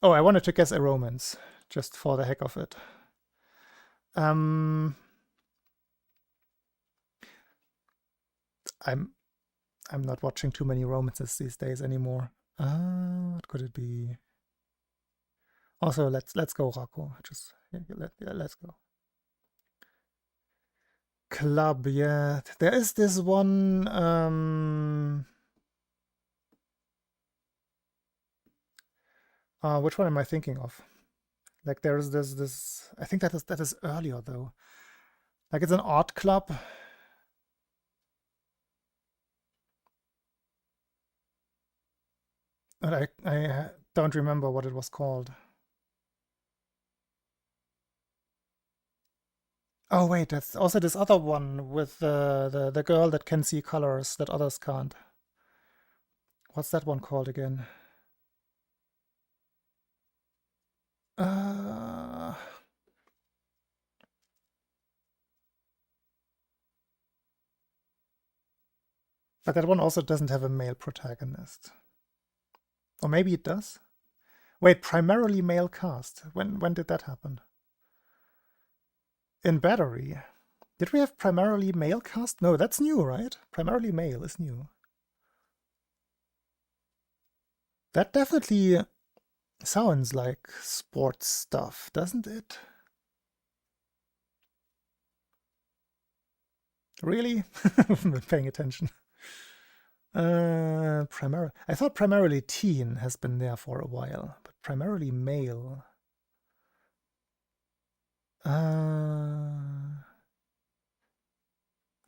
Oh, I wanted to guess a romance, just for the heck of it. I'm not watching too many romances these days anymore. What could it be? Also, let's go Rocco. Just let's go. Club, yeah. There is this one. Which one am I thinking of? Like there's this. I think that is earlier though. Like it's an art club. But I don't remember what it was called. Oh wait, that's also this other one with the girl that can see colors that others can't. What's that one called again? But that one also doesn't have a male protagonist. Or maybe it does? Wait, primarily male cast. When did that happen? In Battery. Did we have primarily male cast? No, that's new, right? Primarily male is new. That definitely sounds like sports stuff, doesn't it? Really? I'm not paying attention. I thought primarily teen has been there for a while, but primarily male.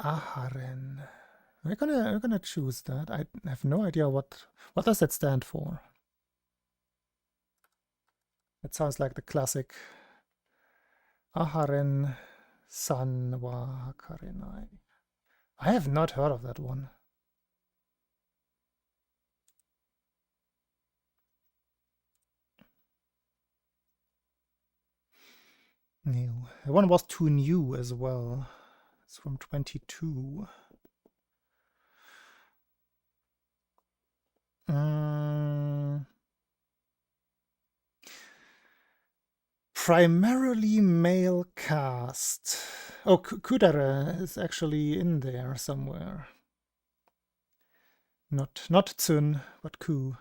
Aharen. We're gonna choose that. I have no idea what does that stand for. It sounds like the classic Aharen San wa Karenai. I have not heard of that one. New. The one was too new as well. It's from 22. Primarily male cast. Oh, Kudare is actually in there somewhere. Not Tsun, but Ku.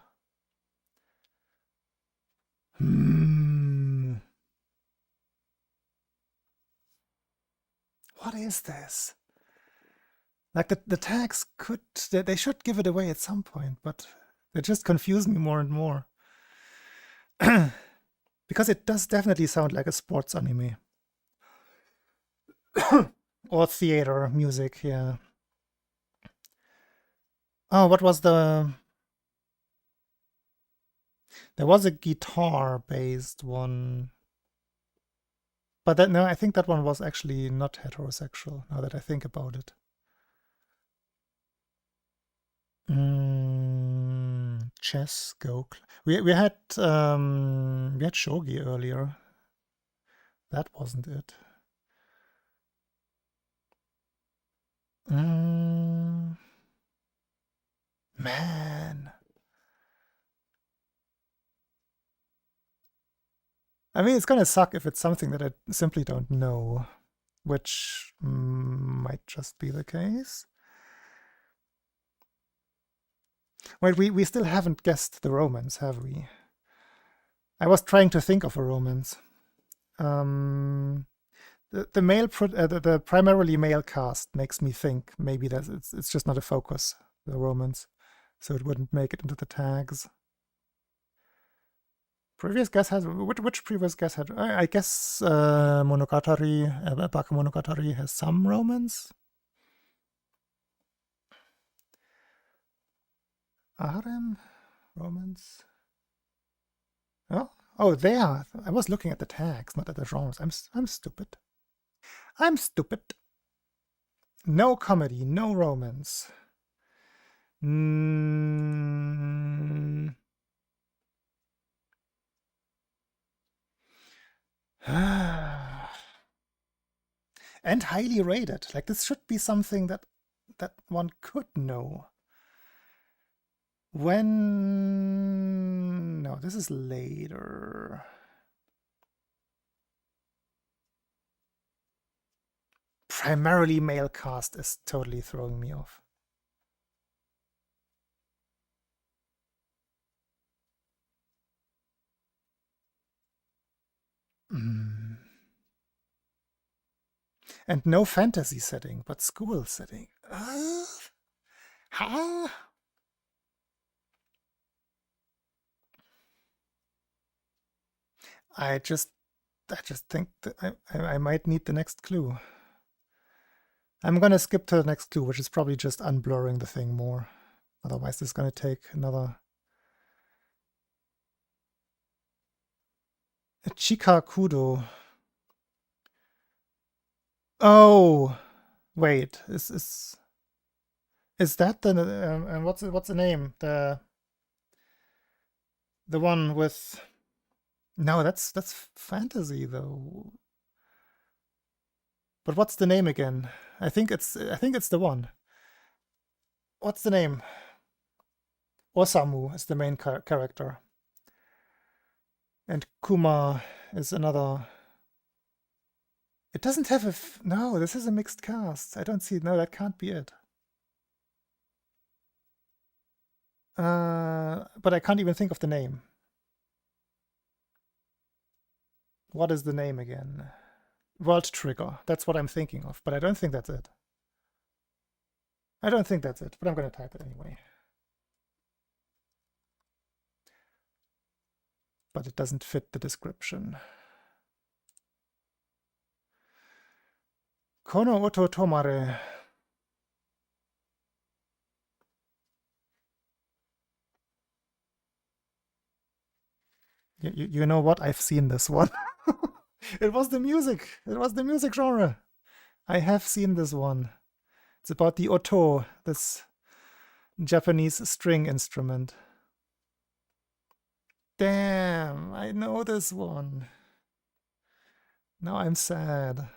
What is this? Like the tags they should give it away at some point, but they just confuse me more and more. Because it does definitely sound like a sports anime. Or theater music, yeah. Oh, what was the... There was a guitar-based one. But no, I think that one was actually not heterosexual, now that I think about it. Chess, Go. We had shogi earlier. That wasn't it. Man, I mean, it's gonna suck if it's something that I simply don't know, which might just be the case. Wait, we still haven't guessed the romance, have we? I was trying to think of a romance. The male, the primarily male cast makes me think maybe that it's just not a focus, the romance, so it wouldn't make it into the tags. Previous guess has which previous guess had? I guess Monogatari, Bakemonogatari has some romance. Harem romance. Oh, there. I was looking at the tags, not at the genres. I'm stupid. I'm stupid. No comedy, no romance. And highly rated. Like, this should be something that one could know. When... No, this is later. Primarily male cast is totally throwing me off. And no fantasy setting, but school setting. Huh? I just think that I might need the next clue. I'm gonna skip to the next clue, which is probably just unblurring the thing more. Otherwise, this is gonna take another. Chika Kudo. Oh, wait. Is that the what's the name? The one with. No, that's fantasy though. But what's the name again? I think it's the one. What's the name? Osamu is the main character. And Kuma is another. It doesn't have a. No, this is a mixed cast. I don't see. No, that can't be it. But I can't even think of the name. What is the name again? World Trigger. That's what I'm thinking of, but I don't think that's it. I don't think that's it, but I'm going to type it anyway. But it doesn't fit the description. Kono Oto Tomare. You know what? I've seen this one. It was the music. It was the music genre. I have seen this one. It's about the oto, this Japanese string instrument. Damn, I know this one. Now I'm sad.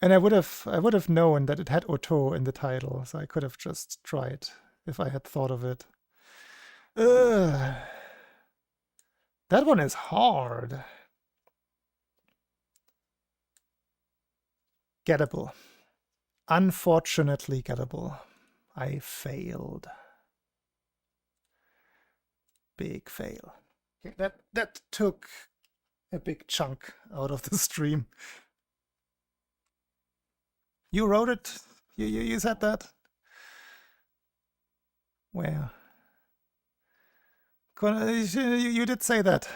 And I would have known that it had oto in the title, so I could have just tried if I had thought of it. Ugh. That one is hard. Gettable. Unfortunately gettable. I failed. Big fail. Okay, that took a big chunk out of the stream. You wrote it? You said that? Where? You did say that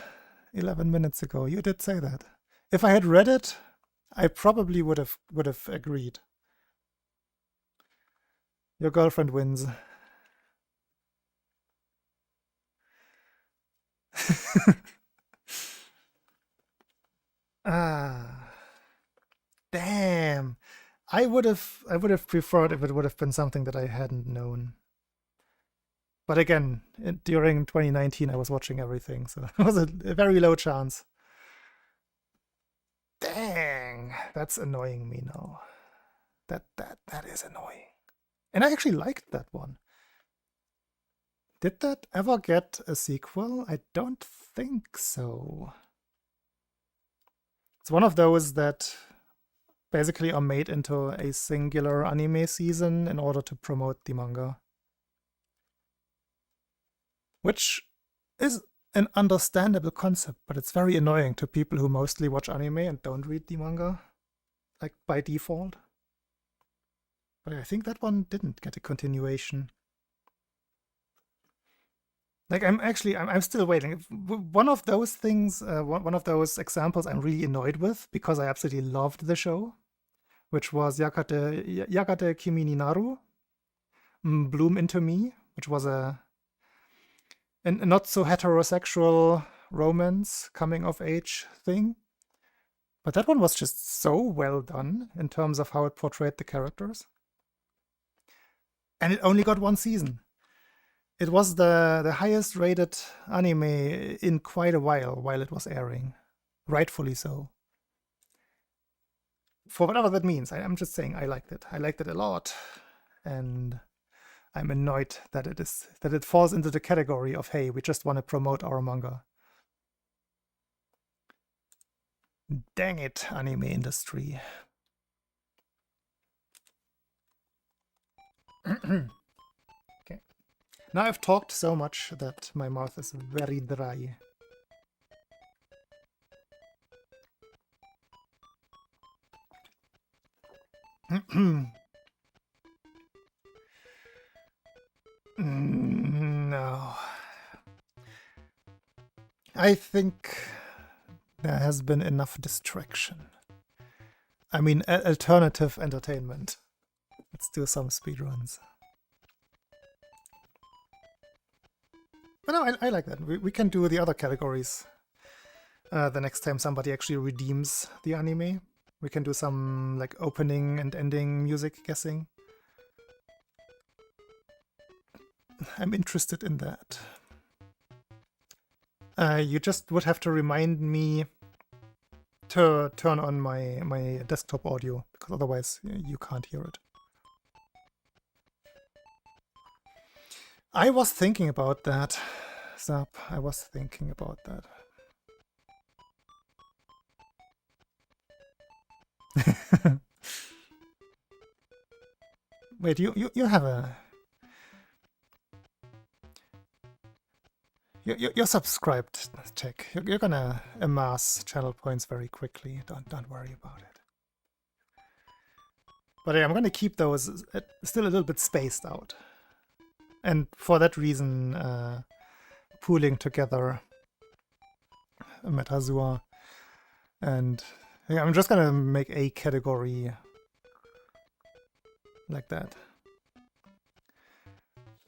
11 minutes ago. You did say that. If I had read it, I probably would have agreed. Your girlfriend wins. Damn. I would have preferred if it would have been something that I hadn't known. But again, during 2019, I was watching everything, so it was a very low chance. Dang, that's annoying me now. That is annoying. And I actually liked that one. Did that ever get a sequel? I don't think so. It's one of those that basically are made into a singular anime season in order to promote the manga. Which is an understandable concept, but it's very annoying to people who mostly watch anime and don't read the manga, like by default. But I think that one didn't get a continuation. Like I'm still waiting. One of those things, one of those examples I'm really annoyed with because I absolutely loved the show, which was Yakate Kimi ni Naru, Bloom Into Me, which was a not so heterosexual romance coming of age thing. But that one was just so well done in terms of how it portrayed the characters. And it only got one season. It was the highest rated anime in quite a while it was airing. Rightfully so. For whatever that means, I'm just saying I liked it. I liked it a lot. And I'm annoyed that it falls into the category of, hey, we just want to promote our manga. Dang it, anime industry. Okay. Now I've talked so much that my mouth is very dry. No. I think there has been enough distraction. I mean, alternative entertainment. Let's do some speedruns. But no, I like that. We can do the other categories the next time somebody actually redeems the anime. We can do some like opening and ending music guessing. I'm interested in that. You just would have to remind me to turn on my desktop audio, because otherwise you can't hear it. I was thinking about that, Zap. I was thinking about that. Wait, you have a... You're subscribed, Tech. You're gonna amass channel points very quickly. Don't worry about it. But yeah, I'm gonna keep those still a little bit spaced out. And for that reason, pooling together Metazua, and yeah, I'm just gonna make a category like that.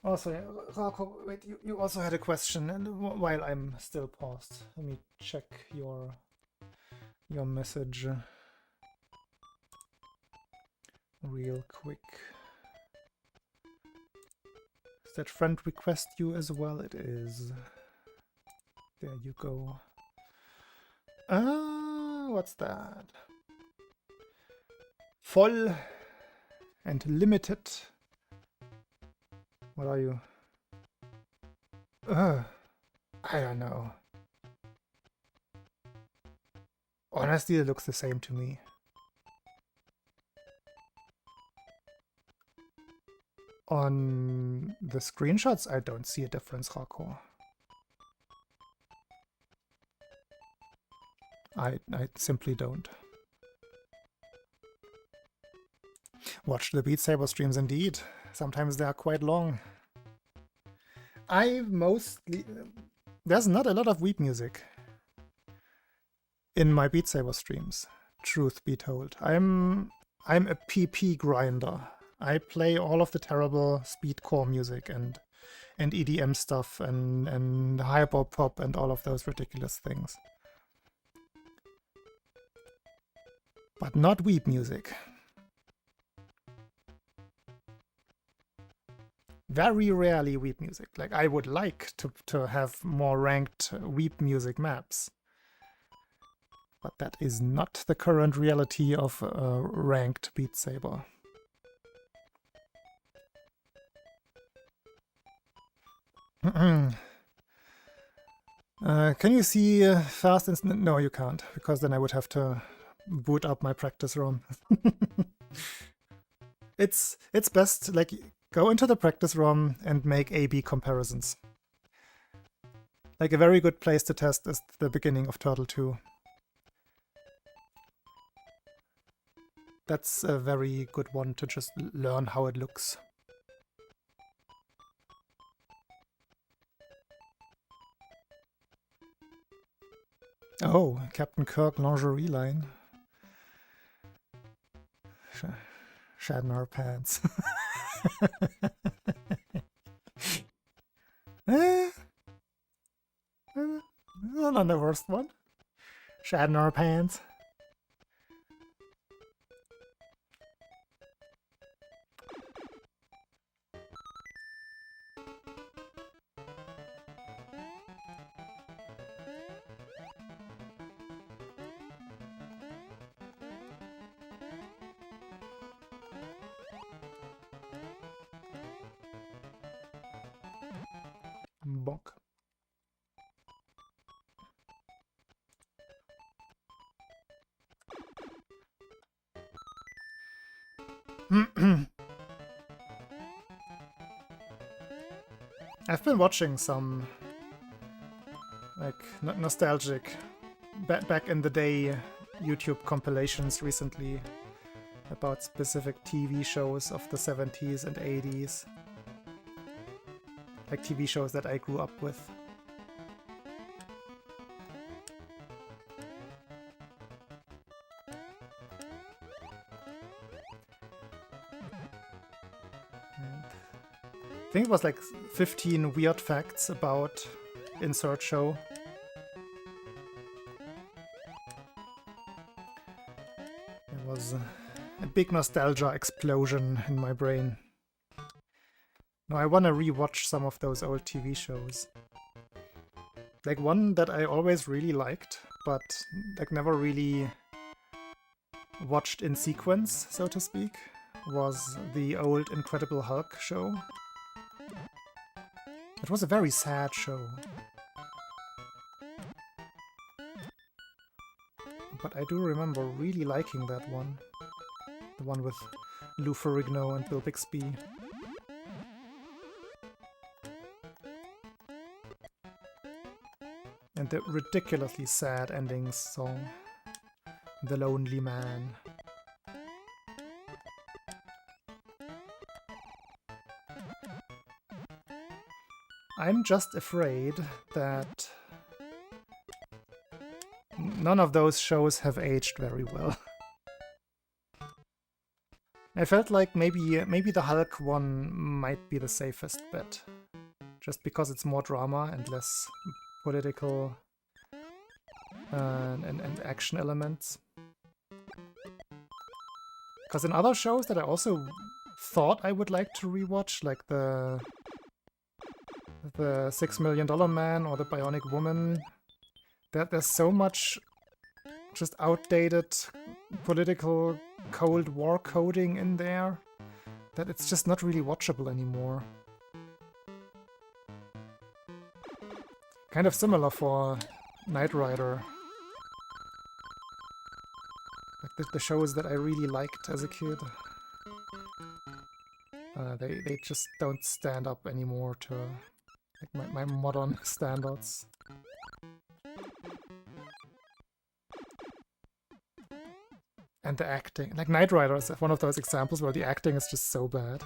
Also, Rako, wait, you also had a question, and while I'm still paused, let me check your message real quick. Does that friend request you as well? It is. There you go. What's that? Voll and limited. What are you? I don't know. Honestly, it looks the same to me. On the screenshots, I don't see a difference, Rako. I simply don't. Watch the Beat Saber streams indeed. Sometimes they are quite long. There's not a lot of Weep music in my Beat Saber streams, truth be told. I'm a PP grinder. I play all of the terrible speedcore music and EDM stuff and hyper pop and all of those ridiculous things. But not Weep music. Very rarely Weep music. Like, I would like to have more ranked Weep music maps. But that is not the current reality of ranked Beat Saber. Can you see fast instant? No, you can't, because then I would have to boot up my practice ROM. It's best, like, go into the practice ROM and make A/B comparisons. Like, a very good place to test is the beginning of Turtle 2. That's a very good one to just learn how it looks. Oh, Captain Kirk lingerie line. Shadner pants. Not the worst one. Shadner pants. Bonk. I've been watching some, like, nostalgic, back in the day YouTube compilations recently about specific TV shows of the 70s and 80s. Like TV shows that I grew up with. I think it was like 15 weird facts about Insert Show. It was a big nostalgia explosion in my brain. No, I want to rewatch some of those old TV shows. Like one that I always really liked, but like never really watched in sequence, so to speak, was the old Incredible Hulk show. It was a very sad show. But I do remember really liking that one. The one with Lou Ferrigno and Bill Bixby. And the ridiculously sad ending song, The Lonely Man. I'm just afraid that none of those shows have aged very well. I felt like maybe the Hulk one might be the safest bet, just because it's more drama and less political and action elements. Because in other shows that I also thought I would like to rewatch, like the $6 Million Man or the Bionic Woman, there's so much just outdated political Cold War coding in there that it's just not really watchable anymore. Kind of similar for Knight Rider. Like the shows that I really liked as a kid. They just don't stand up anymore to like my modern standards. And the acting. Like Knight Rider is one of those examples where the acting is just so bad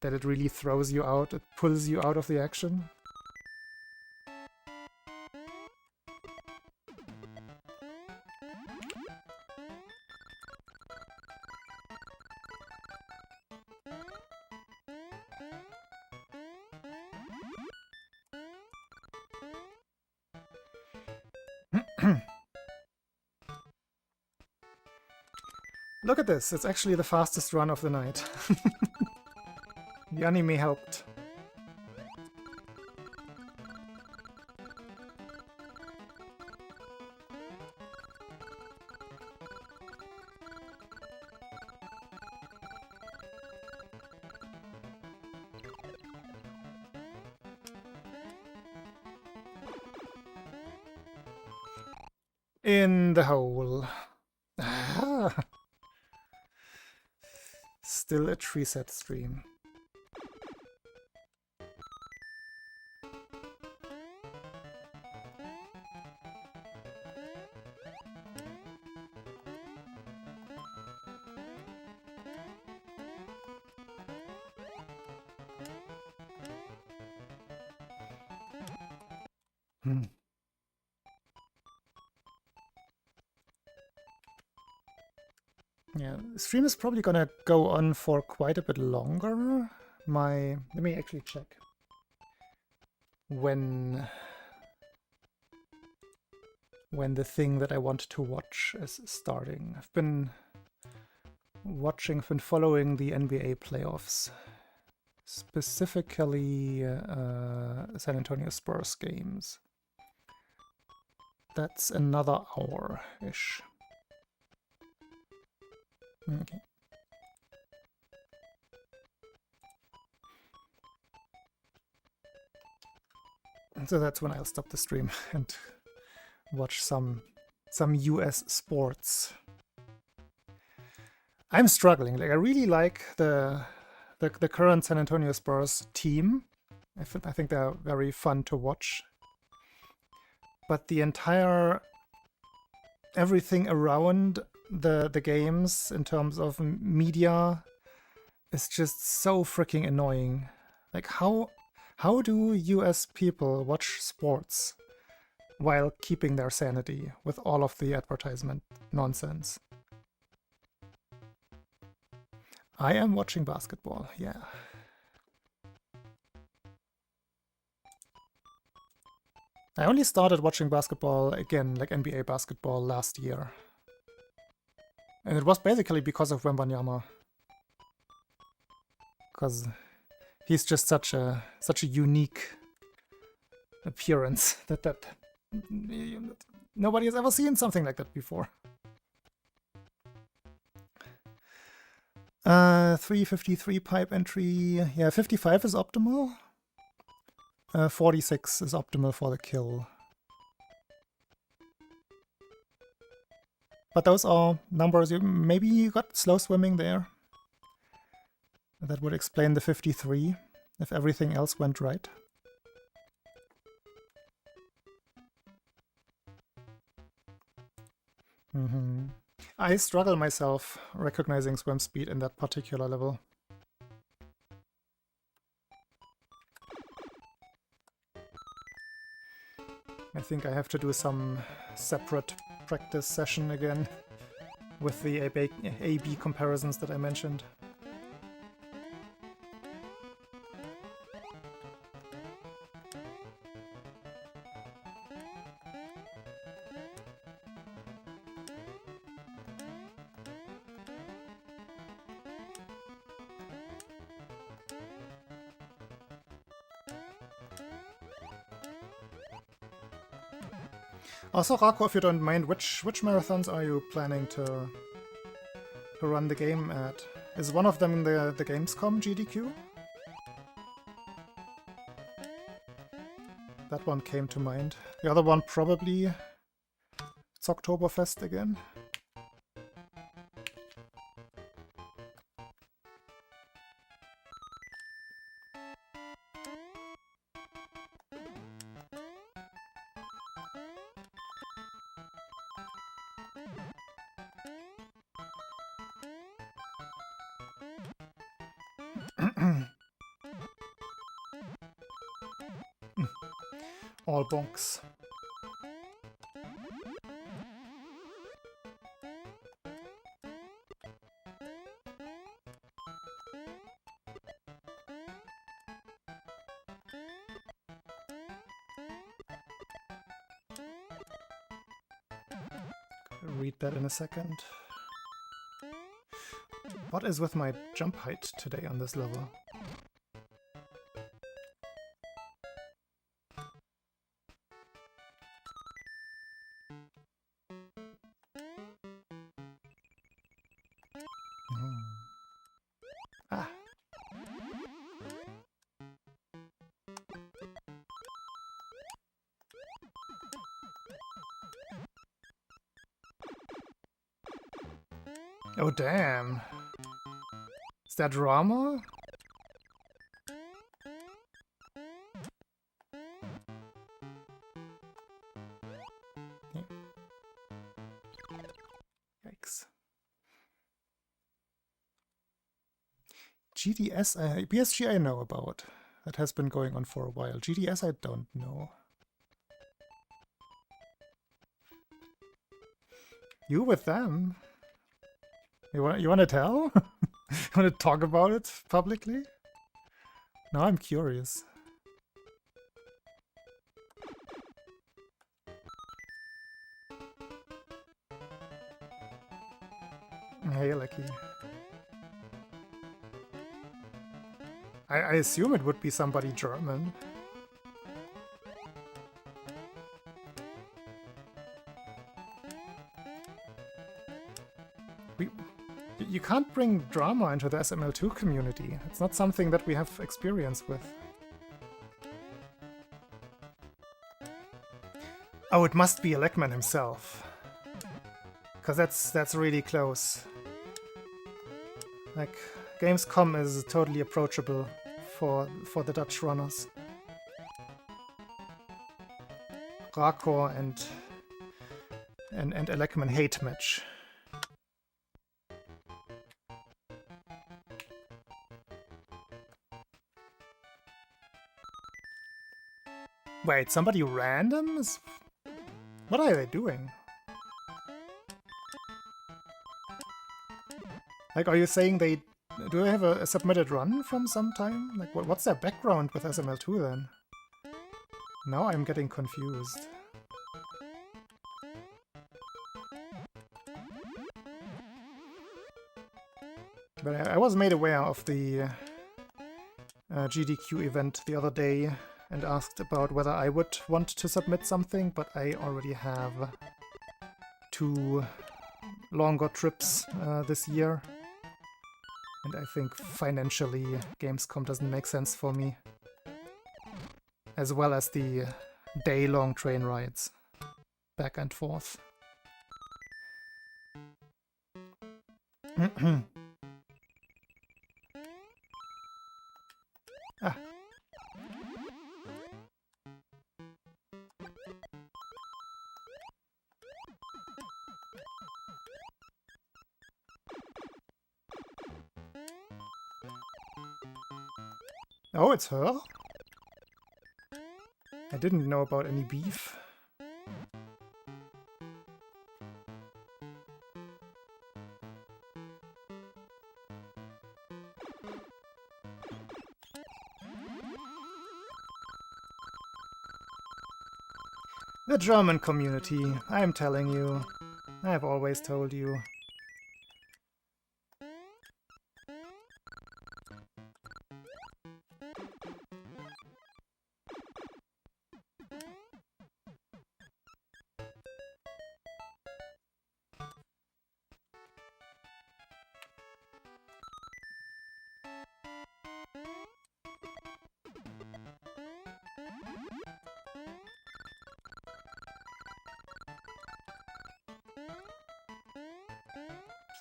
that it really throws you out, it pulls you out of the action. Look at this, it's actually the fastest run of the night. The anime helped. In the hole. Still a tree set stream. Yeah, the stream is probably gonna go on for quite a bit longer. Let me actually check when the thing that I want to watch is starting. I've been following the NBA playoffs, specifically San Antonio Spurs games. That's another hour-ish. Okay. So that's when I'll stop the stream and watch some US sports. I'm struggling. Like, I really like the current San Antonio Spurs team. I think they're very fun to watch. But the entire everything around the games in terms of media is just so freaking annoying. Like, how do US people watch sports while keeping their sanity with all of the advertisement nonsense? I am watching basketball, yeah. I only started watching basketball again, like NBA basketball, last year. And it was basically because of Wembanyama. Because he's just such a unique appearance that nobody has ever seen something like that before. 353 pipe entry. Yeah, 55 is optimal. 46 is optimal for the kill. But those are numbers. Maybe you got slow swimming there. That would explain the 53 if everything else went right. I struggle myself recognizing swim speed in that particular level. I think I have to do some separate practice session again with the A-B comparisons that I mentioned. Also, Rako, if you don't mind, which marathons are you planning to run the game at? Is one of them the Gamescom GDQ? That one came to mind. The other one probably it's Oktoberfest again. All bonks. Read that in a second. What is with my jump height today on this level? Ah. Oh damn. Is that drama? Yikes. GDS, BSG I know about. That has been going on for a while. GDS I don't know. You with them? You want to tell? You want to talk about it publicly? Now I'm curious. Hey, Lucky. I assume it would be somebody German. You can't bring drama into the SML2 community. It's not something that we have experience with. Oh, it must be Elecman himself. Because that's really close. Like, Gamescom is totally approachable for the Dutch runners. Rakor and Elecman hate match. Wait, somebody random? What are they doing? Like, are you saying do they have a submitted run from some time? Like, what's their background with SML2 then? Now I'm getting confused. But I was made aware of the GDQ event the other day and asked about whether I would want to submit something, but I already have 2 longer trips this year. And I think financially Gamescom doesn't make sense for me. As well as the day-long train rides back and forth. Ah. Oh, it's her? I didn't know about any beef. The German community, I am telling you. I have always told you.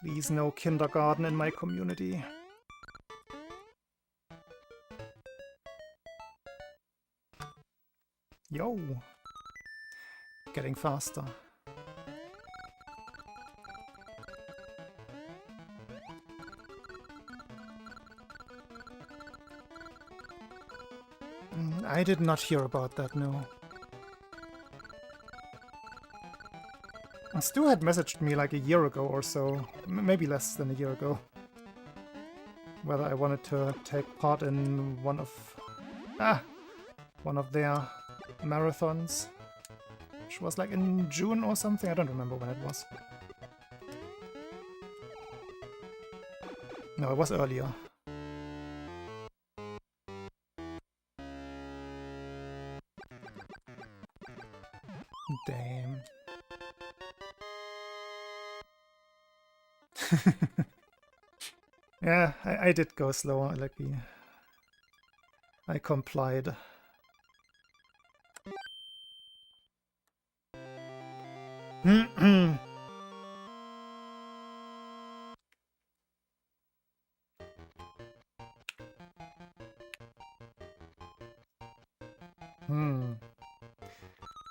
Please, no kindergarten in my community. Yo! Getting faster. I did not hear about that, no. Stu had messaged me like a year ago or so, maybe less than a year ago, whether I wanted to take part in one of their marathons, which was like in June or something. I don't remember when it was. No, it was earlier. Damn. Yeah, I did go slower, like I complied.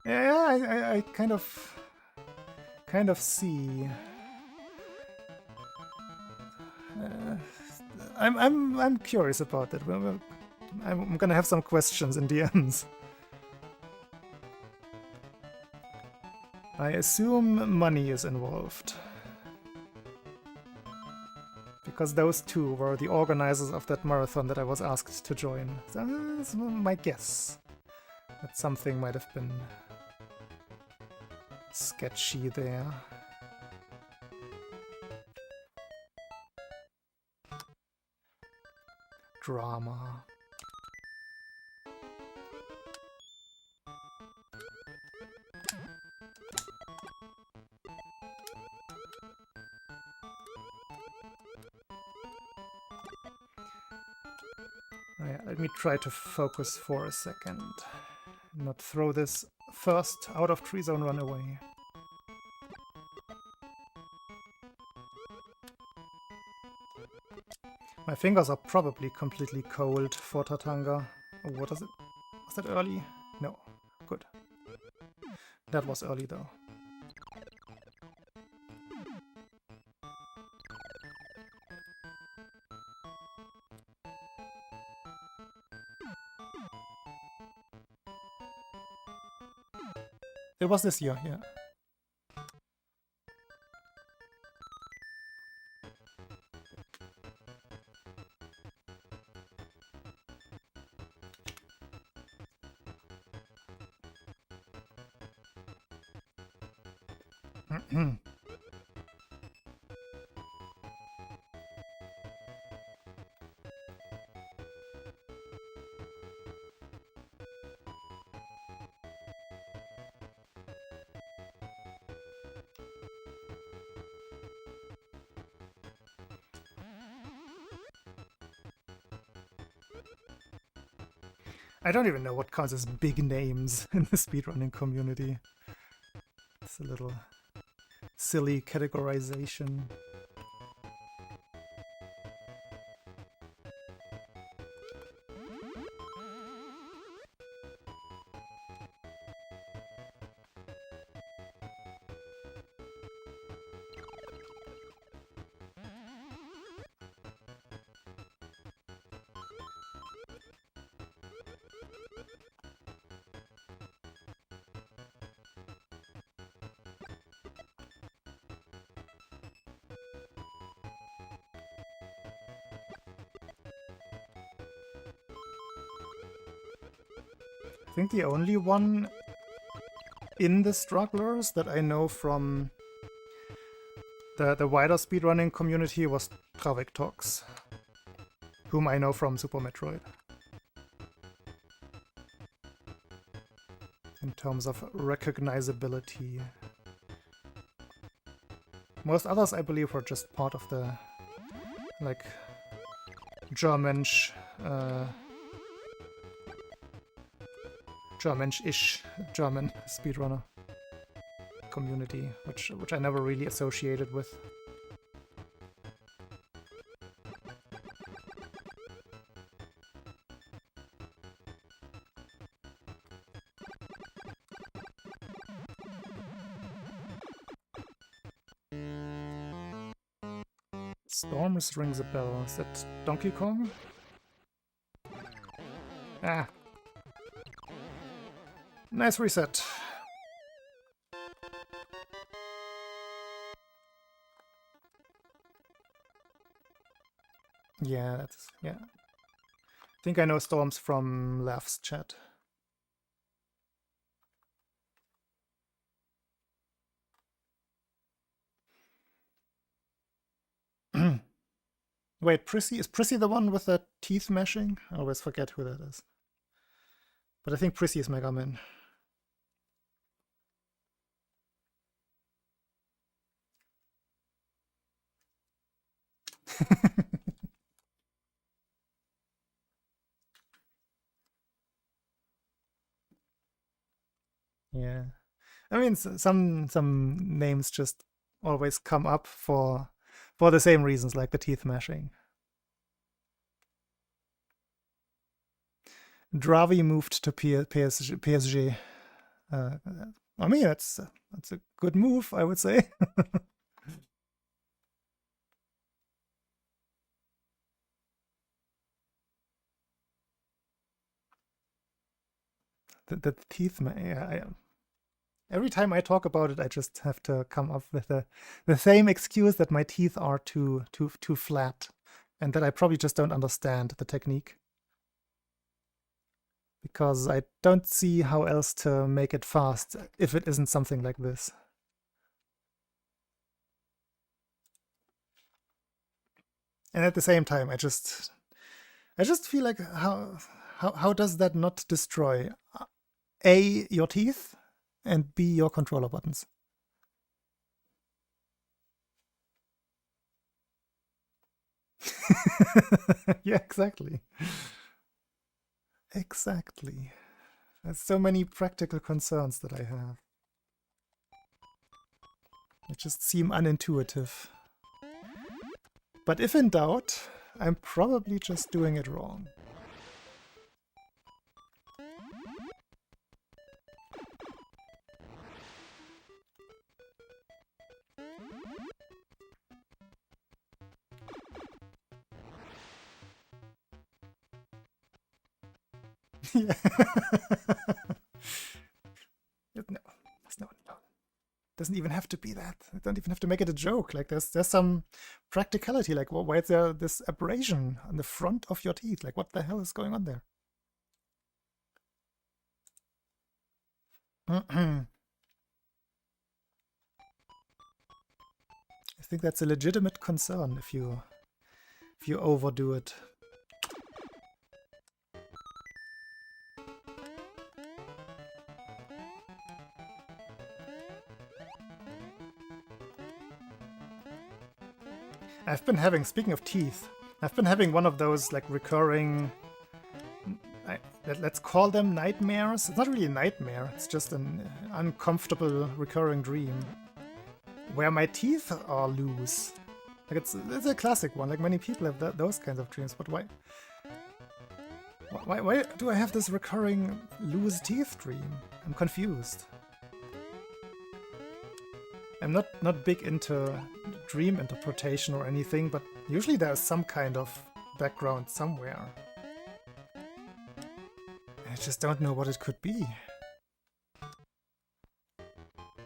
Yeah, I kind of see. I'm curious about it. I'm gonna have some questions in the end. I assume money is involved. Because those two were the organizers of that marathon that I was asked to join. So that's my guess. That something might have been sketchy there. Drama. Oh yeah, let me try to focus for a second. Not throw this first out of tree zone run away. My fingers are probably completely cold for Tatanga. Oh, what is it? Was that early? No. Good. That was early though. It was this year, yeah. I don't even know what counts as big names in the speedrunning community. It's a little silly categorization. I think the only one in the strugglers that I know from the wider speedrunning community was Traviktox, whom I know from Super Metroid. In terms of recognizability. Most others, I believe, were just part of the, like, German-ish German speedrunner community, which I never really associated with. Storms rings a bell. Is that Donkey Kong? Ah. Nice reset. Yeah, that's... yeah. I think I know Storms from Laugh's chat. Wait, Prissy? Is Prissy the one with the teeth mashing? I always forget who that is. But I think Prissy is Mega Man. Yeah. I mean, some names just always come up for the same reasons, like the teeth mashing. Dravi moved to PSG. I mean, that's a good move, I would say. the teeth, yeah, every time I talk about it, I just have to come up with the same excuse that my teeth are too flat, and that I probably just don't understand the technique. Because I don't see how else to make it fast if it isn't something like this. And at the same time, I just feel like how does that not destroy A, your teeth, and B, your controller buttons? Yeah, exactly. Exactly. There's so many practical concerns that I have. They just seem unintuitive. But if in doubt, I'm probably just doing it wrong. Yeah. No. Doesn't even have to be that. I don't even have to make it a joke. Like there's some practicality. Like why is there this abrasion on the front of your teeth? Like what the hell is going on there? I think that's a legitimate concern if you overdo it. I've been having, speaking of teeth, I've been having one of those like recurring, let's call them nightmares. It's not really a nightmare, it's just an uncomfortable recurring dream where my teeth are loose. Like it's a classic one, like many people have those kinds of dreams, but why do I have this recurring loose teeth dream? I'm confused. I'm not big into dream interpretation or anything, but usually there's some kind of background somewhere. I just don't know what it could be.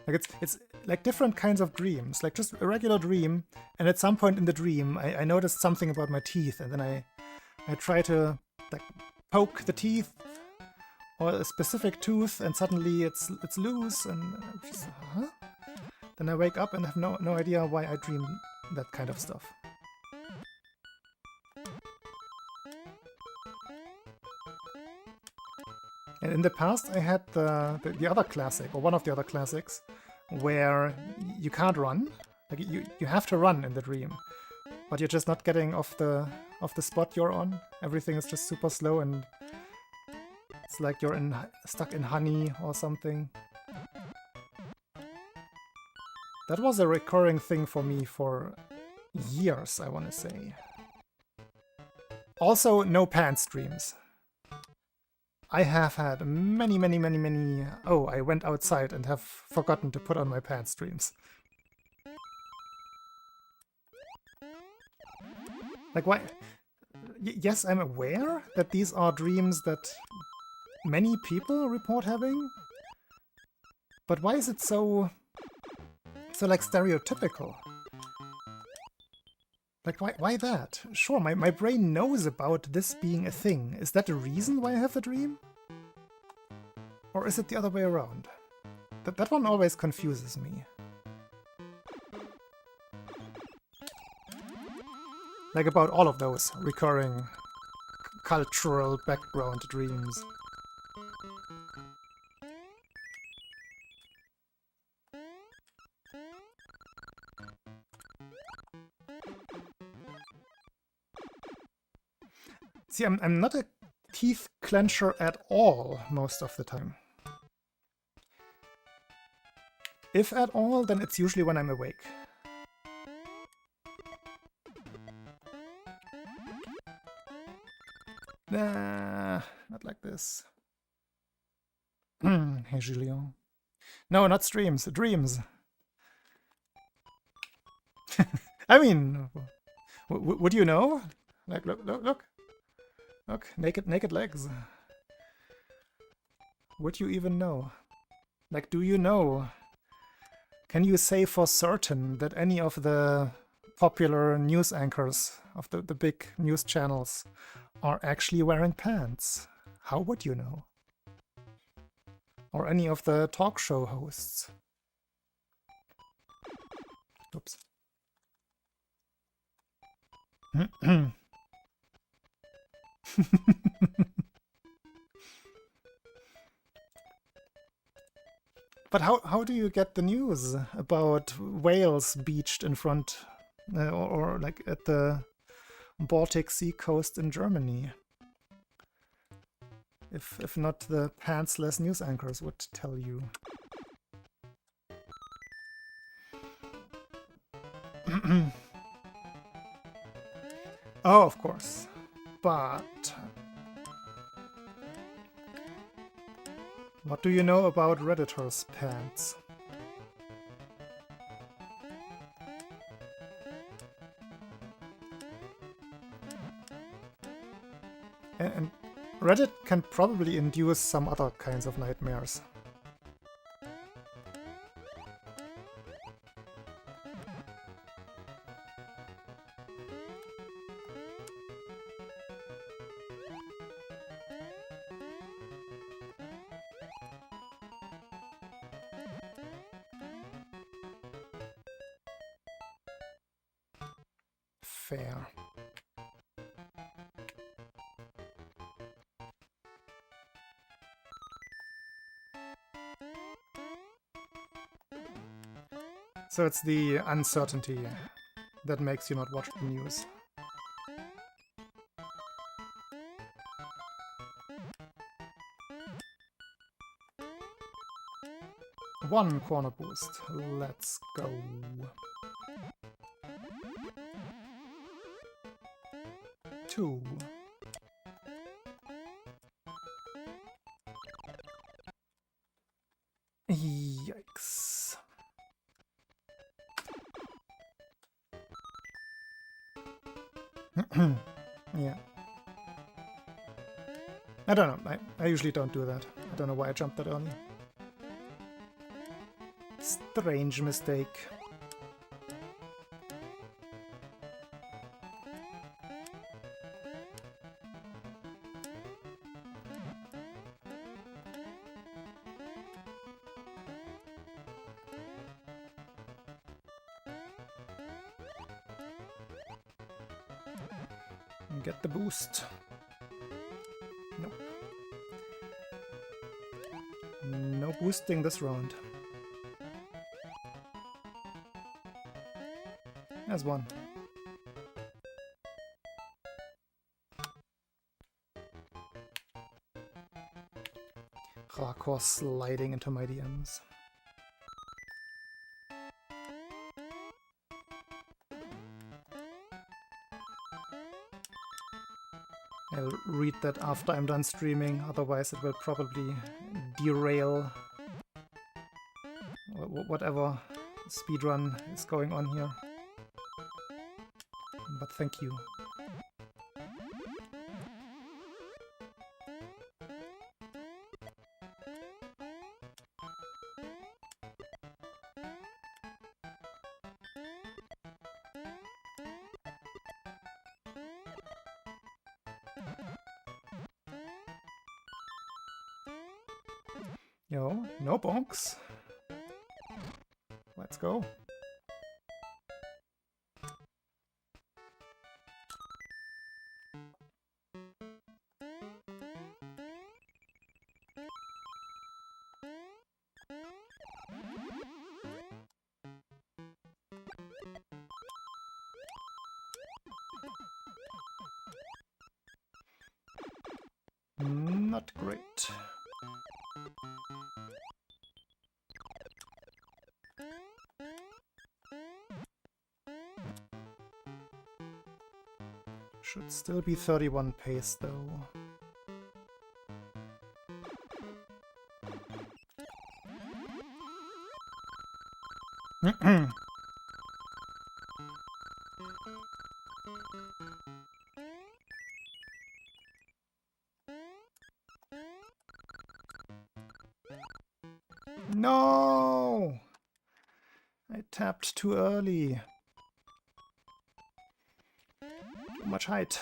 Like it's like different kinds of dreams, like just a regular dream, and at some point in the dream I noticed something about my teeth, and then I try to like poke the teeth or a specific tooth, and suddenly it's loose, and I'm just, huh? Then I wake up and have no idea why I dream that kind of stuff. And in the past I had the other classic, or one of the other classics, where you can't run. Like you have to run in the dream, but you're just not getting off the spot you're on. Everything is just super slow, and it's like you're stuck in honey or something. That was a recurring thing for me for years, I want to say. Also, no pants dreams. I have had many... Oh, I went outside and have forgotten to put on my pants dreams. Like, why? Yes, I'm aware that these are dreams that many people report having. But why is it so like stereotypical? Like why that? Sure, my brain knows about this being a thing. Is that the reason why I have the dream? Or is it the other way around? That one always confuses me. Like about all of those recurring cultural background dreams. See, I'm not a teeth clencher at all most of the time. If at all, then it's usually when I'm awake. Nah, not like this. Hey, Julien. No, not streams, dreams. I mean, would you know? Like, look, naked legs. Would you even know? Like, do you know? Can you say for certain that any of the popular news anchors of the big news channels are actually wearing pants? How would you know? Or any of the talk show hosts? Oops. But how do you get the news about whales beached in front or like at the Baltic Sea coast in Germany? If not the pantsless news anchors would tell you. Oh, of course. But what do you know about Redditor's pants? And Reddit can probably induce some other kinds of nightmares. Fair. So it's the uncertainty that makes you not watch the news. One corner boost. Let's go. Two. Yikes. Yeah. I don't know. I usually don't do that. I don't know why I jumped that early. Strange mistake. Get the boost. Nope. No boosting this round. There's one. Rakor sliding into my DMs. I'll read that after I'm done streaming, otherwise it will probably derail whatever speedrun is going on here. But thank you. Yo, no bonks. Let's go. Not great. Should still be 31 pace though. No! I tapped too early. Too much height.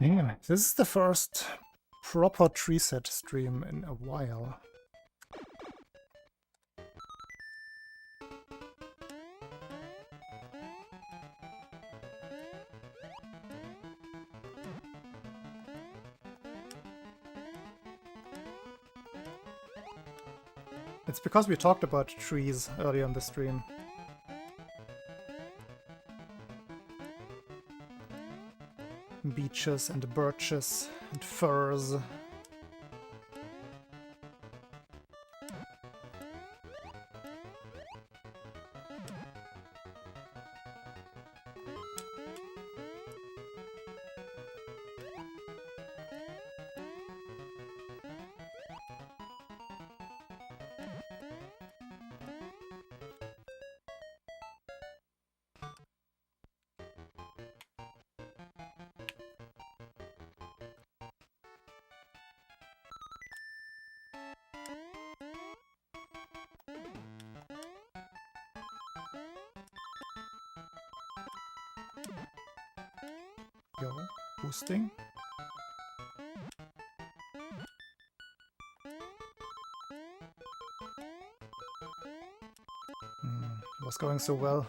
Yeah, this is the first proper tree set stream in a while. It's because we talked about trees earlier in the stream. Beeches and birches and firs. Yo, boosting. Was going so well.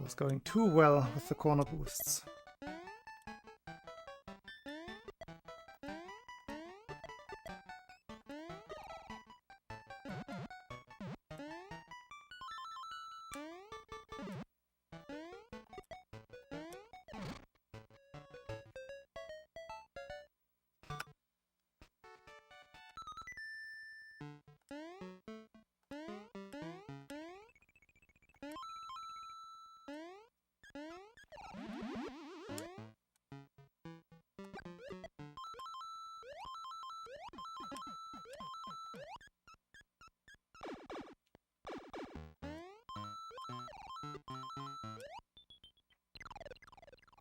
Was going too well with the corner boosts.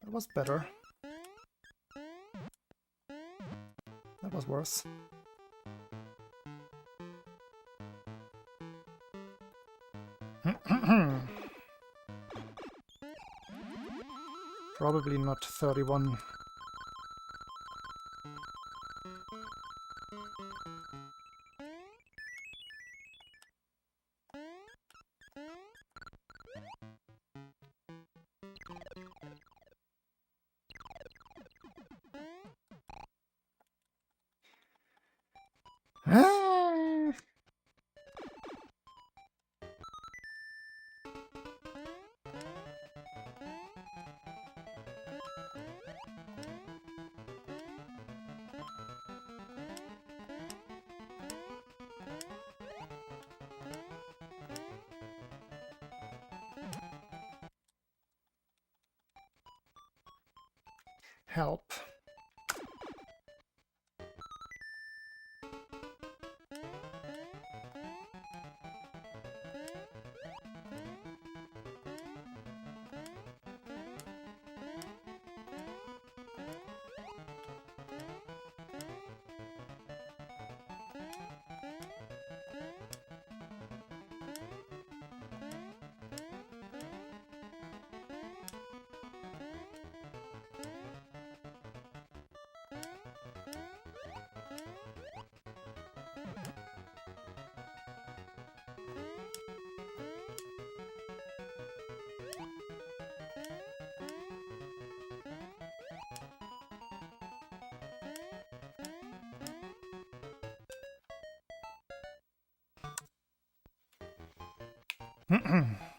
That was better. That was worse. Probably not 31. Help.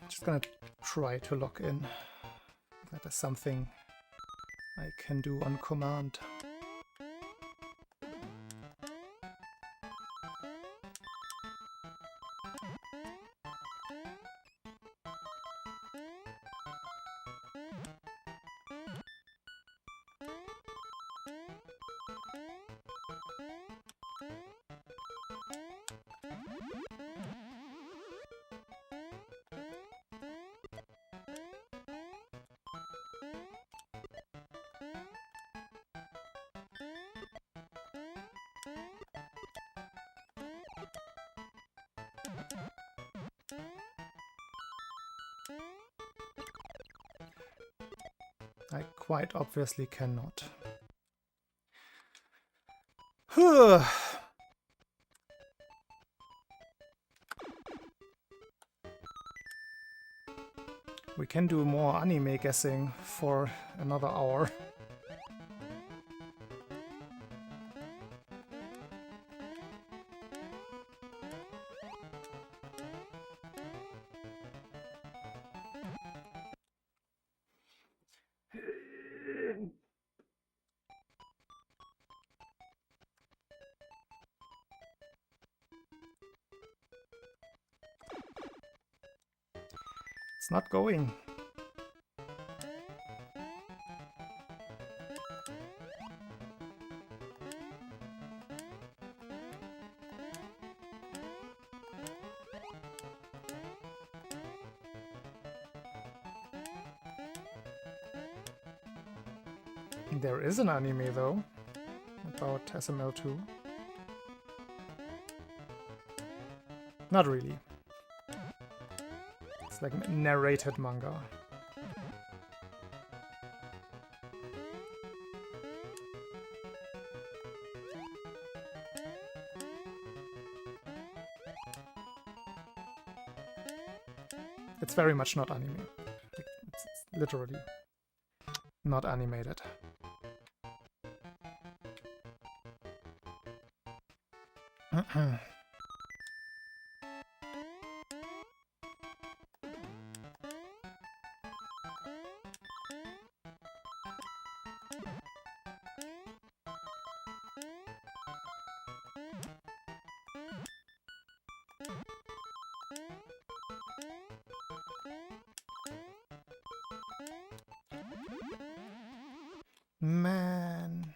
Just gonna try to log in. That is something I can do on command. I quite obviously cannot. We can do more anime guessing for another hour. It's not going. There is an anime though, about SML2. Not really. It's like a narrated manga. It's very much not anime. It's literally not animated. Man.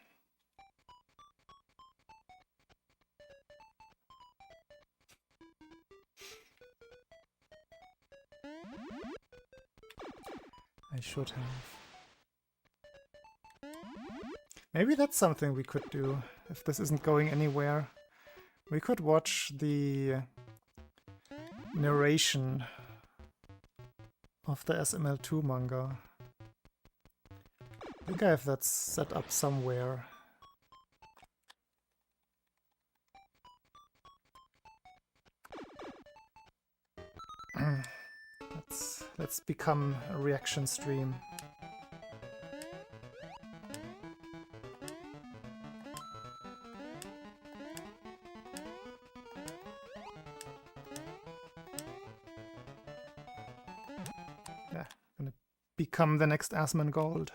I should have. Maybe that's something we could do if this isn't going anywhere. We could watch the narration of the SML2 manga. I think I have that set up somewhere. Let's become a reaction stream. Yeah, gonna become the next Asmongold.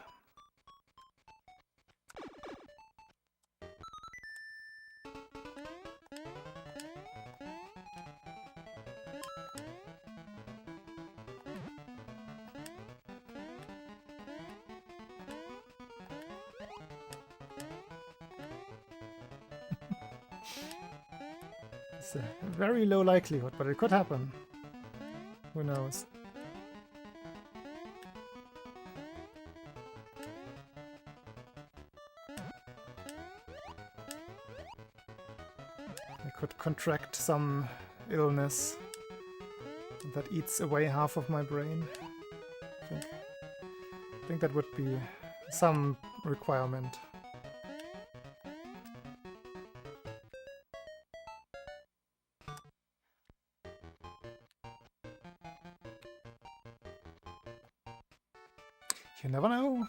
It's a very low likelihood, but it could happen. Who knows? I could contract some illness that eats away half of my brain. I think that would be some requirement. You never know.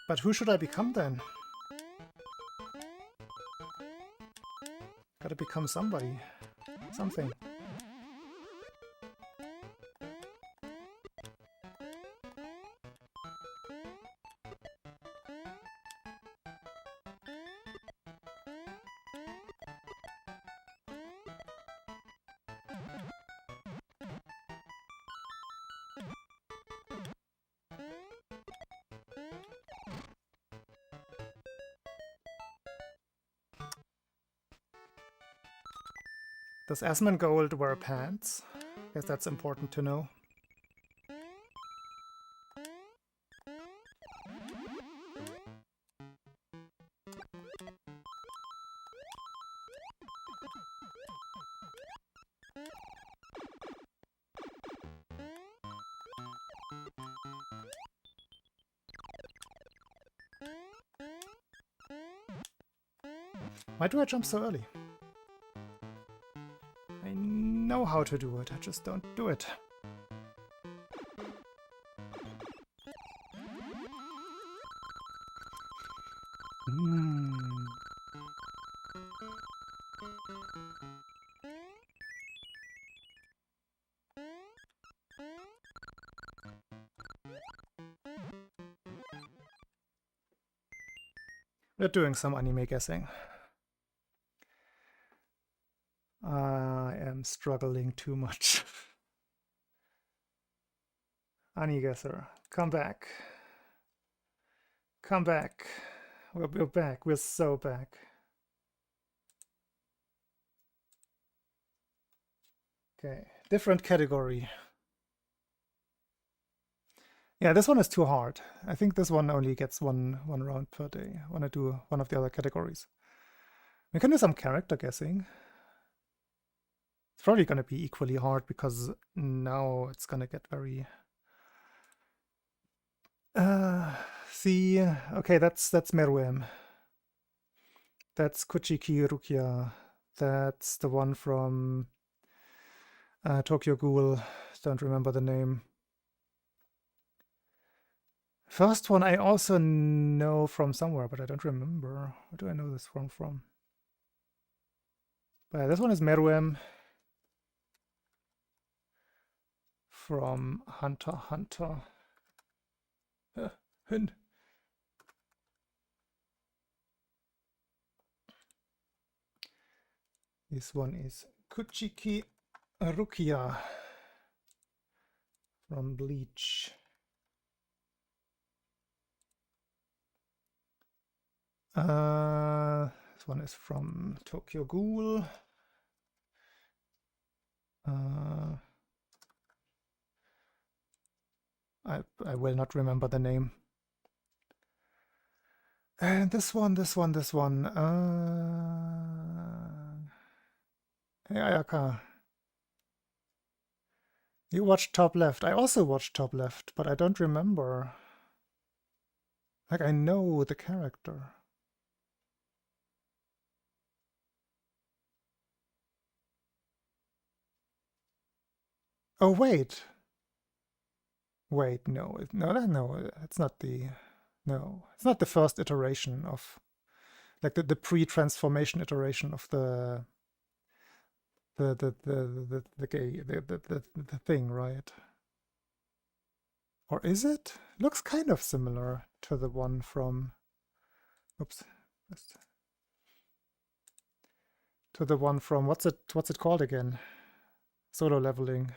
But who should I become then? Gotta become somebody. Something. Does Asmongold wear pants? Guess that's important to know. Why do I jump so early? I know how to do it, I just don't do it. We're doing some anime guessing. I am struggling too much. Annie guesser, come back. Come back. We're back. We're so back. Okay, different category. Yeah, this one is too hard. I think this one only gets one round per day. I want to do one of the other categories. We can do some character guessing. It's probably going to be equally hard because now it's going to get very... see, okay, that's Meruem. That's Kuchiki Rukia. That's the one from Tokyo Ghoul. Don't remember the name. First one I also know from somewhere, but I don't remember. Where do I know this one from? But yeah, this one is Meruem from Hunter x Hunter. Hin. This one is Kuchiki Rukia from Bleach. This one is from Tokyo Ghoul. I will not remember the name. And this one. Ayaka. You watched Top Left. I also watched Top Left, but I don't remember. Like, I know the character. Oh, wait. Wait, no, it's not the... No, it's not the first iteration of... Like, the pre-transformation iteration of the thing, right? Or is it? Looks kind of similar to the one from... Oops. To the one from... What's it called again? Solo Leveling.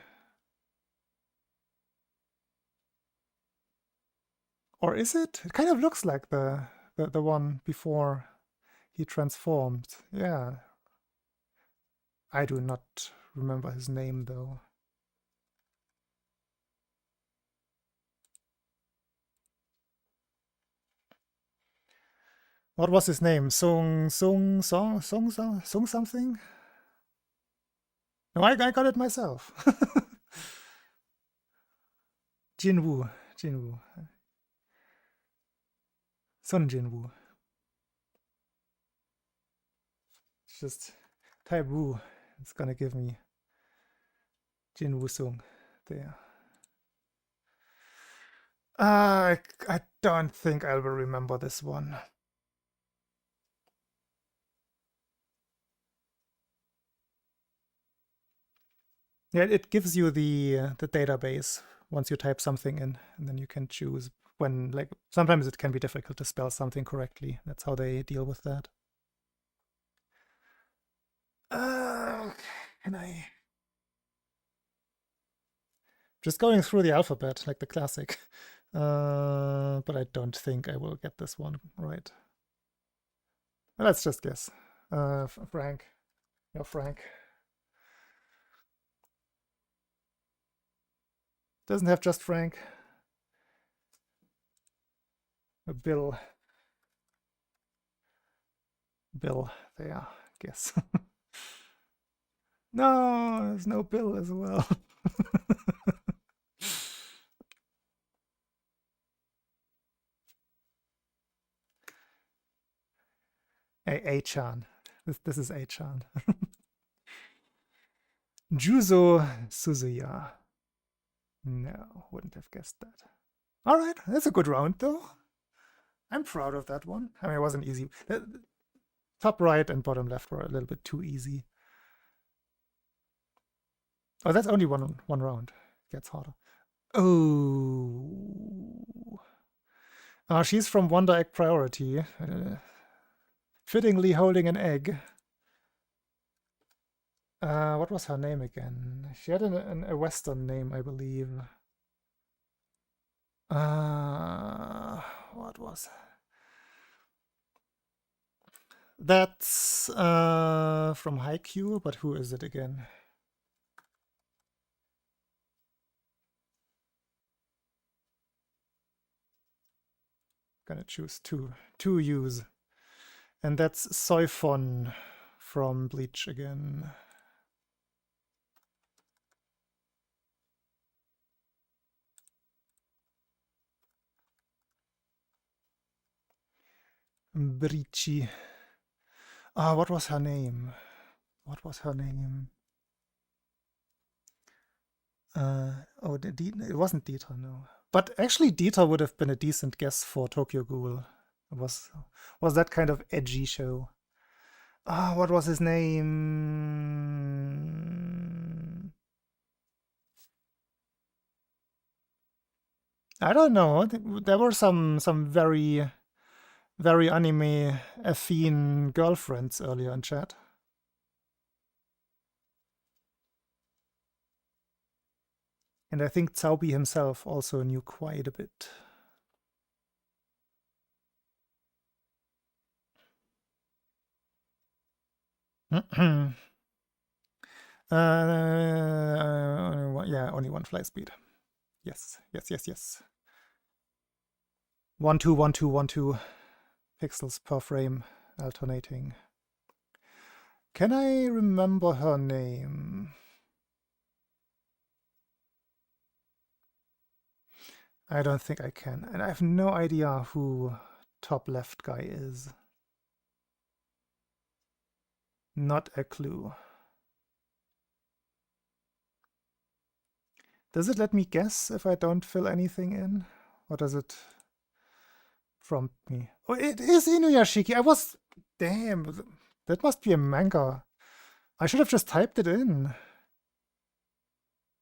Or is it? It kind of looks like the one before he transformed. Yeah. I do not remember his name, though. What was his name? Sung something? No, I got it myself. Jinwoo. Sun Jinwoo. It's just type Woo. It's gonna give me Jinwoo Sung there. I don't think I will remember this one. Yeah, it gives you the database once you type something in, and then you can choose when, like, sometimes it can be difficult to spell something correctly. That's how they deal with that. Can I? Just going through the alphabet, like the classic. But I don't think I will get this one right. Let's just guess. Frank. Yeah, Frank. Doesn't have just Frank. Bill. Bill, there, guess. No, there's no Bill as well. A-chan. This is A-chan. Juzo Suzuya. No, wouldn't have guessed that. All right, that's a good round, though. I'm proud of that one. I mean, it wasn't easy. Top right and bottom left were a little bit too easy. Oh, that's only one round. Gets harder. Oh. She's from Wonder Egg Priority. Fittingly holding an egg. What was her name again? She had a Western name, I believe. What was? That's from Haikyuu, but who is it again? Gonna choose two U's. And that's Soifon from Bleach again. Brichi. What was her name? What was her name? It wasn't Dieter, no. But actually, Dieter would have been a decent guess for Tokyo Ghoul. It was that kind of edgy show. What was his name? I don't know. There were some very anime-affine girlfriends earlier in chat. And I think Zaubi himself also knew quite a bit. Only one fly speed. Yes. 1, 2, 1, 2, 1, 2 pixels per frame, alternating. Can I remember her name? I don't think I can. And I have no idea who top left guy is. Not a clue. Does it let me guess if I don't fill anything in? Or does it prompt me? Oh, it is Inuyashiki. I was... Damn. That must be a manga. I should have just typed it in.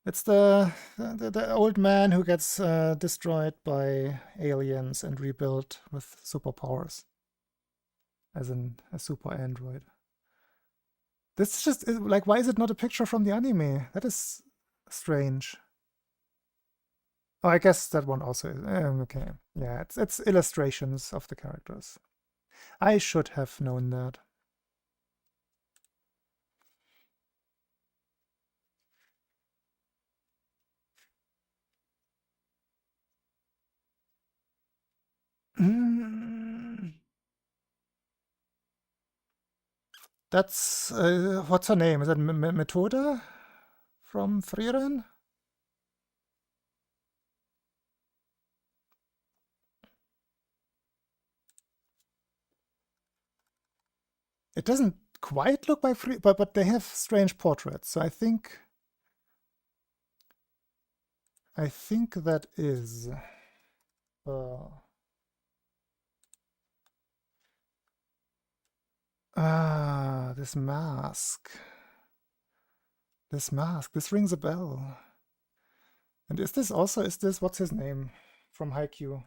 It's the old man who gets destroyed by aliens and rebuilt with superpowers. As in a super android. This is just, like, why is it not a picture from the anime? That is strange. Oh, I guess that one also is. Okay. Yeah, it's illustrations of the characters. I should have known that. That's what's her name? Is that Metoda from Frieren? It doesn't quite look by but they have strange portraits. So I think that is. This mask. This mask. This rings a bell. And is this, what's his name from Haikyuu?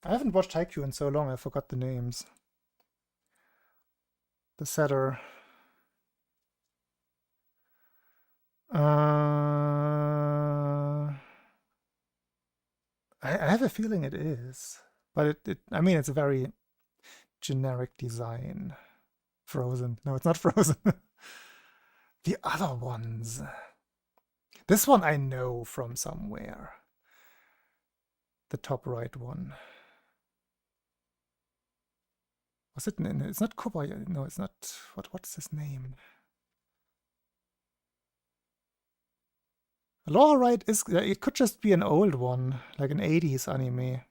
I haven't watched Haikyuu in so long, I forgot the names. The setter. I have a feeling it is, but I mean, it's a very generic design. Frozen. No, it's not Frozen. The other ones. This one I know from somewhere. The top right one. Was it? It's not Kobayashi. No, it's not. What's his name? Law right is. It could just be an old one, like an 80s anime.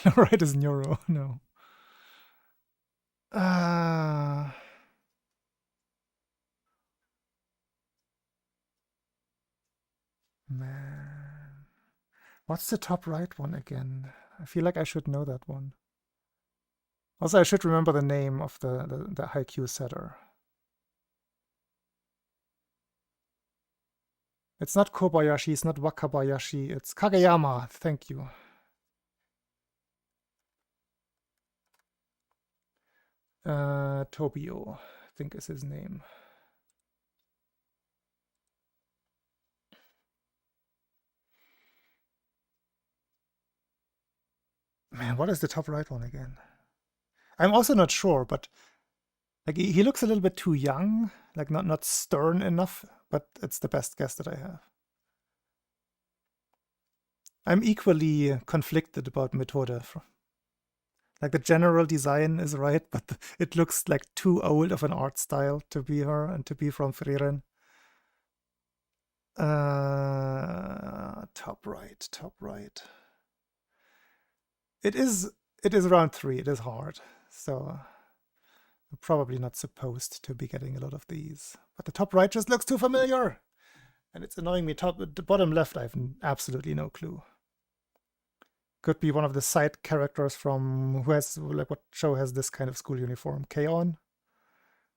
Law right is Neuro. No. Man. What's the top right one again? I feel like I should know that one. Also, I should remember the name of the Haikyuu setter. It's not Kobayashi, it's not Wakabayashi, it's Kageyama. Thank you. Tobio, I think is his name. Man, what is the top right one again? I'm also not sure, but like he looks a little bit too young, like not stern enough, but it's the best guess that I have. I'm equally conflicted about Methode. Like the general design is right, but it looks like too old of an art style to be her and to be from Frieren. Top right. It is round 3. It is hard, so I'm probably not supposed to be getting a lot of these. But the top right just looks too familiar, and it's annoying me. The bottom left, I have absolutely no clue. Could be one of the side characters from who has, like, what show has this kind of school uniform? K-On!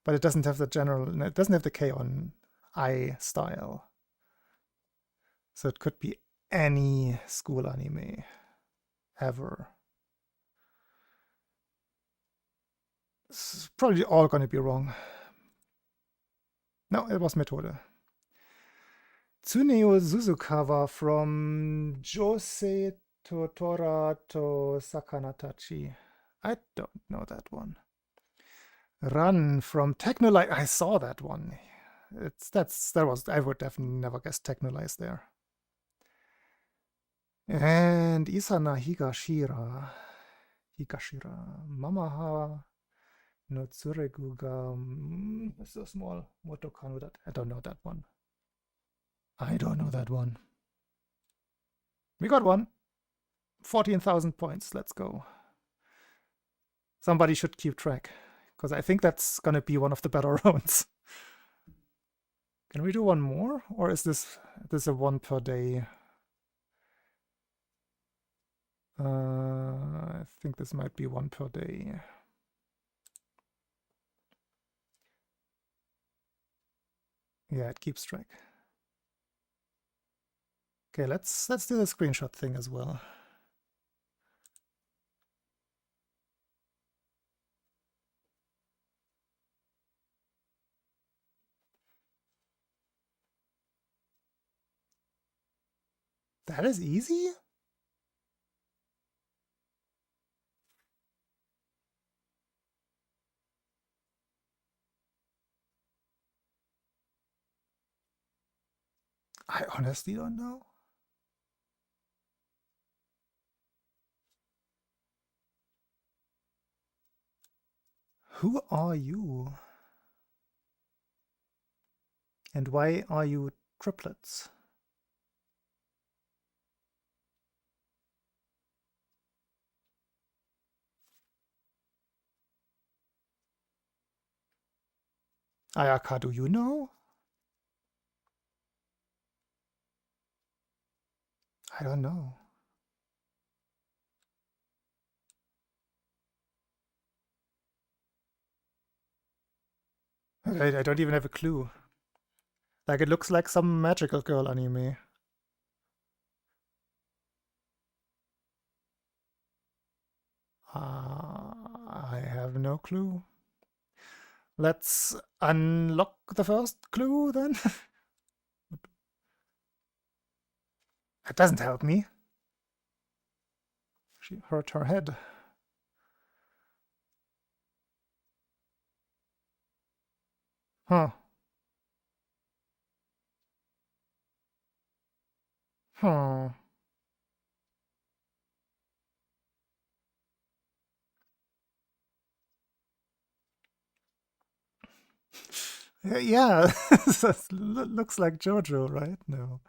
But it doesn't have the general, it doesn't have the K-On! Eye style. So it could be any school anime ever. It's probably all going to be wrong. No, it was Methode. Tsuneo Suzukawa from Josei Totora to Sakanatachi. I don't know that one. Run from Technolize. I saw that one. I would definitely never guess Technolize there. And Isana Higashira. Mamaha no Tsureguga. So small. Motokanu that. I don't know that one. We got one. 14,000 points. Let's go. Somebody should keep track, because I think that's gonna be one of the better rounds. Can we do one more, or is this a one per day? I think this might be one per day. Yeah, it keeps track. Okay, let's do the screenshot thing as well. That is easy? I honestly don't know. Who are you? And why are you triplets? Ayaka, do you know? I don't know. I don't even have a clue. Like, it looks like some magical girl anime. I have no clue. Let's unlock the first clue then. That doesn't help me. She hurt her head. Huh. Huh. Yeah, looks like JoJo, right? No.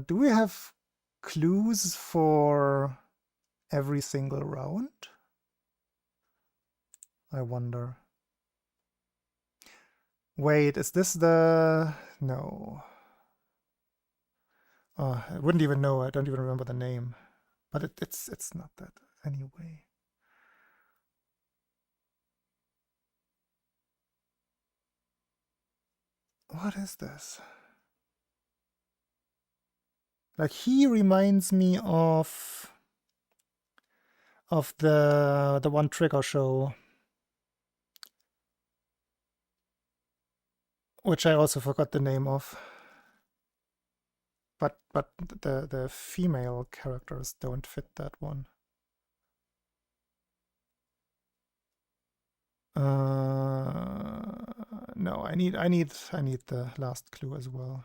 Do we have clues for every single round? I wonder. Wait, is this the... No. Oh, I wouldn't even know. I don't even remember the name. But it's not that anyway. What is this? Like, he reminds me of the one trigger show, which I also forgot the name of. But the female characters don't fit that one. No, I need the last clue as well.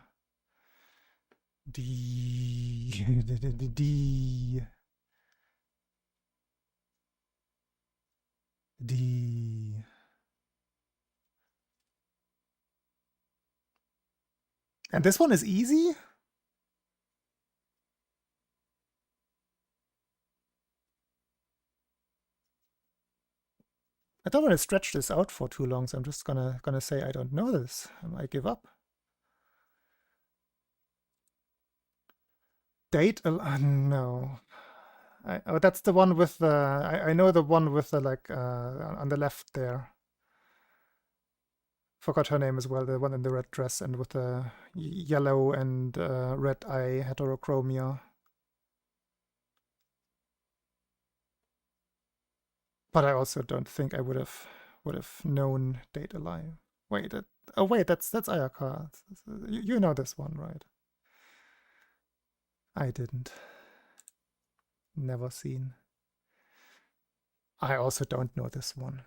D. And this one is easy? I don't want to stretch this out for too long, so I'm just gonna say I don't know this. I give up. Date? No. Oh, that's the one with the... I know the one with the, like, on the left there. Forgot her name as well, the one in the red dress and with the yellow and red eye heterochromia. But I also don't think I would have known Date Alive. Wait, wait, that's Ayaka. You know this one, right? I didn't. Never seen. I also don't know this one.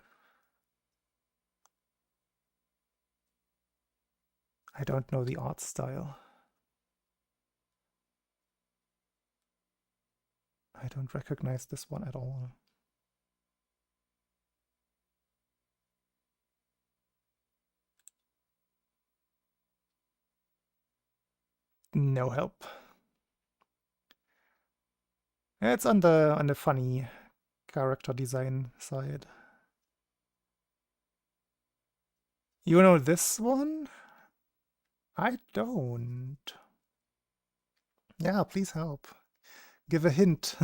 I don't know the art style. I don't recognize this one at all. No help. It's on the funny character design side. You know this one? I don't. Yeah, please help. Give a hint.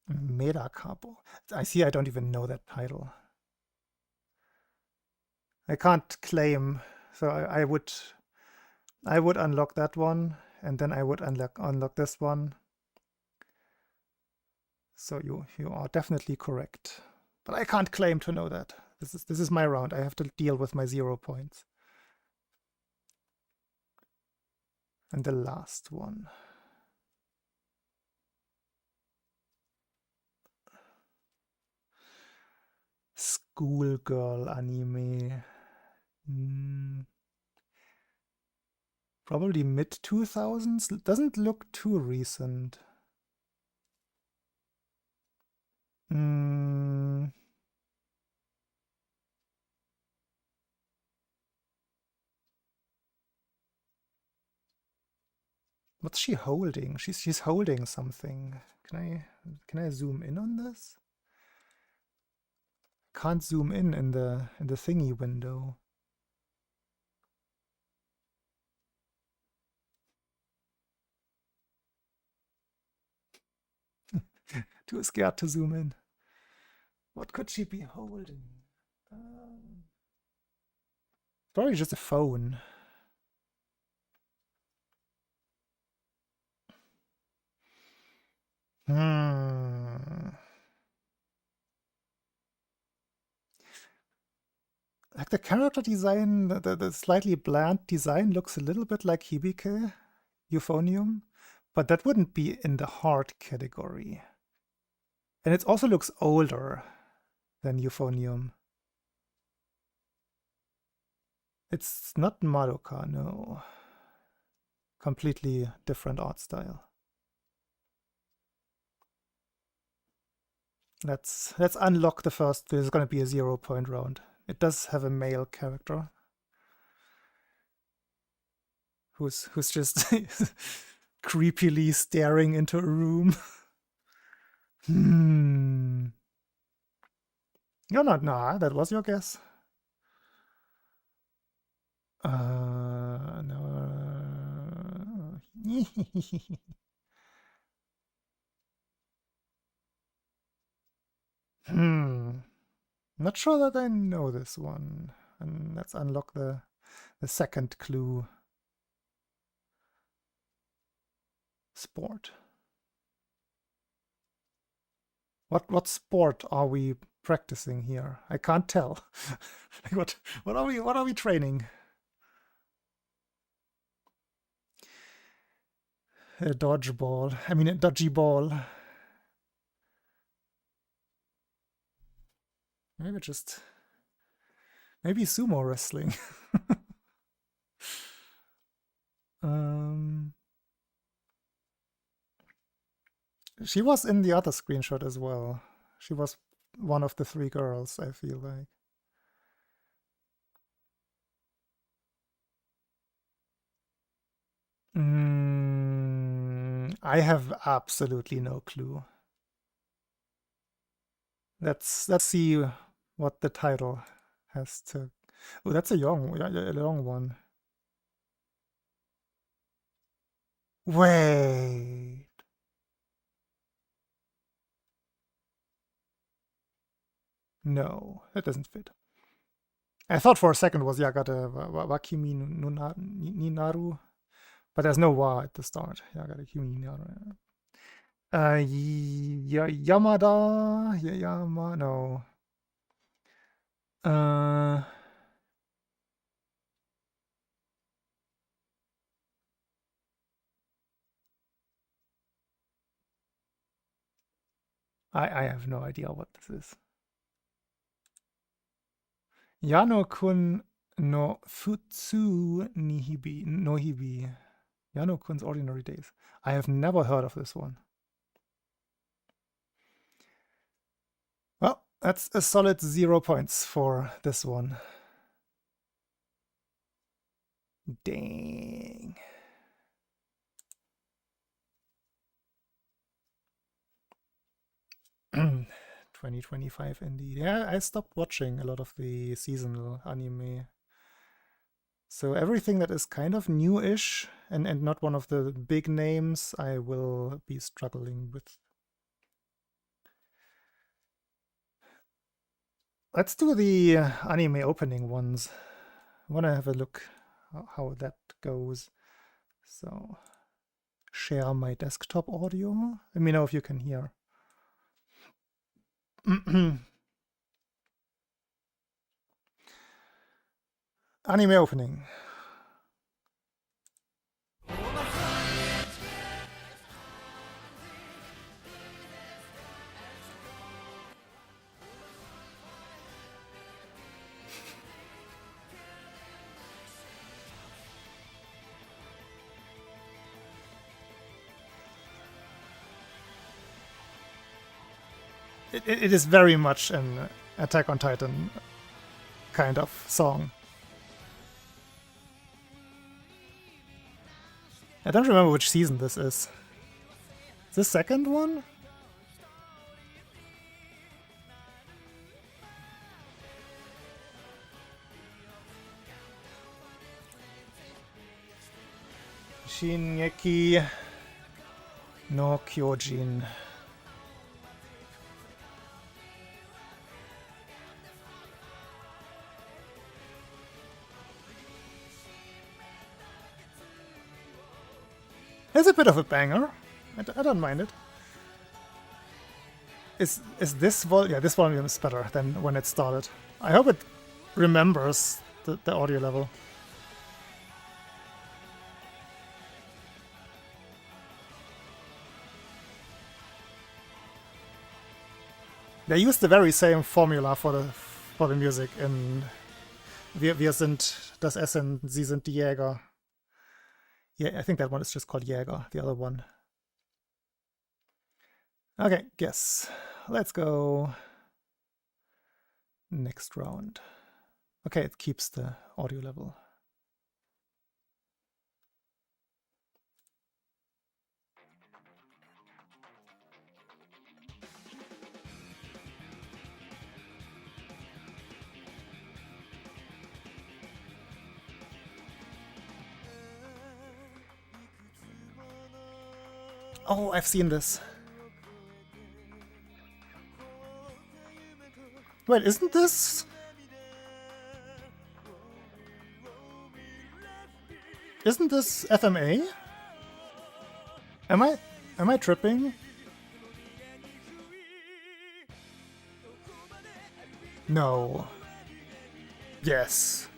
Metacarpo. I see I don't even know that title. I can't claim, so I would unlock that one, and then I would unlock this one. So you are definitely correct. But I can't claim to know that. This is my round. I have to deal with my 0 points. And the last one. Schoolgirl anime. Probably mid-2000s. Doesn't look too recent. What's she holding? She's holding something. Can I zoom in on this? can't zoom in the thingy window. Too scared to zoom in. What could she be holding? Probably just a phone. Like the character design, the slightly bland design looks a little bit like Hibike, Euphonium, but that wouldn't be in the hard category. And it also looks older than Euphonium. It's not Madoka, no. Completely different art style. Let's unlock the first. This is going to be a 0-point round. It does have a male character who's just creepily staring into a room. You're not. Nah, that was your guess. No. Not sure that I know this one. And let's unlock the second clue. Sport. What sport are we practicing here? I can't tell. Like what are we training? A dodgeball. I mean a dodgy ball. Maybe sumo wrestling. She was in the other screenshot as well. She was one of the 3 girls, I feel like. I have absolutely no clue. Let's see what the title has to. Oh, that's a long one. Wait. No, that doesn't fit. I thought for a second it was Yagata Wakimi Ninaru, but there's no wa at the start. Yagata Kimi Ninaru. Yamada? Yama? No. I have no idea what this is. Yano-kun no Futsu Nihibi. No Hibi. Yano-kun's Ordinary Days. I have never heard of this one. Well, that's a solid 0 points for this one. Dang. $20.25 indeed. Yeah, I stopped watching a lot of the seasonal anime. So everything that is kind of new-ish and not one of the big names, I will be struggling with. Let's do the anime opening ones. I want to have a look how that goes. So, share my desktop audio. Let me know if you can hear. Anime opening. It is very much an Attack on Titan kind of song. I don't remember which season this is. The second one? Shingeki no Kyojin. It's a bit of a banger. I don't mind it. Is this volume? Yeah, this volume is better than when it started. I hope it remembers the audio level. They used the very same formula for the music in Wir sind das Essen, Sie sind die Jäger. Yeah, I think that one is just called Jäger, the other one. Okay, guess. Let's go next round. Okay, it keeps the audio level. Oh, I've seen this. Wait, isn't this... Isn't this FMA? Am I tripping? No. Yes.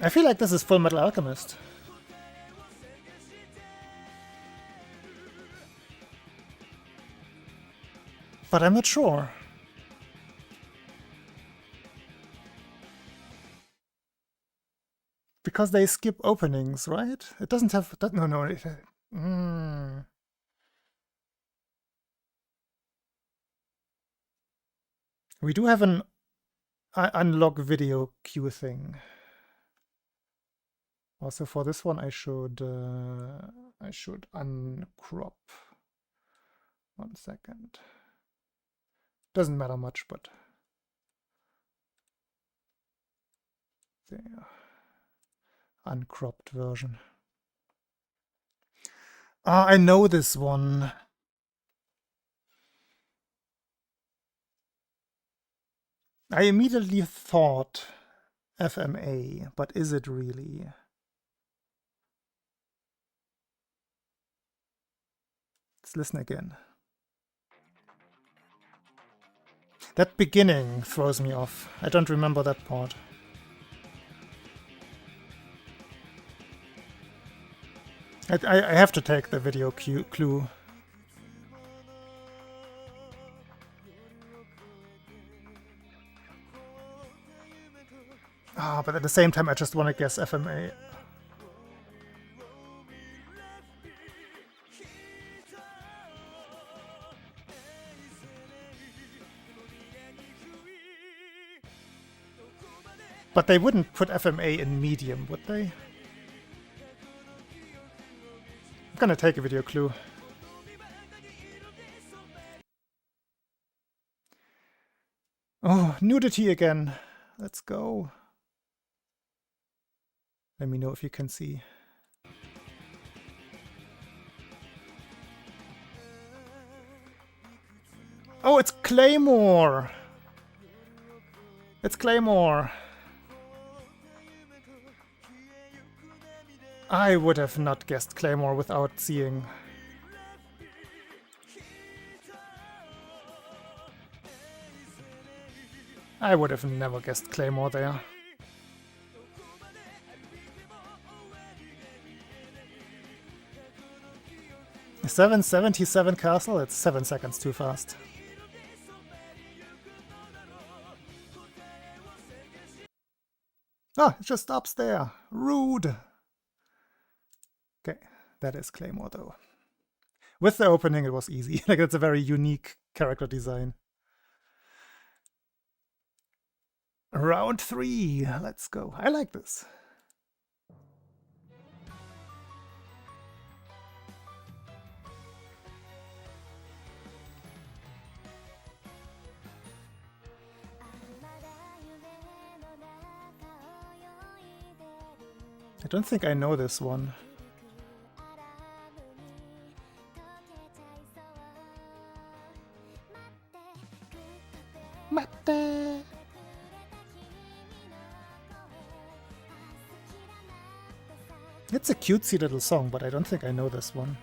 I feel like this is Full Metal Alchemist. But I'm not sure. Because they skip openings, right? It doesn't have... No. We do have an unlock video queue thing. Also for this one I should uncrop. 1 second. Doesn't matter much, but there. Uncropped version. Ah, I know this one. I immediately thought FMA, but is it really? Let's listen again. That beginning throws me off. I don't remember that part. I have to take the video clue. Ah, but at the same time I just want to guess FMA. But they wouldn't put FMA in medium, would they? I'm gonna take a video clue. Oh, nudity again. Let's go. Let me know if you can see. Oh, it's Claymore! It's Claymore! I would have not guessed Claymore without seeing. I would have never guessed Claymore there. A 777 castle? It's 7 seconds too fast. Ah, it just stops there. Rude. Okay, that is Claymore though. With the opening it was easy. Like, it's a very unique character design. Round 3, let's go. I like this. I don't think I know this one. Mate. It's a cutesy little song, but I don't think I know this one.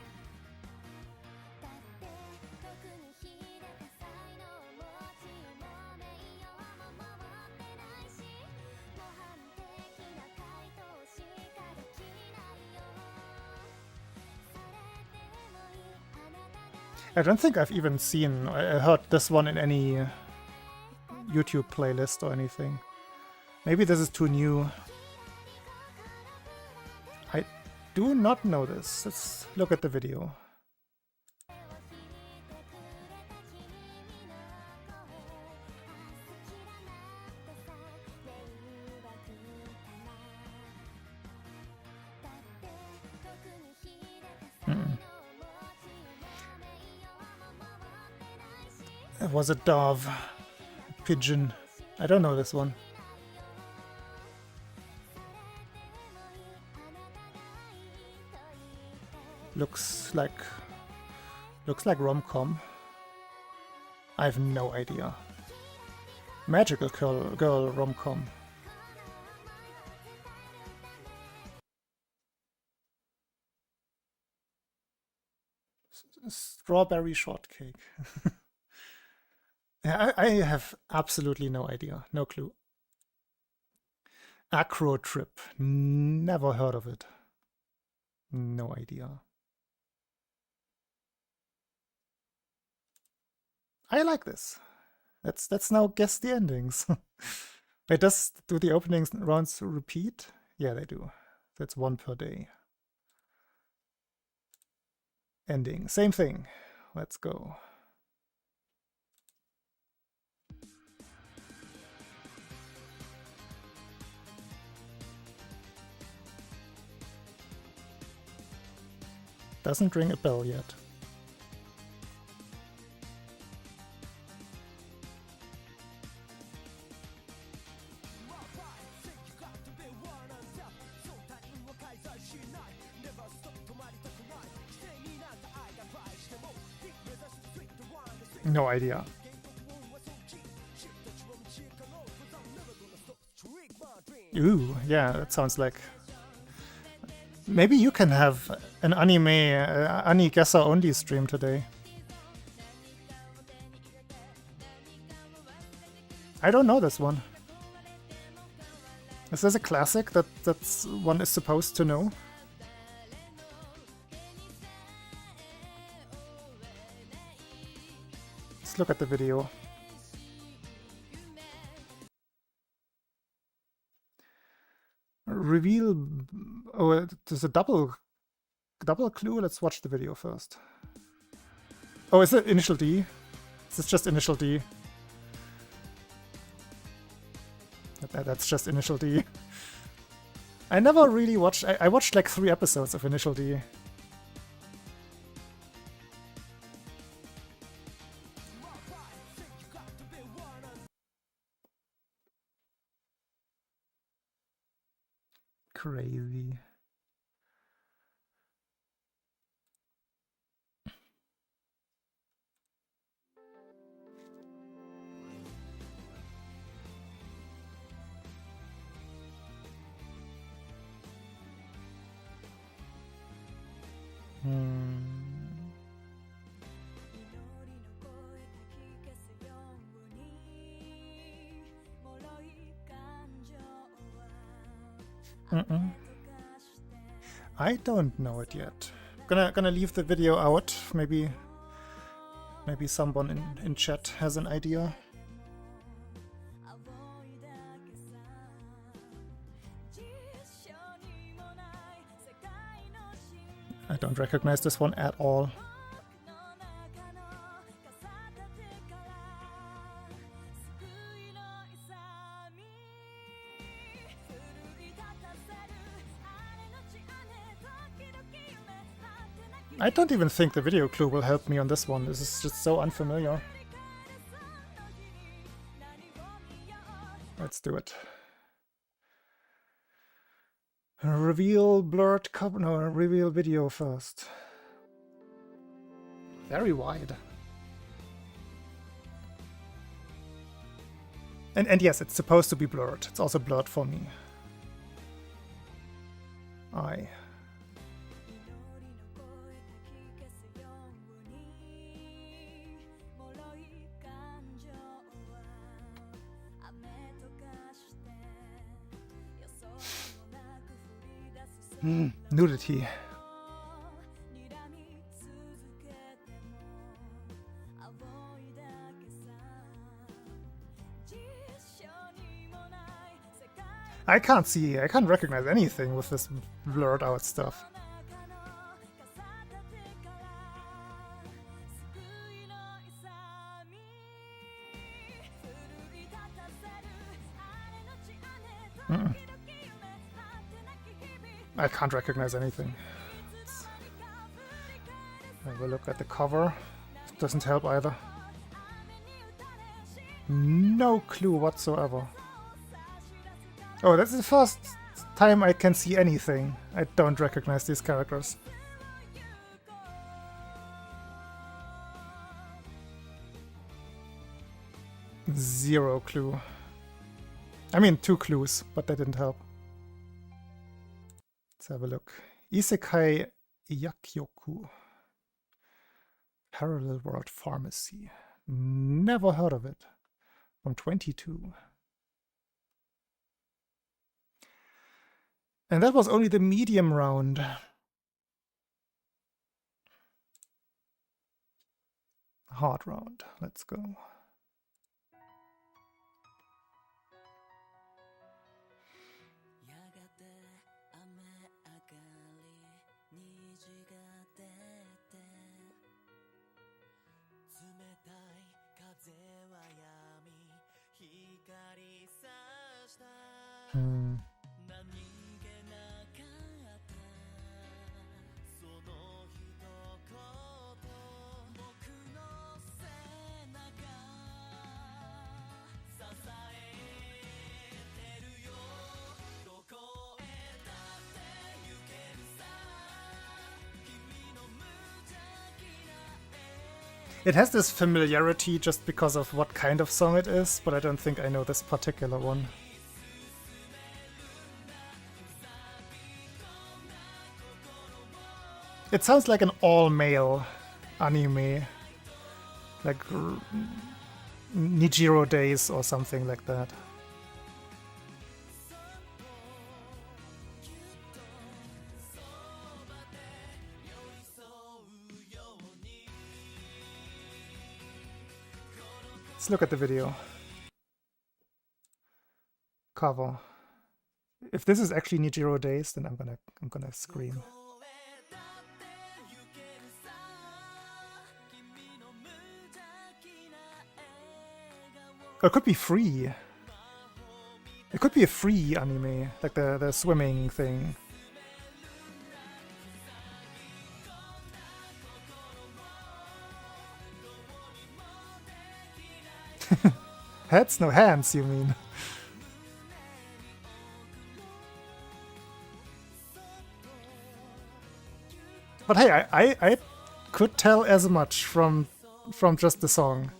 I don't think I've even seen, I heard this one in any YouTube playlist or anything. Maybe this is too new. I do not know this. Let's look at the video. It was a dove. A pigeon. I don't know this one. Looks like rom-com. I have no idea. Magical girl rom-com. Strawberry shortcake. I have absolutely no idea, no clue. Acro Trip, never heard of it. No idea. I like this. Let's now guess the endings. Wait, do the opening rounds repeat? Yeah, they do. That's one per day. Ending, same thing. Let's go. Doesn't ring a bell yet. No idea. Ooh, yeah, that sounds like... Maybe you can have an anime, Ani guesser only stream today. I don't know this one. Is this a classic that one is supposed to know? Let's look at the video. Reveal... Oh, there's a double clue? Let's watch the video first. Oh, is it Initial D? Is this just Initial D? That's just Initial D. I never really watched... I watched like 3 episodes of Initial D. Crazy. I don't know it yet. Gonna leave the video out. Maybe someone in chat has an idea. I don't recognize this one at all. I don't even think the video clue will help me on this one. This is just so unfamiliar. Let's do it. Reveal blurred cover. No, reveal video first. Very wide. And yes, it's supposed to be blurred. It's also blurred for me. Aye. Nudity. I can't recognize anything with this blurred out stuff. I can't recognize anything. Let's have a look at the cover. It doesn't help either. No clue whatsoever. Oh, that's the first time I can see anything. I don't recognize these characters. Zero clue. I mean, 2 clues, but that didn't help. Let's have a look. Isekai Yakyoku. Parallel World Pharmacy. Never heard of it. From 22. And that was only the medium round. Hard round. Let's go. It has this familiarity just because of what kind of song it is, but I don't think I know this particular one. It sounds like an all-male anime, like Nijiro Days or something like that. Let's look at the video. Cover. If this is actually Nijiro Days, then I'm gonna scream. Or it could be free. It could be a free anime, like the swimming thing. Heads? No, hands, you mean. But hey, I could tell as much from just the song.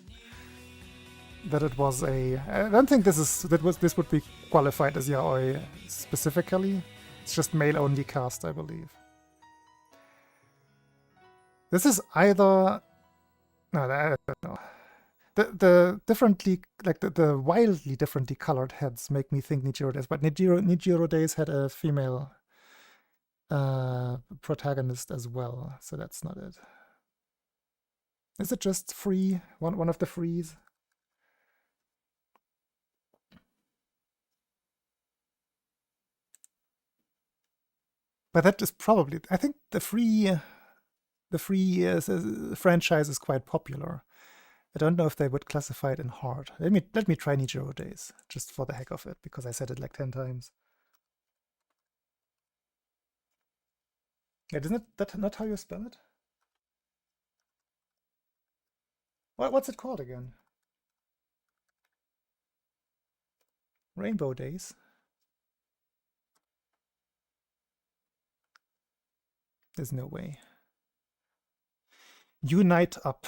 That it was a... I don't think this would be qualified as yaoi specifically. It's just male-only cast, I believe. This is either... No, I don't know. The differently, like the wildly differently colored heads make me think Nijiro Days, but Nijiro Days had a female protagonist as well, so that's not it. Is it just free? One of the frees? But that is probably, I think the free franchise is quite popular. I don't know if they would classify it in hard. Let me try Nijiro Days, just for the heck of it, because I said it like 10 times. Yeah, isn't that not how you spell it? What's it called again? Rainbow Days. There's no way. Unite up.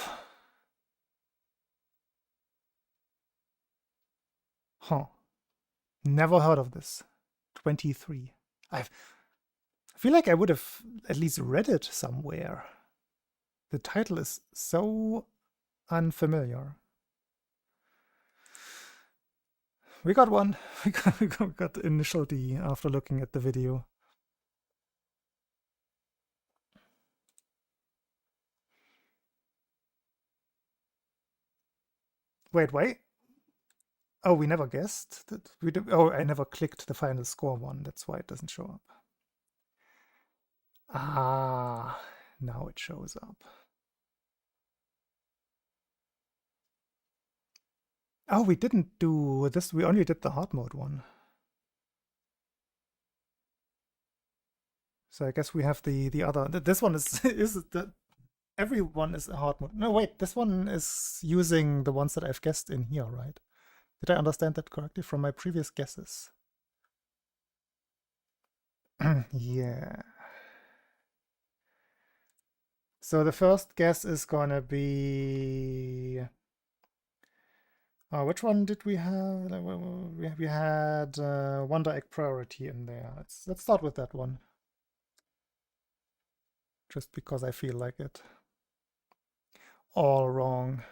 Huh. Never heard of this. 23. I feel like I would have at least read it somewhere. The title is so unfamiliar. We got one. We got initial D after looking at the video. Wait. Oh, we never guessed. Oh, I never clicked the final score one. That's why it doesn't show up. Ah, now it shows up. Oh, we didn't do this. We only did the hard mode one. So I guess we have the other. This one is the everyone is a hard mode. No, wait. This one is using the ones that I've guessed in here, right? Did I understand that correctly from my previous guesses? Yeah. So the first guess is gonna be. Which one did we have? We had Wonder Egg Priority in there. Let's start with that one. Just because I feel like it. All wrong.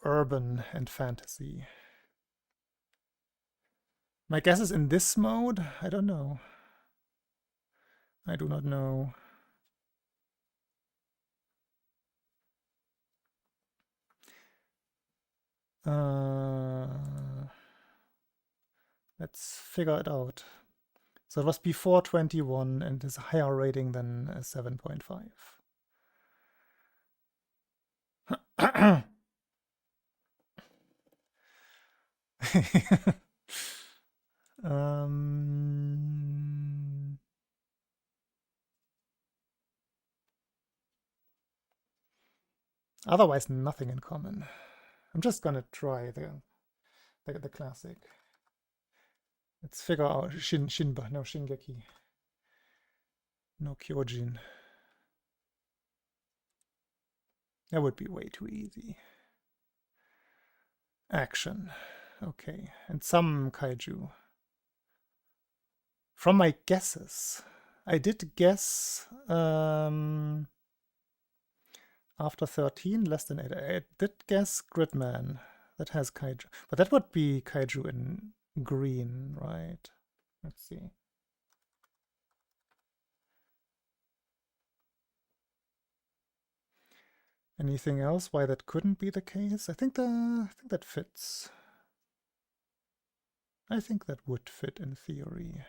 Urban and fantasy. My guess is in this mode? I don't know. I do not know. Let's figure it out. So it was before 21 and is a higher rating than 7.5. Otherwise, nothing in common. I'm just gonna try the classic. Let's figure out Shinba, no Shingeki, no Kyojin. That would be way too easy. Action, okay, and some kaiju. From my guesses, I did guess after 13, less than 8. I did guess Gridman. That has kaiju, but that would be kaiju in green, right? Let's see. Anything else why that couldn't be the case? I think that fits. I think that would fit in theory.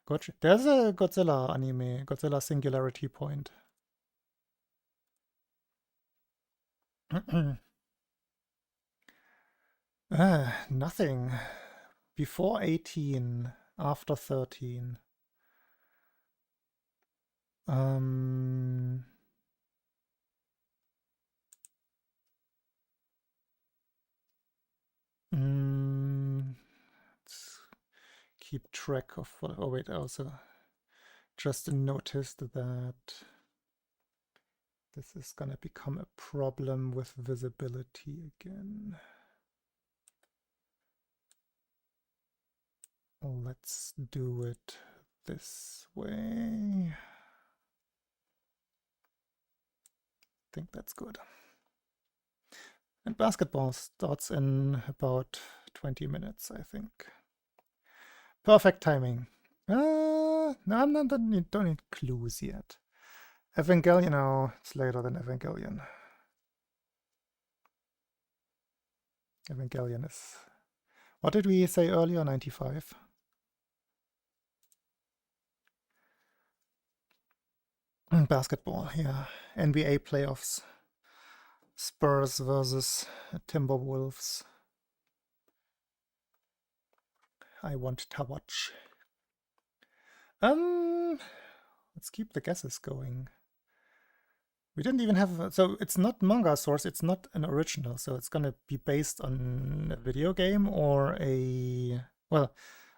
Gotcha. There's a Godzilla anime, Godzilla Singularity Point. Nothing. Before 18, after 13. Let's keep track of what. Oh wait, I also just noticed that this is gonna become a problem with visibility again. Let's do it this way. I think that's good. And basketball starts in about 20 minutes, I think. Perfect timing. No, don't need clues yet. Evangelion, no, it's later than Evangelion. Evangelion is... What did we say earlier? 95? Basketball, yeah. NBA playoffs. Spurs versus Timberwolves. I want to watch. Let's keep the guesses going. We didn't even have... So it's not manga source, it's not an original, so it's gonna be based on a video game or a... Well,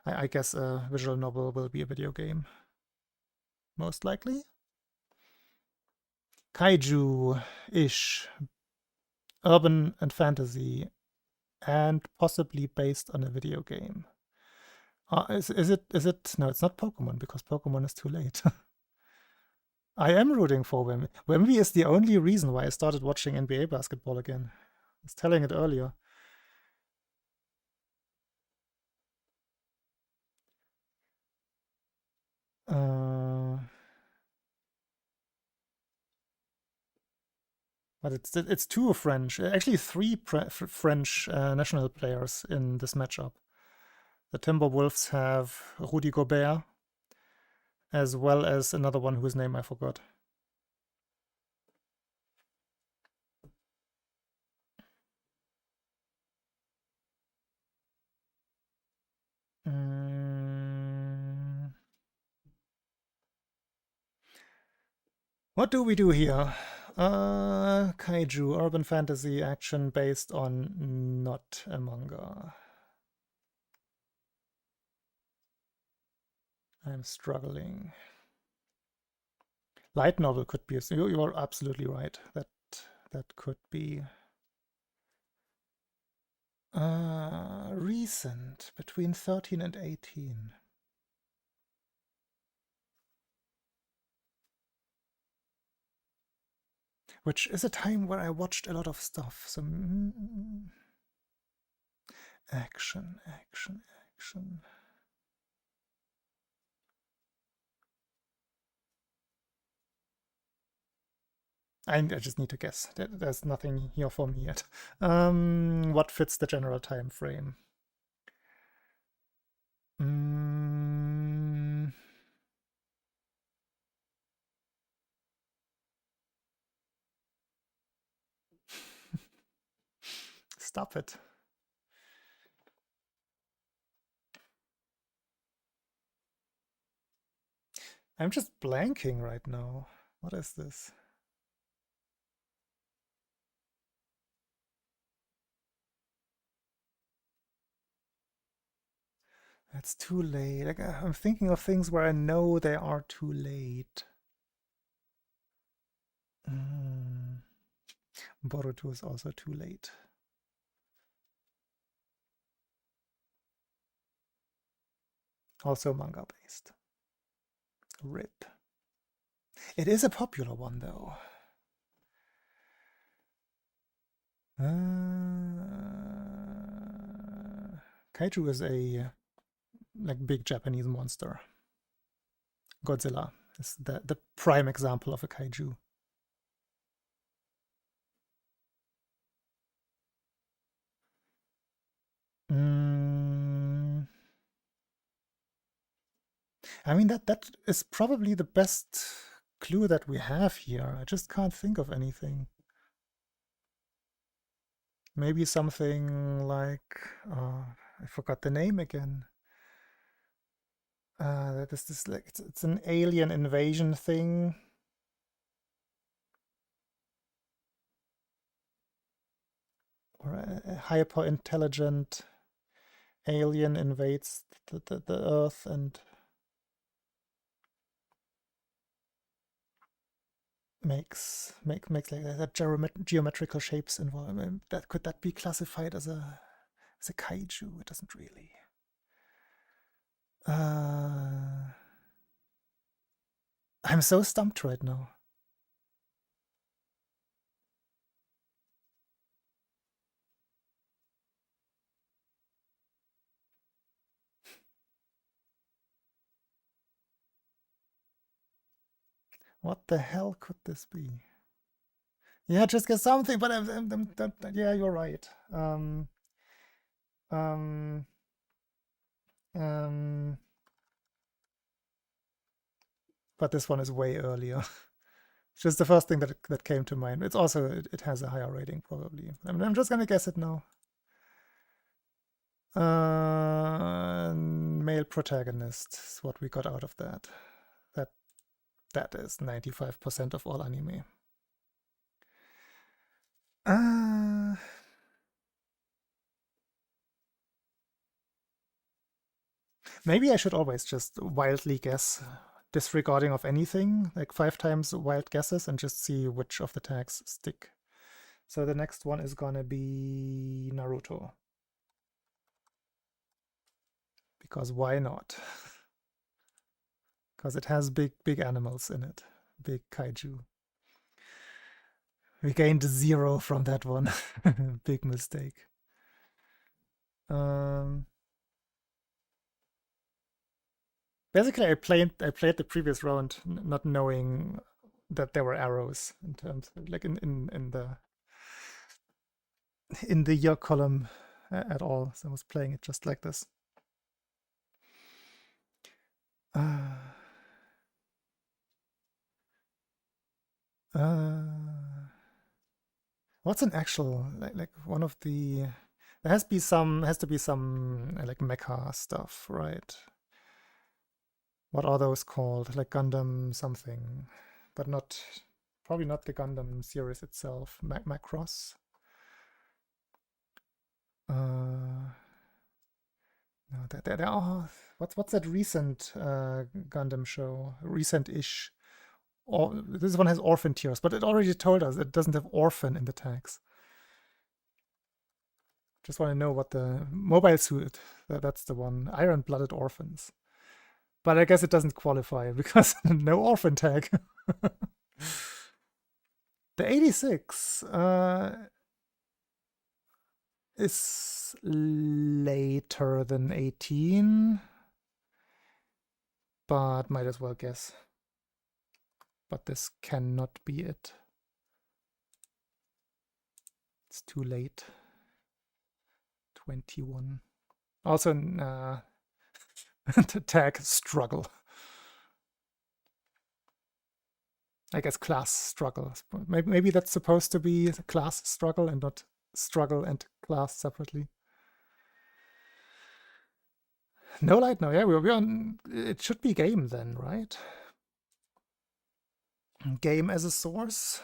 I guess a visual novel will be a video game. Most likely. Kaiju-ish, urban and fantasy, and possibly based on a video game. Is it? No, it's not Pokemon, because Pokemon is too late. I am rooting for Wemby. Wemby is the only reason why I started watching NBA basketball again. I was telling it earlier. But it's two French, actually three French national players in this matchup. The Timberwolves have Rudy Gobert, as well as another one whose name I forgot. What do we do here? Kaiju, urban fantasy action based on not a manga. I'm struggling. Light novel could be. You are absolutely right. That could be. Recent, between 13 and 18. Which is a time where I watched a lot of stuff. So action. I just need to guess. There's nothing here for me yet. What fits the general time frame? Stop it. I'm just blanking right now. What is this? That's too late. Like, I'm thinking of things where I know they are too late. Boruto is also too late. Also manga based. RIP. It is a popular one though. Kaiju is a like big Japanese monster. Godzilla is the prime example of a kaiju. I mean, that is probably the best clue that we have here. I just can't think of anything. Maybe something like I forgot the name again. That is this like it's an alien invasion thing. Or a hyper intelligent alien invades the Earth and makes like that geometrical shapes involved. That could that be classified as a kaiju? It doesn't really. I'm so stumped right now. What the hell could this be? Yeah, just get something, but yeah, you're right. But this one is way earlier. It's just the first thing that came to mind. It's also it has a higher rating probably. I'm just gonna guess it now. Male protagonist is what we got out of that. That is 95% of all anime. Maybe I should always just wildly guess disregarding of anything, like 5 times wild guesses, and just see which of the tags stick. So the next one is gonna be Naruto. Because why not? Because it has big animals in it. Big kaiju. We gained 0 from that one. Big mistake. Basically, I played the previous round not knowing that there were arrows in terms of, like in the year column at all. So I was playing it just like this. What's an actual like one of the? There has to be some like mecha stuff, right? What are those called? Like Gundam something, but probably not the Gundam series itself. Macross. No, there are. What's that recent Gundam show? Recent-ish. Or this one has Orphan Tears, but it already told us it doesn't have Orphan in the tags. Just want to know what the Mobile Suit. That's the one. Iron-Blooded Orphans. But I guess it doesn't qualify because no orphan tag. The 86 is later than 18, but might as well guess. But this cannot be it. It's too late. 21. Also, the tag struggle. I guess class struggle. Maybe that's supposed to be class struggle and not struggle and class separately. No light now. Yeah, we're on. It should be game then, right? Game as a source.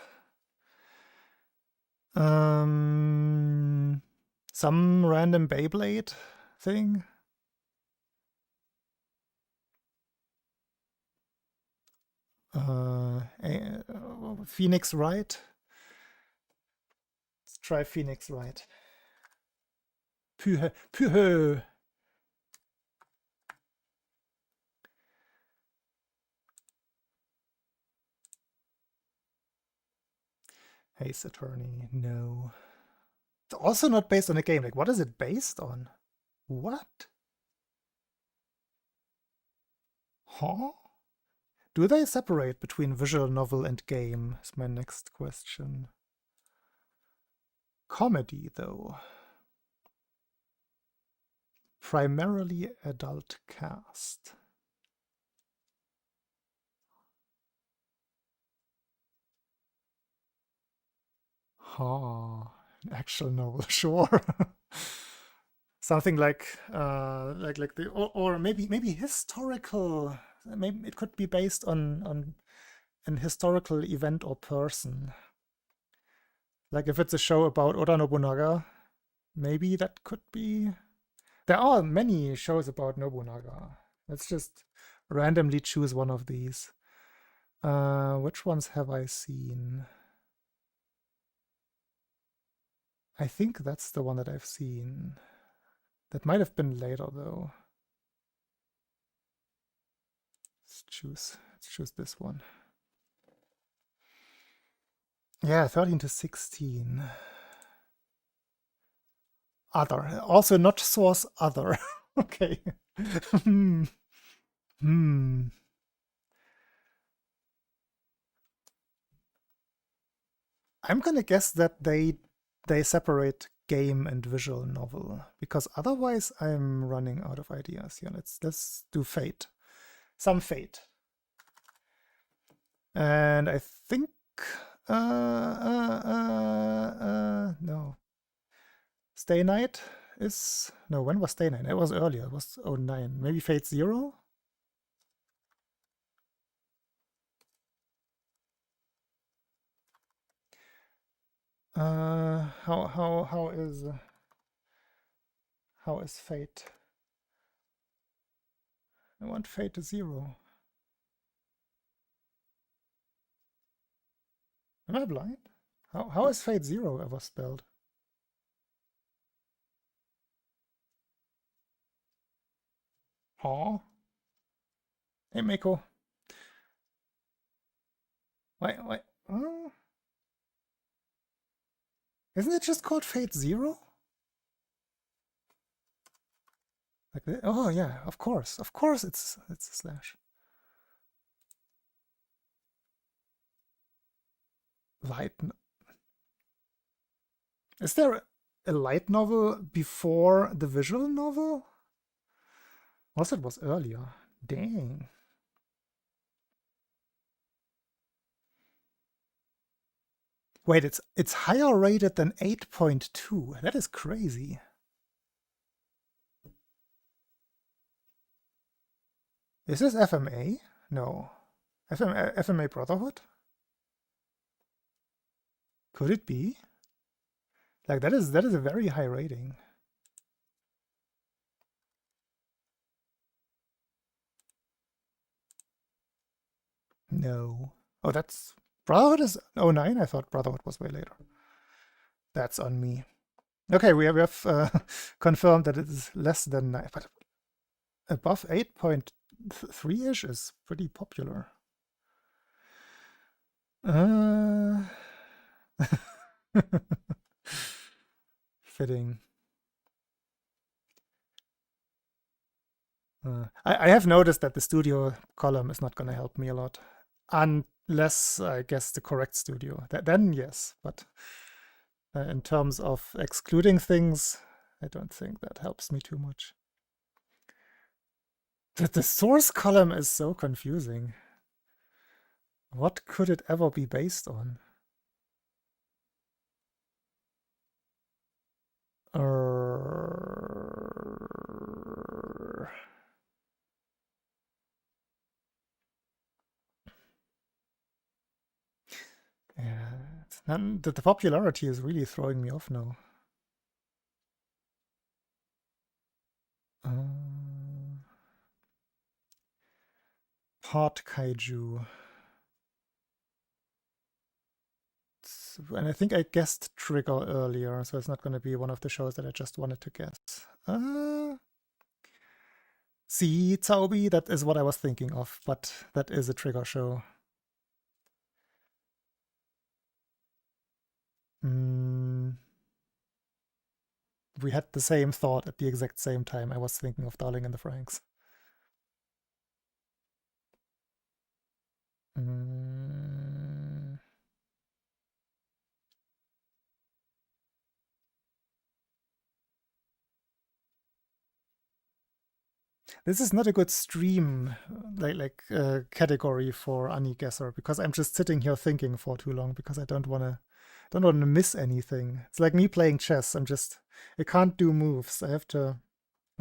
Some random Beyblade thing. Phoenix Wright. Let's try Phoenix Wright. Pühe. Ace Attorney, no. It's also not based on a game. Like, what is it based on? What? Huh? Do they separate between visual novel and game? Is my next question. Comedy, though. Primarily adult cast. Huh. Actual novel, sure. Something like the or maybe historical. Maybe it could be based on an historical event or person. Like if it's a show about Oda Nobunaga, maybe that could be. There are many shows about Nobunaga. Let's just randomly choose one of these. Which ones have I seen? I think that's the one that I've seen. That might have been later though. Let's choose this one. Yeah, 13 to 16. Other. Also not source other. Okay. I'm gonna guess that they separate game and visual novel, because otherwise I'm running out of ideas. Yeah, let's do Fate. Some Fate. And I think no. Stay Night is no, when was Stay Night? It was earlier, it was 09. Maybe Fate Zero? How is Fate? I want Fate to 0. Am I blind? How is Fate Zero ever spelled? Huh? Hey, Mako. Why? Isn't it just called Fate Zero? Like that? Oh yeah, of course it's a slash. Light. Is there a light novel before the visual novel? Was it was earlier? Dang. Wait, it's higher rated than 8.2. That is crazy. Is this FMA? No. FMA Brotherhood? Could it be? Like that is a very high rating. No. Oh, that's Brotherhood is 09? I thought Brotherhood was way later. That's on me. Okay, we have confirmed that it is less than 9, but above 8.3-ish is pretty popular. Fitting. I have noticed that the studio column is not going to help me a lot. Unless, I guess, the correct studio. Then yes, but in terms of excluding things, I don't think that helps me too much. The source column is so confusing. What could it ever be based on? Yeah, the popularity is really throwing me off now. Part Kaiju. And I think I guessed Trigger earlier, so it's not going to be one of the shows that I just wanted to guess. See, Zaubi, that is what I was thinking of, but that is a Trigger show. We had the same thought at the exact same time. I was thinking of Darling in the Franxx. This is not a good stream category for Ani Guesser because I'm just sitting here thinking for too long because I don't want to miss anything. It's like me playing chess. I can't do moves. I have to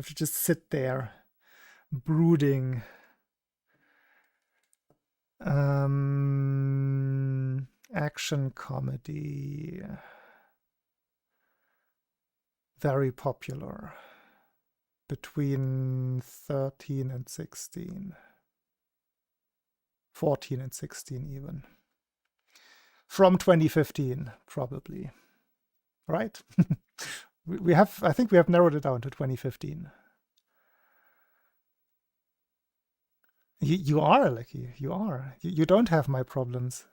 just sit there brooding. Action comedy. Very popular. Between 13 and 16. 14 and 16 even. From 2015, probably. Right? I think we have narrowed it down to 2015. You are, Lucky. You are. You don't have my problems.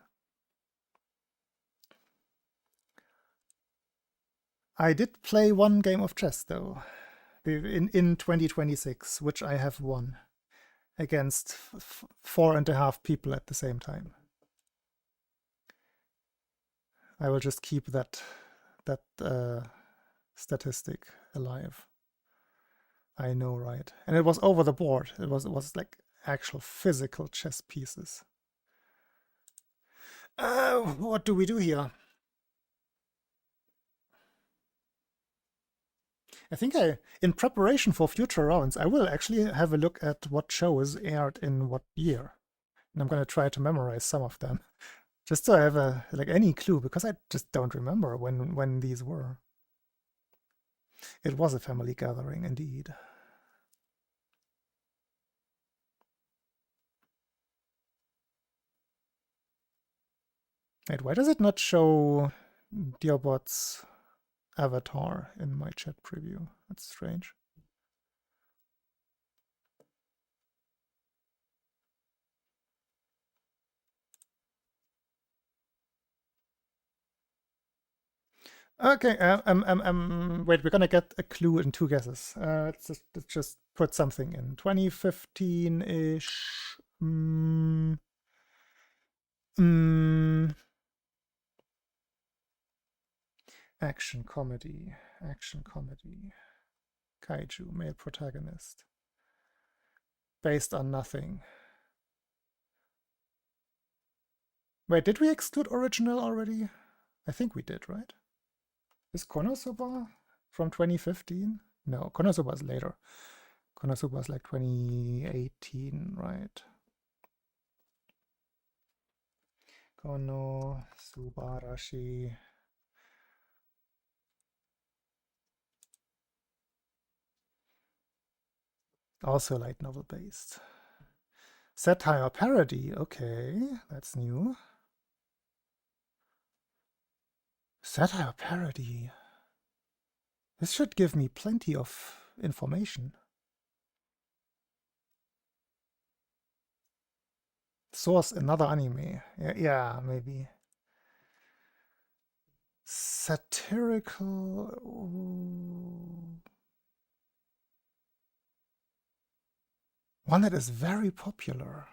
I did play one game of chess, though, in 2026, which I have won against 4.5 people at the same time. I will just keep that statistic alive. I know, right? And it was over the board. It was like actual physical chess pieces. What do we do here? I think in preparation for future rounds, I will actually have a look at what shows aired in what year. And I'm going to try to memorize some of them. Just so I have any clue, because I just don't remember when these were. It was a family gathering, indeed. Wait, why does it not show Dearbot's avatar in my chat preview? That's strange. Okay, wait, we're gonna get a clue in 2 guesses. Let's just put something in. 2015-ish. Action comedy. Action comedy. Kaiju, male protagonist. Based on nothing. Wait, did we exclude original already? I think we did, right? Is Konosuba from 2015? No, Konosuba is later. Konosuba is like 2018, right? Konosubarashi. Also light novel based. Satire parody, okay, that's new. Satire parody. This should give me plenty of information. Source, another anime. Yeah, maybe. Satirical. Ooh. One that is very popular.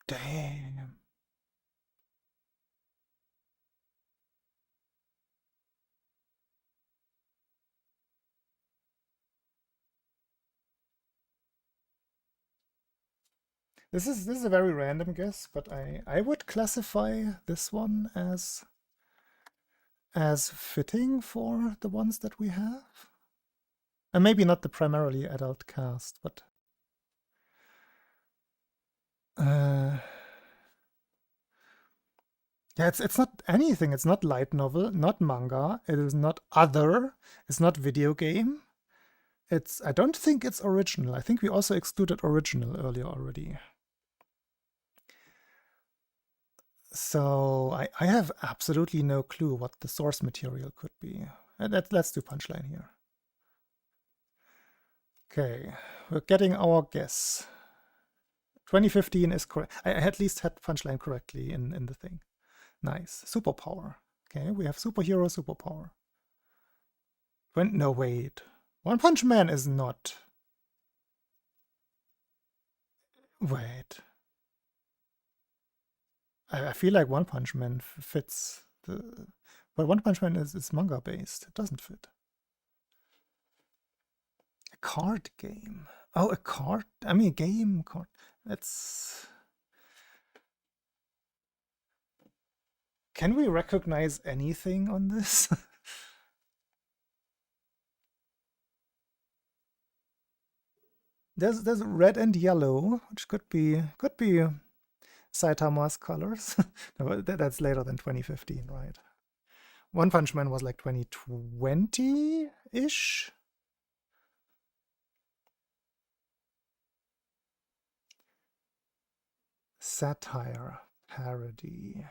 Damn. This is a very random guess, but I would classify this one as fitting for the ones that we have. And maybe not the primarily adult cast, but yeah, it's not anything. It's not light novel, not manga. It is not other. It's not video game. I don't think it's original. I think we also excluded original earlier already. So I have absolutely no clue what the source material could be. Let's do punchline here. Okay, we're getting our guess. 2015 is correct. I at least had punchline correctly in the thing. Nice. Superpower. Okay, we have superhero superpower. No, wait. One Punch Man is not. Wait. I feel like One Punch Man fits the. But One Punch Man is manga based. It doesn't fit. A card game. Oh, a card. I mean, a game card. That's. Can we recognize anything on this? There's red and yellow, which could be Saitama's colors. No, that's later than 2015, right? One Punch Man was like 2020-ish. Satire parody.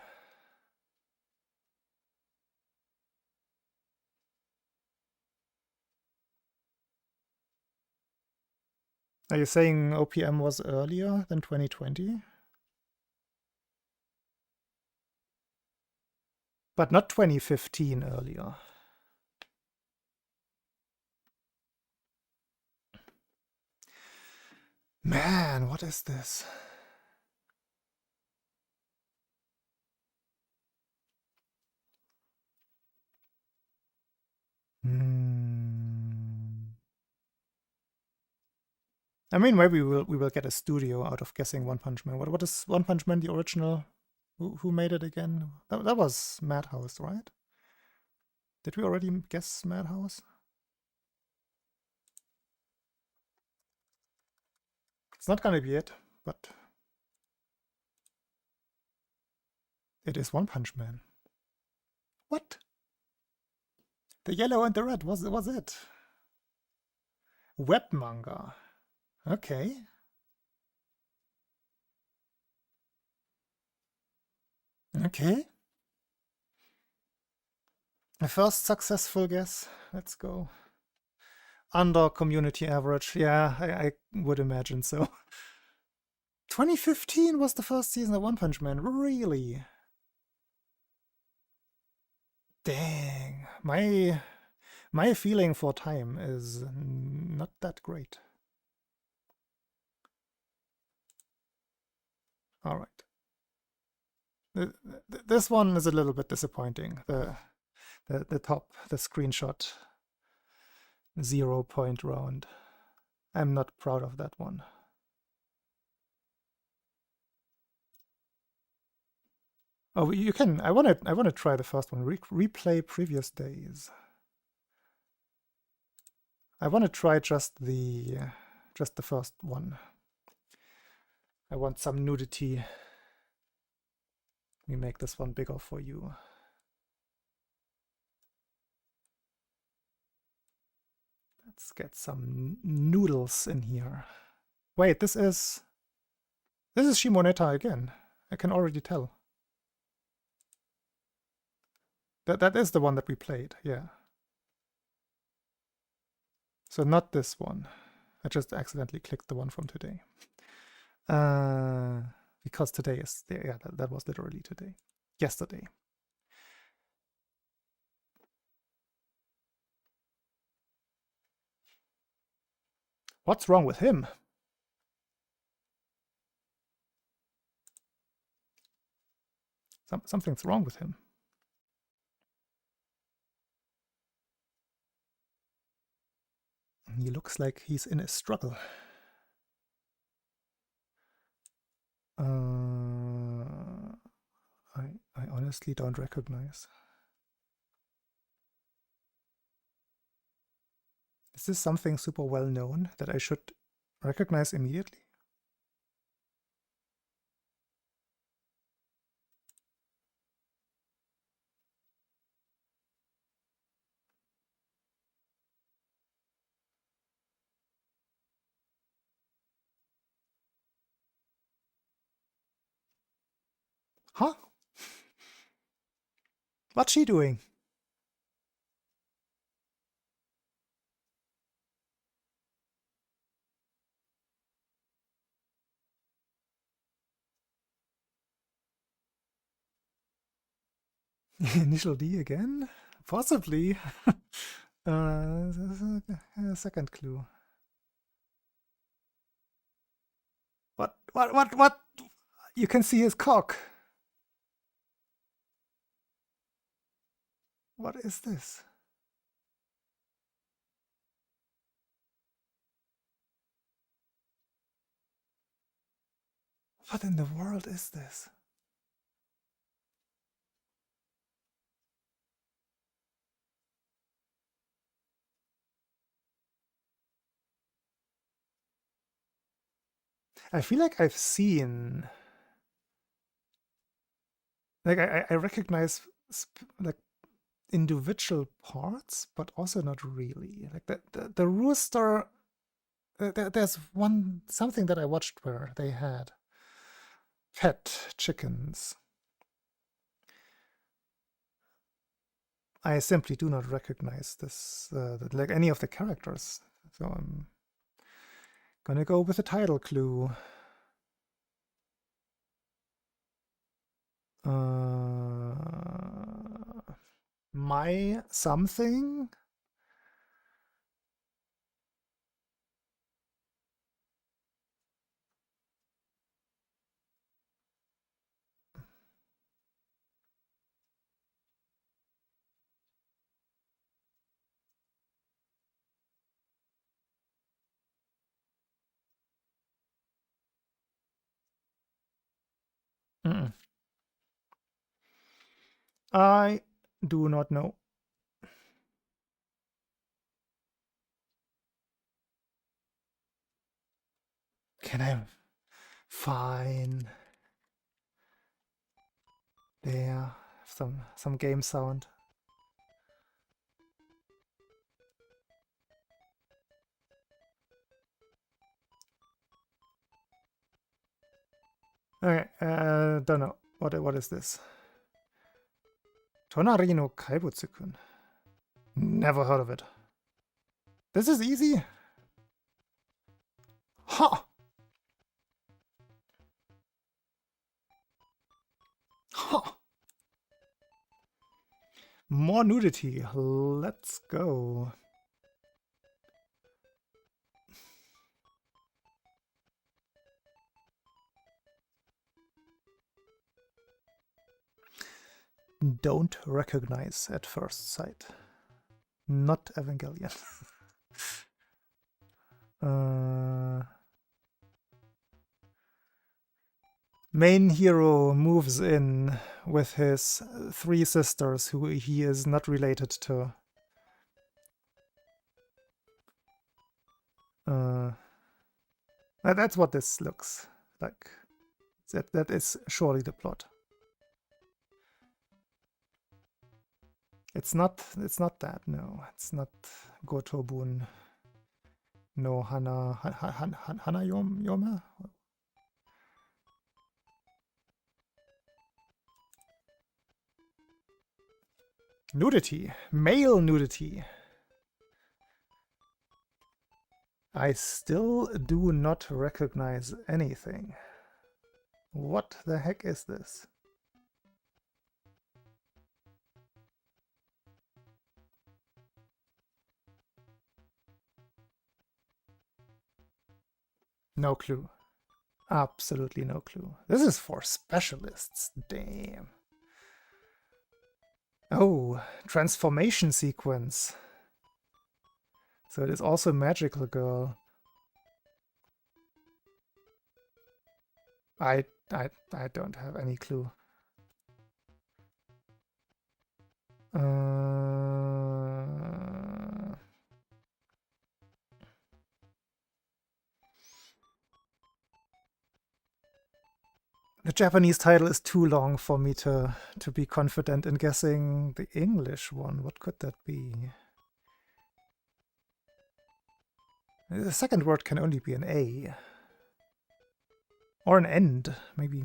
Are you saying OPM was earlier than 2020? But not 2015 earlier. Man, what is this? I mean, maybe we will get a studio out of guessing One Punch Man. What is One Punch Man, the original? Who made it again? That was Madhouse, right? Did we already guess Madhouse? It's not gonna be it, but it is One Punch Man. What? The yellow and the red was it? Web manga. Okay. Okay. The first successful guess. Let's go. Under community average. Yeah, I would imagine so. 2015 was the first season of One Punch Man. Really? Dang. My feeling for time is not that great. All right. This one is a little bit disappointing. The top, the screenshot 0 point round. I'm not proud of that one. Oh, you can. I want to try the first one. Replay previous days. I want to try just the first one. I want some nudity. Let me make this one bigger for you. Let's get some noodles in here. Wait, this is Shimoneta again. I can already tell. That is the one that we played, yeah. So not this one. I just accidentally clicked the one from today. Because today is, yeah, that was literally today. Yesterday. What's wrong with him? Something's wrong with him. He looks like he's in a struggle. I honestly don't recognize. Is this something super well known that I should recognize immediately? Huh? What's she doing? Initial D again? Possibly. Second clue. What? You can see his cock. What is this? What in the world is this? I feel like I've seen, like I recognize like individual parts, but also not really. Like the rooster. There's something that I watched where they had pet chickens. I simply do not recognize this, like any of the characters. So I'm gonna go with a title clue. My something? Mm-mm. I do not know. Can I? Fine. There, some game sound. Okay, don't know. What is this? Tonari no Kaibutsukun. Never heard of it. This is easy. Ha! Ha! More nudity. Let's go. Don't recognize at first sight. Not Evangelion. Main hero moves in with his 3 sisters who he is not related to. That's what this looks like. That is surely the plot. It's not that, no. It's not Gotobun no Hana Yome? Nudity. Male nudity. I still do not recognize anything. What the heck is this? No clue. Absolutely no clue. This is for specialists. Damn. Oh, transformation sequence. So it is also Magical Girl. I don't have any clue. The Japanese title is too long for me to be confident in guessing the English one. What could that be? The second word can only be an A. Or an end. Maybe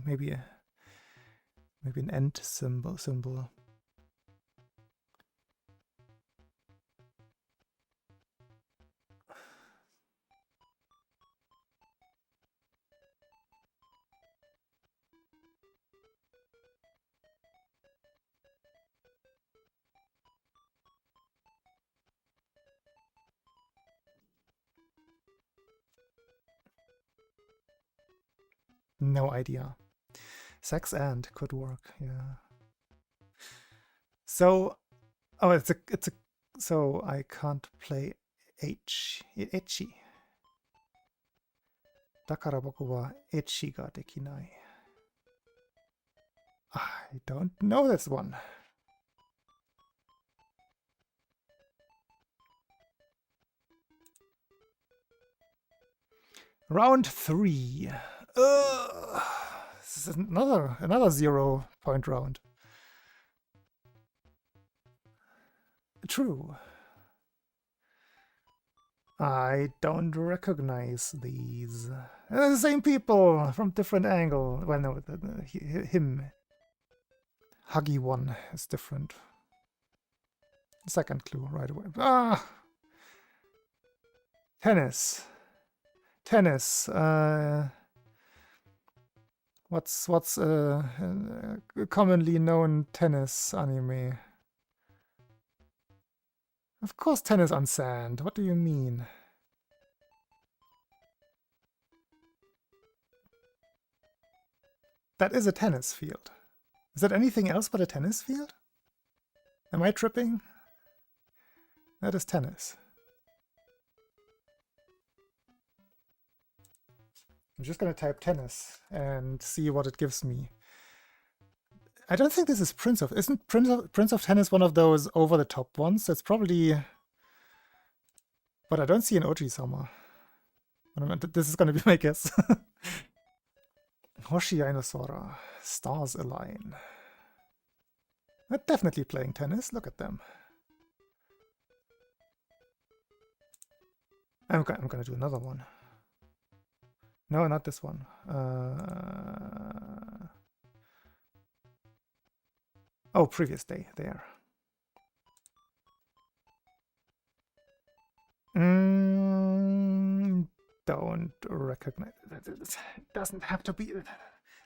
an end symbol. No idea. Sex and could work, yeah. So, oh, it's a. So I can't play Echi. Dakara boku wa Echi ga dekinai. I don't know this one. Round 3. This is another 0-point round. True. I don't recognize these. They're the same people from different angle. Well, no, him. Huggy one is different. Second clue right away. Ah! Tennis. What's a commonly known tennis anime? Of course, tennis on sand. What do you mean? That is a tennis field. Is that anything else but a tennis field? Am I tripping? That is tennis. I'm just gonna type tennis and see what it gives me. I don't think this is Prince of... Isn't Prince of Tennis one of those over-the-top ones? That's probably... But I don't see an Oji-sama. This is gonna be my guess. Hoshi Ainosora. Stars align. They're definitely playing tennis. Look at them. I'm gonna do another one. No, not this one. Oh, previous day, there. Don't recognize it. It doesn't have to be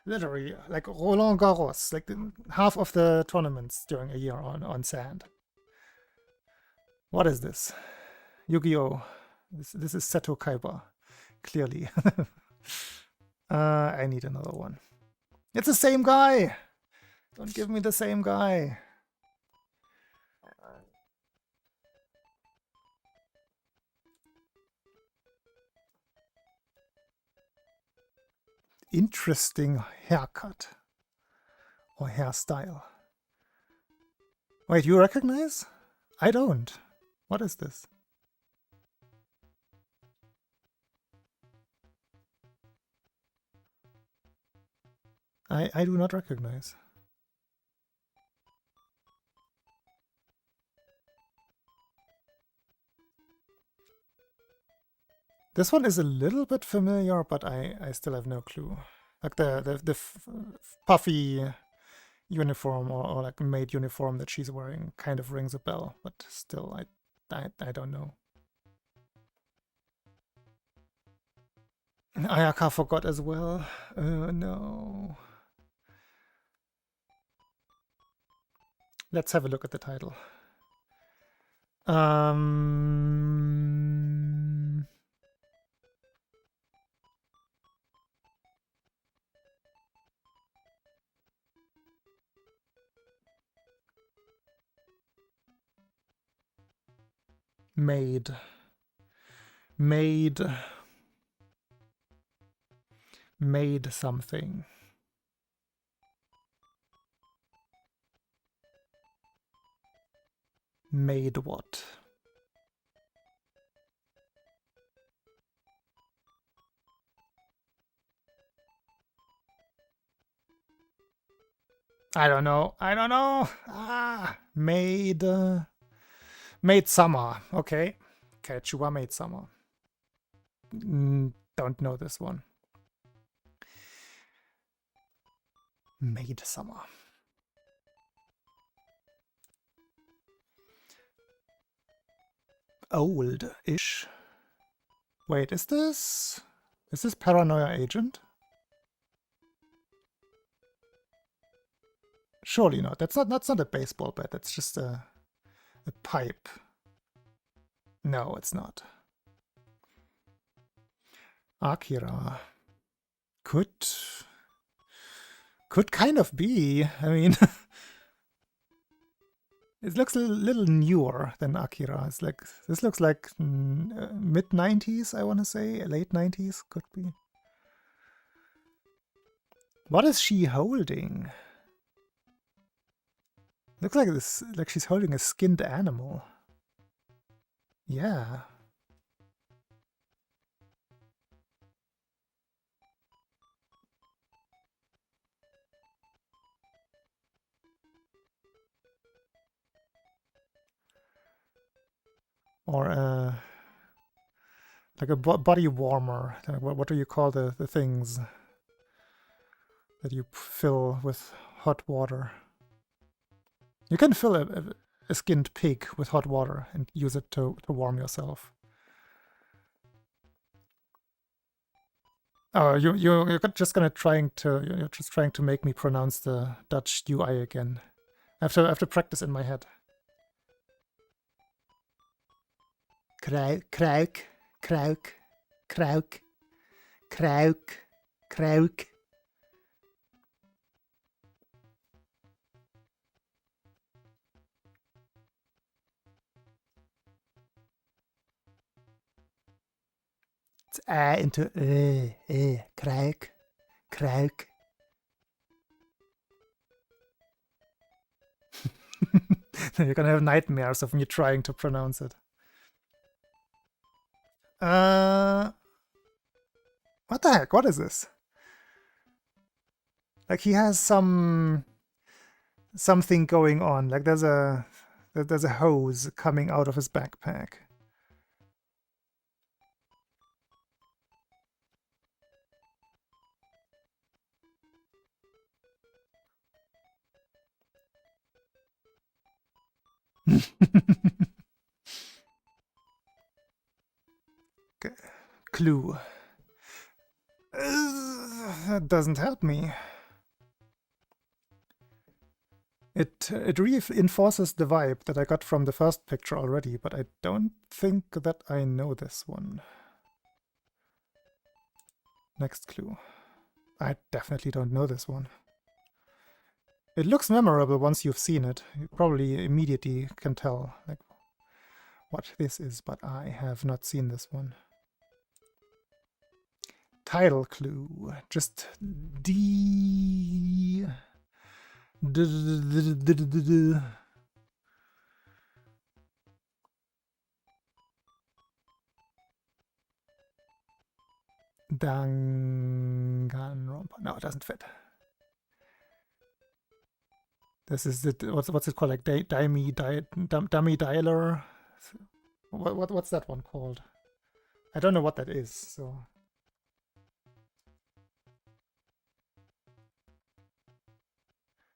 literally like Roland Garros, like half of the tournaments during a year on sand. What is this? Yu-Gi-Oh! This is Seto Kaiba, clearly. I need another one. It's the same guy! Don't give me the same guy. Interesting haircut. Or hairstyle. Wait, you recognize? I don't. What is this? I do not recognize. This one is a little bit familiar, but I still have no clue. Like the puffy uniform or like maid uniform that she's wearing kind of rings a bell, but still I don't know. Ayaka forgot as well. No. Let's have a look at the title. Made something. Made what? I don't know. Ah, made summer. Okay. Chuba made summer. Don't know this one. Made summer. Old-ish. Wait, is this Paranoia Agent? Surely not. That's not a baseball bat. That's just a pipe. No, it's not. Akira. Could kind of be. I mean, it looks a little newer than Akira. It's like this looks like mid 90s, I want to say, late 90s could be. What is she holding? Looks like this, like she's holding a skinned animal. Yeah. Or like a body warmer. What do you call the things that you fill with hot water? You can fill a skinned pig with hot water and use it to warm yourself. Oh, you're just trying to make me pronounce the Dutch UI again. I have to practice in my head. Krauk, krauk, krauk, krauk, krauk, krauk. It's into krauk, krauk. You're gonna have nightmares of me trying to pronounce it. What the heck? What is this? Like he has something going on. Like there's a hose coming out of his backpack. Okay. Clue. That doesn't help me. It reinforces the vibe that I got from the first picture already, but I don't think that I know this one. Next clue. I definitely don't know this one. It looks memorable once you've seen it. You probably immediately can tell like what this is, but I have not seen this one. Title clue. Just D. Danganronpa. No, it doesn't fit. This is it. What's it called? Like dummy dialer. What's that one called? I don't know what that is. So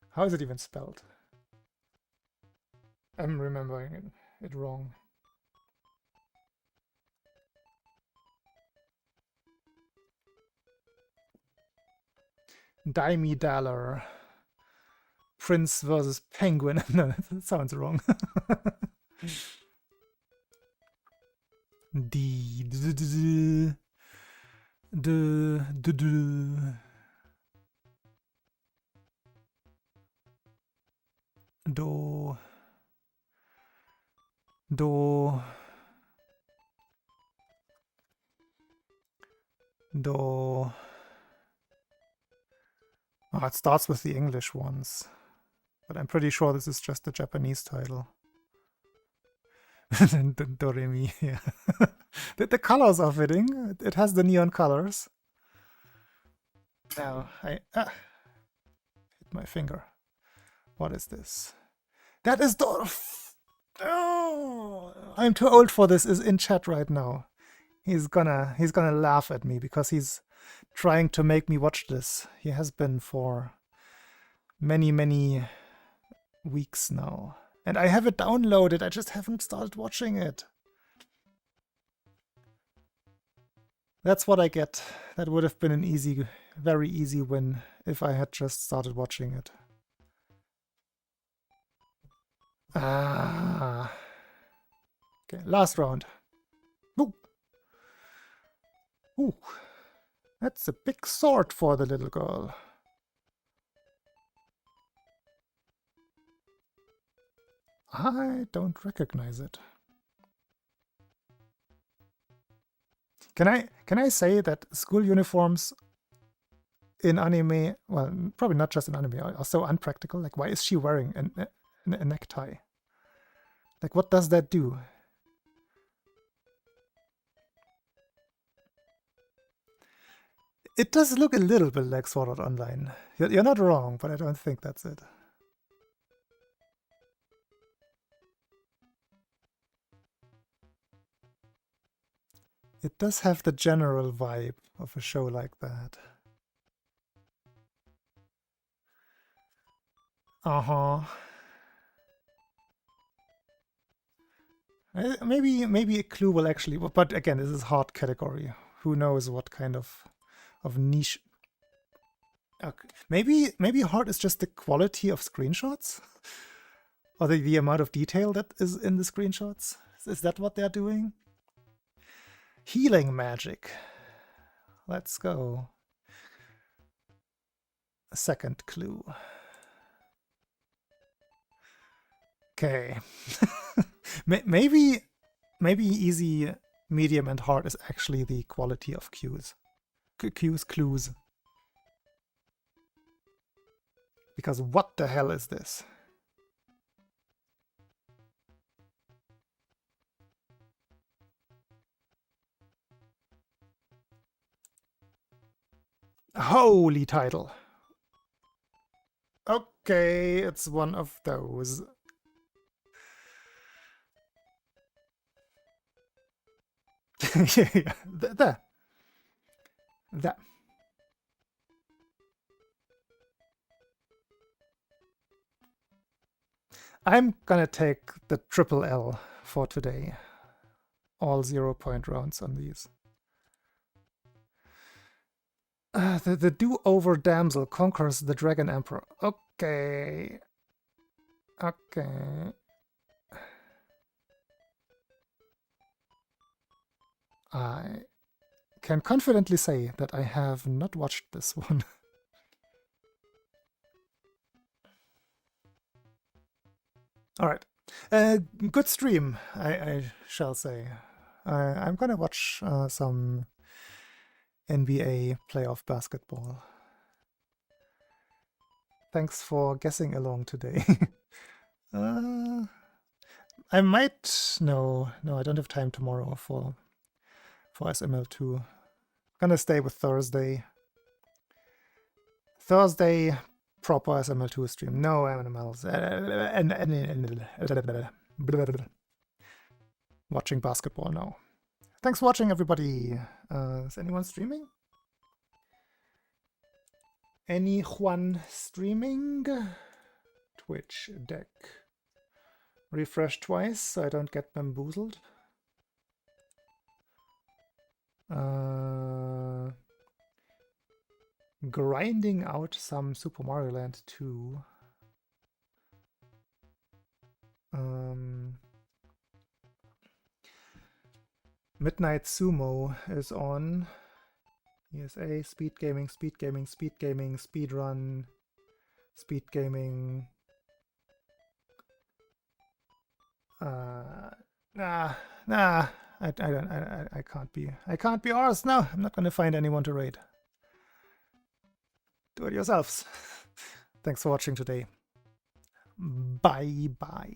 how is it even spelled? I'm remembering it wrong. Dimey Daller. Prince versus Penguin. No, that sounds wrong. Do. Oh, it starts with the English ones. But I'm pretty sure this is just the Japanese title. Do, re, mi, yeah. The colors are fitting. It has the neon colors. Now, I hit my finger. What is this? That is the... Oh, I'm too old for this, is in chat right now. He's gonna laugh at me because he's trying to make me watch this. He has been for many weeks now. And I have it downloaded, I just haven't started watching it. That's what I get. That would have been an easy, very easy win if I had just started watching it. Ah. Okay, last round. Ooh. Ooh. That's a big sword for the little girl. I don't recognize it. Can I say that school uniforms in anime, well, probably not just in anime, are so unpractical? Like, why is she wearing a necktie? Like, what does that do? It does look a little bit like Sword Art Online. You're not wrong, but I don't think that's it. It does have the general vibe of a show like that. Uh-huh. Maybe a clue will actually... But again, this is hard category. Who knows what kind of niche... Okay. Maybe hard is just the quality of screenshots? Or the amount of detail that is in the screenshots? Is that what they're doing? Healing magic. Let's go. A second clue. Okay. maybe easy, medium, and hard is actually the quality of clues. Clues. Because what the hell is this? Holy title. Okay, it's one of those. Yeah. There. I'm gonna take the triple L for today. All 0-point rounds on these. The do-over damsel conquers the dragon emperor. Okay. Okay. I can confidently say that I have not watched this one. Alright. Good stream, I shall say. I'm gonna watch some NBA playoff basketball. Thanks for guessing along today. I might... No, I don't have time tomorrow for SML2. Gonna stay with Thursday. Thursday, proper SML2 stream. No animals. Watching basketball now. Thanks for watching, everybody. Is anyone streaming? Anyone streaming? Twitch deck. Refresh twice so I don't get bamboozled. Grinding out some Super Mario Land 2. Midnight Sumo is on. ESA, speed gaming, speedrun, speed gaming. I can't be ours. No, I'm not gonna find anyone to raid. Do it yourselves. Thanks for watching today. Bye bye.